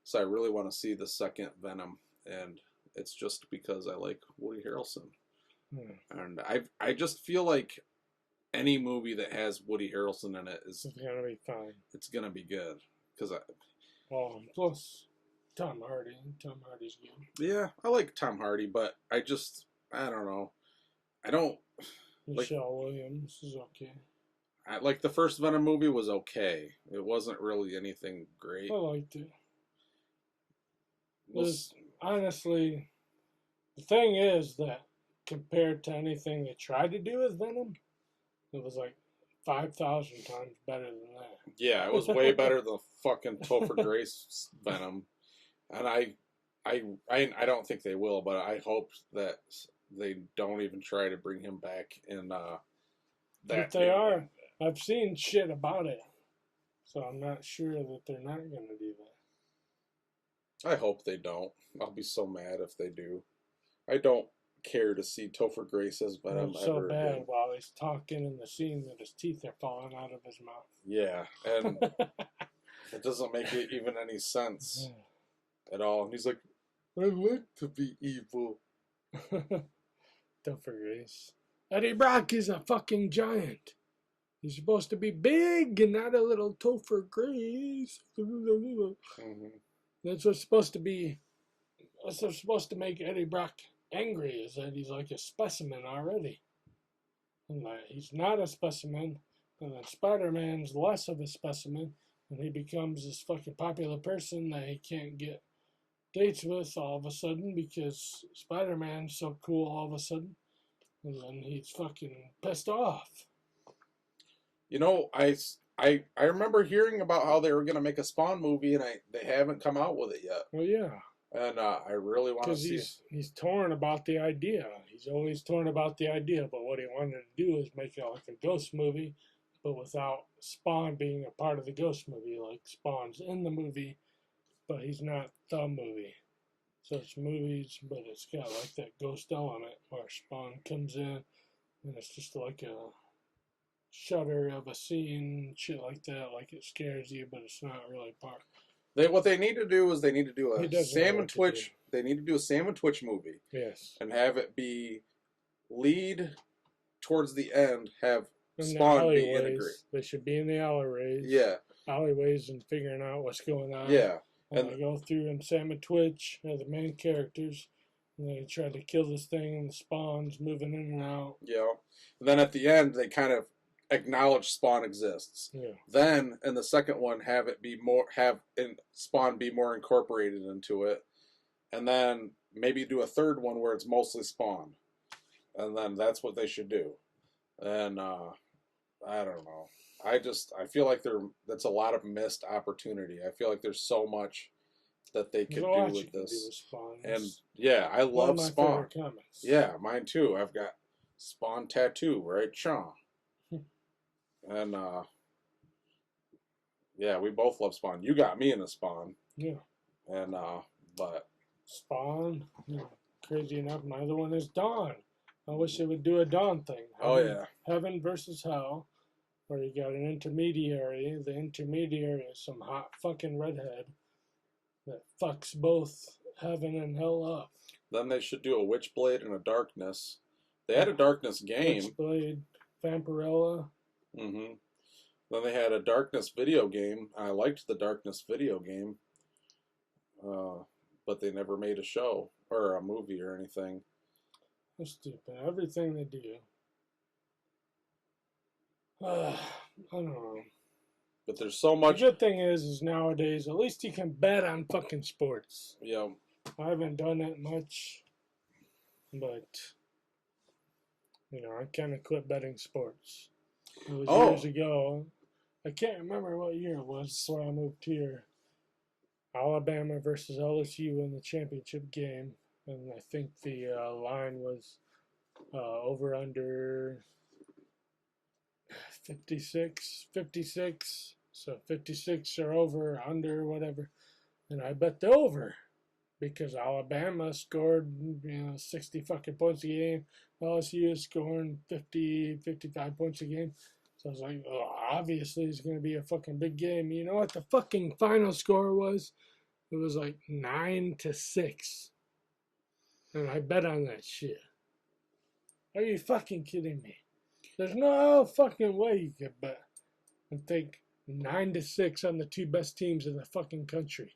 so I really want to see the second Venom, and it's just because I like Woody Harrelson, and I just feel like any movie that has Woody Harrelson in it is It's gonna be fine. It's gonna be good because plus Tom Hardy. Tom Hardy's good. yeah, I like Tom Hardy, but I don't know. I don't Michelle Williams is okay. like the first Venom movie was okay. It wasn't really anything great. I liked it. Honestly, the thing is that compared to anything they tried to do with Venom, it was like 5,000 times better than that. Yeah, it was way better than fucking Topher Grace Venom, and I don't think they will, but I hope that they don't even try to bring him back in that. If they are, I've seen shit about it, so I'm not sure that they're not going to do that. I hope they don't. I'll be so mad if they do. I don't care to see Topher Grace as Venom It's so ever bad again. while he's talking in the scene that his teeth are falling out of his mouth. Yeah, and it doesn't make it even any sense at all. And he's like, I like to be evil. Topher Grace. Eddie Brock is a fucking giant. He's supposed to be big and not a little Topher Grace. Mm-hmm. That's what's supposed to be. That's what's supposed to make Eddie Brock angry, is that he's like a specimen already. And that he's not a specimen. And then Spider-Man's less of a specimen. And he becomes this fucking popular person that he can't get dates with all of a sudden because Spider-Man's so cool all of a sudden. And then he's fucking pissed off. You know, I remember hearing about how they were going to make a Spawn movie, and they haven't come out with it yet. Well, yeah. And I really want to see it. He's torn about the idea. He's always torn about the idea, but what he wanted to do is make it like a ghost movie, but without Spawn being a part of the ghost movie. Like Spawn's in the movie, but he's not the movie. So it's movies, but it's got like that ghost element where Spawn comes in, and it's just like a shudder of a scene, shit like that. Like it scares you, but it's not really part. What they need to do is they need to do a Sam and Twitch. They need to do a Sam and Twitch movie. Yes. And have it be lead towards the end. Have Spawn be integrated. They should be in the alleyways. Yeah. Alleyways and figuring out what's going on. Yeah. And they go through and Sam and Twitch are the main characters. And they try to kill this thing and the Spawn's moving in and out. Yeah. And then at the end, they kind of acknowledge Spawn exists. Yeah. Then in the second one, have Spawn be more incorporated into it, and then maybe do a third one where it's mostly Spawn, and then that's what they should do. And I don't know. I feel like that's a lot of missed opportunity. I feel like there's so much that they could do with this. And yeah, I love Spawn. Yeah, mine too. I've got Spawn tattoo, right, Sean? And yeah, we both love Spawn. You got me into Spawn. Yeah. And but Spawn, crazy enough, my other one is Dawn. I wish they would do a Dawn thing. Heaven versus Hell, where you got an intermediary. The intermediary is some hot fucking redhead that fucks both heaven and hell up. Then they should do a Witchblade and a Darkness. They had a Darkness game. Witchblade, Vampirella. Mm-hmm. Then they had a Darkness video game. I liked the Darkness video game, but they never made a show or a movie or anything. That's stupid. Everything they do. I don't know. But there's so much. The good thing is nowadays, at least you can bet on fucking sports. Yeah. I haven't done it much, but, I kind of quit betting sports. It was years ago. I can't remember what year it was before I moved here. Alabama versus LSU in the championship game. And I think the line was over under 56. So 56 or over, under, whatever. And I bet the over. Because Alabama scored, 60 fucking points a game. LSU is scoring 50, 55 points a game. So I was like, oh, obviously it's going to be a fucking big game. You know what the fucking final score was? It was like 9-6. And I bet on that shit. Are you fucking kidding me? There's no fucking way you could bet and think 9-6 on the two best teams in the fucking country.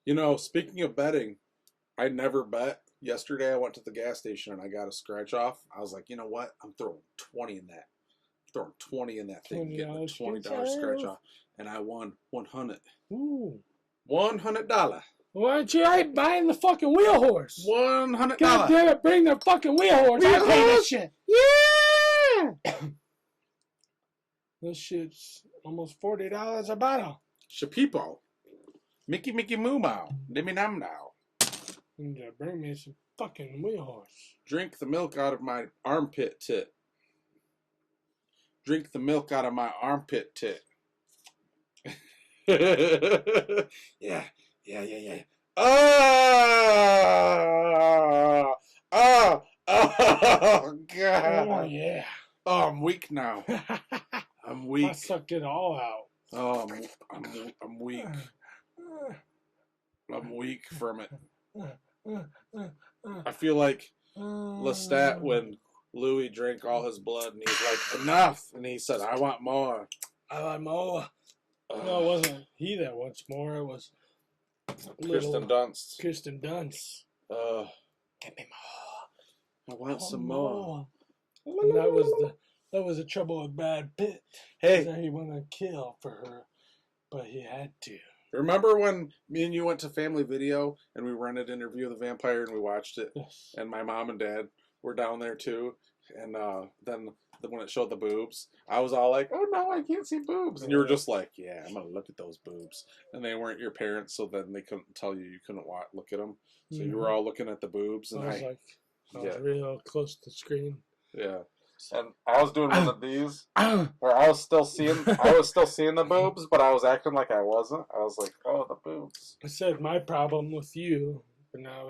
You know, speaking of betting, I never bet. Yesterday I went to the gas station and I got a scratch off. I was like, you know what? I'm throwing 20 in that. I'm throwing 20 in that thing, getting a $20 scratch off. And I won 100. Ooh. $100. Why aren't you right buying the fucking wheel horse? $100. God damn it, bring the fucking wheel horse. I pay this shit. Yeah! This shit's almost $40 a bottle. Shapipo. Mickey Moo Mow. Dimmy Nam Now. And bring me some fucking wheel horse. Drink the milk out of my armpit tit. Drink the milk out of my armpit tit. Yeah. Oh, God. Oh, yeah. Oh, I'm weak now. I'm weak. I sucked it all out. Oh, I'm weak. I'm weak from it. I feel like Lestat when Louis drank all his blood and he's like, enough. And he said, I want more. I want more. No, it wasn't he that wants more. It was Kirsten Dunst. Kirsten Dunst. Give me more. I want some more. And that was the trouble with Brad Pitt. Hey, He wanted to kill for her, but he had to. remember when me and you went to Family Video and we rented Interview with the Vampire and we watched it? Yes. And my mom and dad were down there too. And then when it showed the boobs, I was all like, oh no, I can't see boobs. And you were just like, yeah, I'm going to look at those boobs. And they weren't your parents, so then they couldn't tell you couldn't look at them. So you were all looking at the boobs. And I was real close to the screen. Yeah. And I was doing one of these where I was still seeing the boobs, but I was acting like I wasn't. I was like, oh, the boobs. I said my problem with you, and I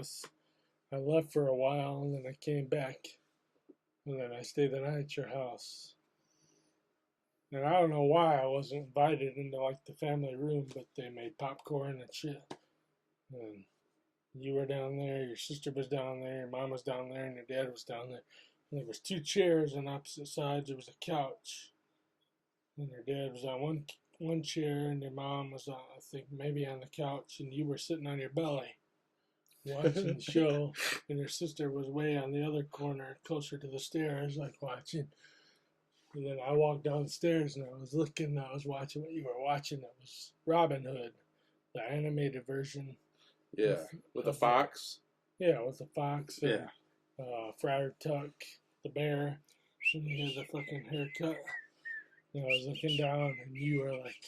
left for a while, and then I came back, and then I stayed the night at your house. And I don't know why I wasn't invited into like the family room, but they made popcorn and shit. And you were down there, your sister was down there, your mom was down there, and your dad was down there. And there was two chairs on opposite sides. There was a couch, and your dad was on one chair, and your mom was on, I think, maybe on the couch, and you were sitting on your belly watching the show, and your sister was way on the other corner, closer to the stairs, like watching. And then I walked downstairs, and I was watching what you were watching. It was Robin Hood, the animated version. Yeah, with a fox. Yeah, with the fox. Yeah. Friar Tuck, the bear, and he had the fucking haircut. And I was looking down, and you were like,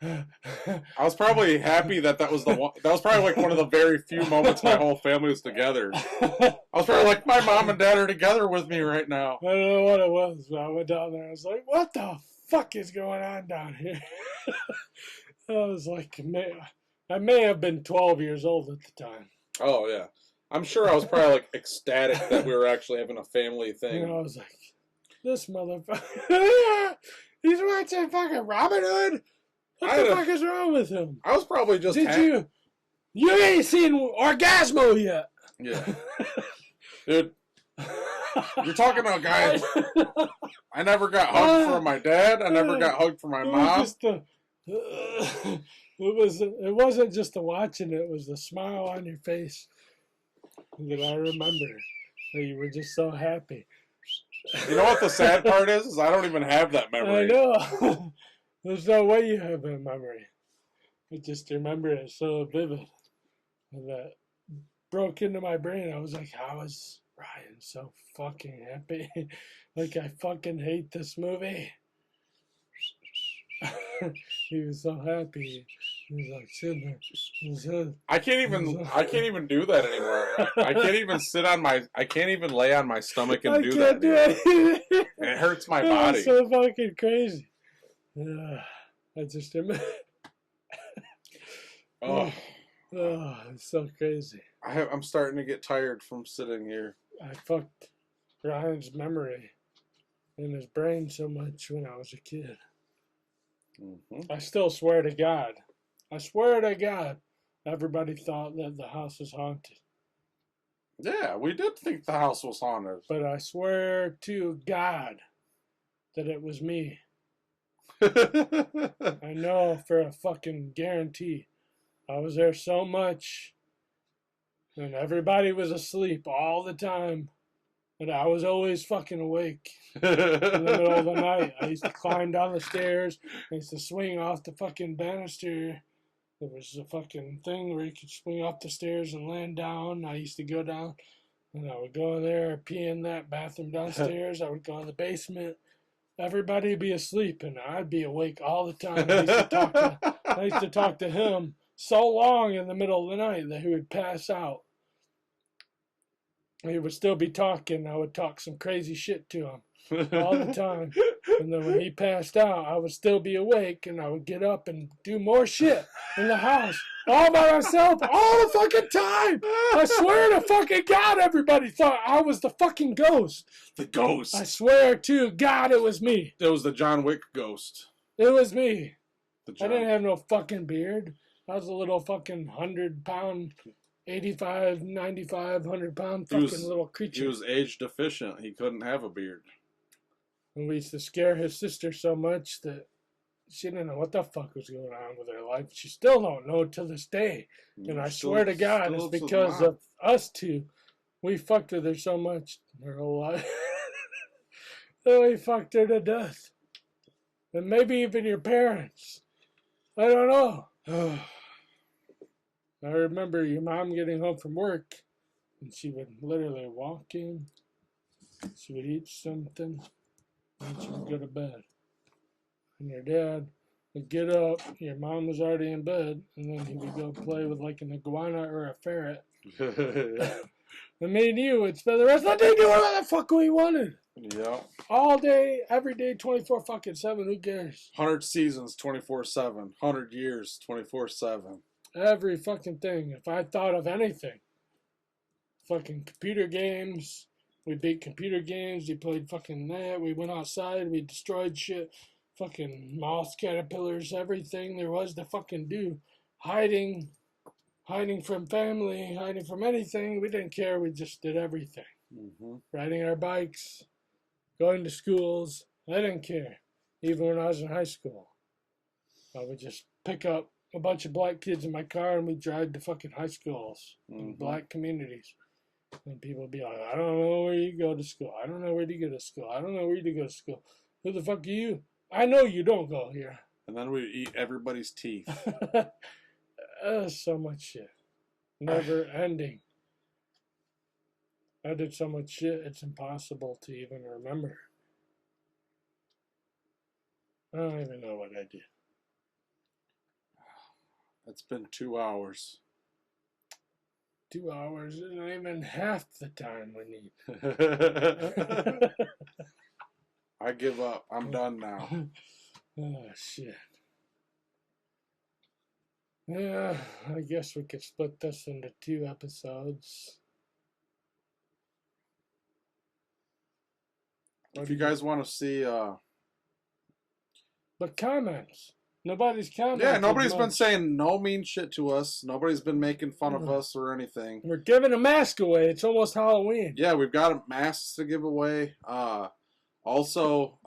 I was probably happy that was the one. That was probably like one of the very few moments my whole family was together. I was probably like, my mom and dad are together with me right now. I don't know what it was, but I went down there. I was like, what the fuck is going on down here? I was like, I may have been 12 years old at the time. Oh, yeah. I'm sure I was probably like ecstatic that we were actually having a family thing. And I was like, this motherfucker, he's watching fucking Robin Hood? What the fuck is wrong with him? I was probably just You ain't seen Orgasmo yet. Yeah. Dude, you're talking to a guy. I never got hugged from my dad. I never got hugged from my mom. It wasn't just the watching, it was the smile on your face that I remember. That you were just so happy. You know what the sad part is I don't even have that memory. I know. There's no way you have that memory. I just remember it so vivid. And that broke into my brain. I was like, how is Ryan so fucking happy? Like, I fucking hate this movie. He was so happy. He was like sitting there. I can't even do that anymore. I can't even lay on my stomach and do that. It hurts my body. It's so fucking crazy. Yeah, I just remember. It's so crazy. I'm starting to get tired from sitting here. I fucked Ryan's memory in his brain so much when I was a kid. Mm-hmm. I still swear to God. I swear to God, everybody thought that the house was haunted. Yeah, we did think the house was haunted. But I swear to God that it was me. I know for a fucking guarantee. I was there so much, and everybody was asleep all the time, and I was always fucking awake in the middle of the night. I used to climb down the stairs. I used to swing off the fucking banister. There was a fucking thing where you could swing off the stairs and land down. I used to go down, and I would go in there, pee in that bathroom downstairs. I would go in the basement. Everybody would be asleep, and I'd be awake all the time. I used to talk to him so long in the middle of the night that he would pass out. He would still be talking. I would talk some crazy shit to him all the time. And then when he passed out, I would still be awake, and I would get up and do more shit in the house all by myself all the fucking time. I swear to fucking God, everybody thought I was the fucking ghost. The ghost. I swear to God, it was me. It was the John Wick ghost. It was me. I didn't have no fucking beard. I was a little fucking 100-pound, 85, 95, 100-pound fucking little creature. He was age deficient. He couldn't have a beard. And we used to scare his sister so much that she didn't know what the fuck was going on with her life. She still don't know to this day. And I swear to God, it's because of us two. We fucked with her so much her whole life. That we fucked her to death. And maybe even your parents. I don't know. I remember your mom getting home from work, and she would literally walk in. She would eat something, and she would go to bed. And your dad would get up, your mom was already in bed, and then he would go play with like an iguana or a ferret. And me and you would spend the rest of the day doing whatever the fuck we wanted. Yeah. All day, every day, 24 fucking 7, who cares? 100 seasons, 24/7. 100 years, 24/7. Every fucking thing. If I thought of anything. Fucking computer games. We beat computer games. We played fucking that. We went outside. We destroyed shit. Fucking moth caterpillars. Everything there was to fucking do. Hiding from family. Hiding from anything. We didn't care. We just did everything. Mm-hmm. Riding our bikes. Going to schools. I didn't care. Even when I was in high school. I would just pick up a bunch of black kids in my car and we'd drive to fucking high schools in black communities. And people would be like, I don't know where you go to school. I don't know where to go to school. I don't know where to go to school. Who the fuck are you? I know you don't go here. And then we'd eat everybody's teeth. So much shit. Never ending. I did so much shit, it's impossible to even remember. I don't even know what I did. It's been 2 hours. 2 hours isn't even half the time we need. I give up. I'm done now. Oh, shit. Yeah, I guess we could split this into 2 episodes. If you guys want to see... But comments. Nobody's commenting. Yeah, nobody's been saying no mean shit to us. Nobody's been making fun of us or anything. We're giving a mask away. It's almost Halloween. Yeah, we've got masks to give away. Also,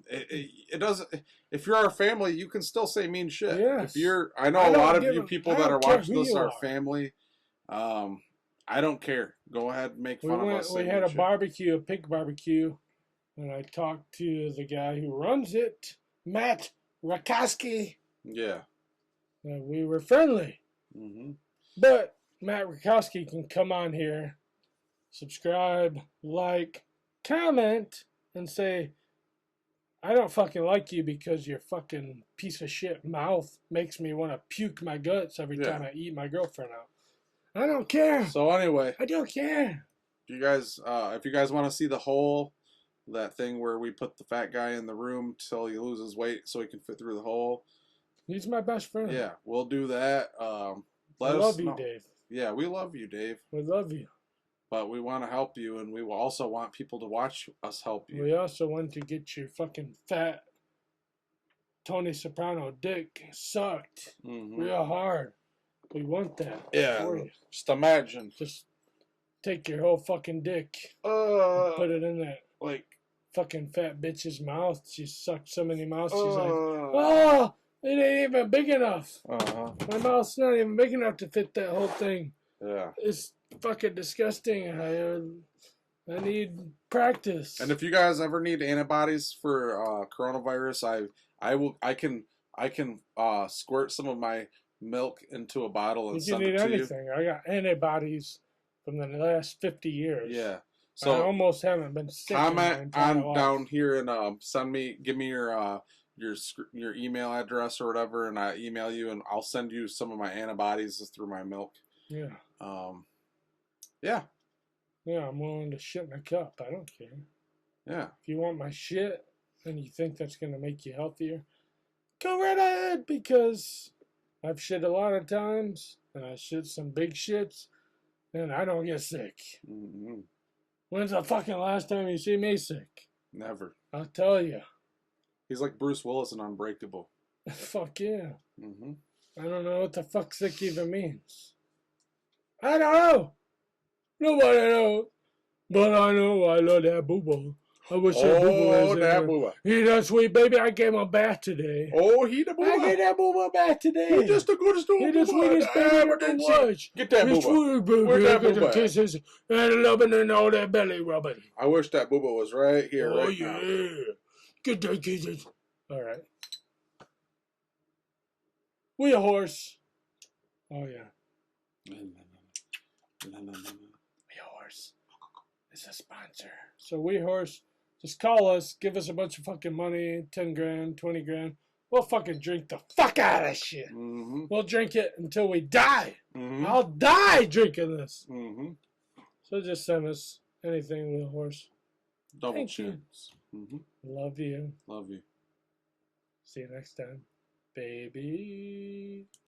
it doesn't. If you're our family, you can still say mean shit. Yes. If you're, I know a lot of you people that are watching this are family. I don't care. Go ahead and make fun of us. We had a barbecue, a pig barbecue, and I talked to the guy who runs it, Matt Rakoski. Yeah. And we were friendly. Mm-hmm. But Matt Rakoski can come on here, subscribe, like, comment, and say, I don't fucking like you because your fucking piece of shit mouth makes me want to puke my guts every time I eat my girlfriend out. I don't care. So anyway. I don't care. If you guys want to see the hole, that thing where we put the fat guy in the room till he loses weight so he can fit through the hole. He's my best friend. Yeah, we'll do that. I love you, Dave. Yeah, we love you, Dave. We love you. but we want to help you, and we will also want people to watch us help you. We also want to get your fucking fat Tony Soprano dick sucked real hard. We want that for you. Just imagine. Just take your whole fucking dick, put it in that like fucking fat bitch's mouth. She sucked so many mouths. She's like, oh, it ain't even big enough. My mouth's not even big enough to fit that whole thing. Yeah. It's fucking disgusting. I need practice. And if you guys ever need antibodies for coronavirus, I can squirt some of my milk into a bottle and send it to you. If you need anything, I got antibodies from the last 50 years. Yeah. So I almost haven't been sick. Comment on down here and give me your email address or whatever, and I email you, and I'll send you some of my antibodies through my milk. Yeah. Yeah. Yeah, I'm willing to shit in a cup. I don't care. Yeah. If you want my shit and you think that's going to make you healthier, go right ahead, because I've shit a lot of times, and I shit some big shits, and I don't get sick. When's the fucking last time you see me sick? Never. I'll tell you. He's like Bruce Willis in Unbreakable. Fuck yeah. I don't know what the fuck sick even means. I don't know. Nobody knows. But I know I love that booba. I wish that booba was that there. booba. He that sweet baby. I gave him a bath today. Oh, he the booba. I gave that booba a bath today. He just the goodest booba. He the sweetest baby ever was. Get that booba. Where's that booba? Kisses and loving and all that belly rubbing. I wish that booba was right here, now. now. Get that kisses. All right. We a horse. Oh yeah. We Horse is a sponsor. So We Horse, just call us, give us a bunch of fucking money, 10 grand, 20 grand. We'll fucking drink the fuck out of shit. We'll drink it until we die. I'll die drinking this. So just send us anything, We Horse. Double chance. Love you. Love you. See you next time, baby.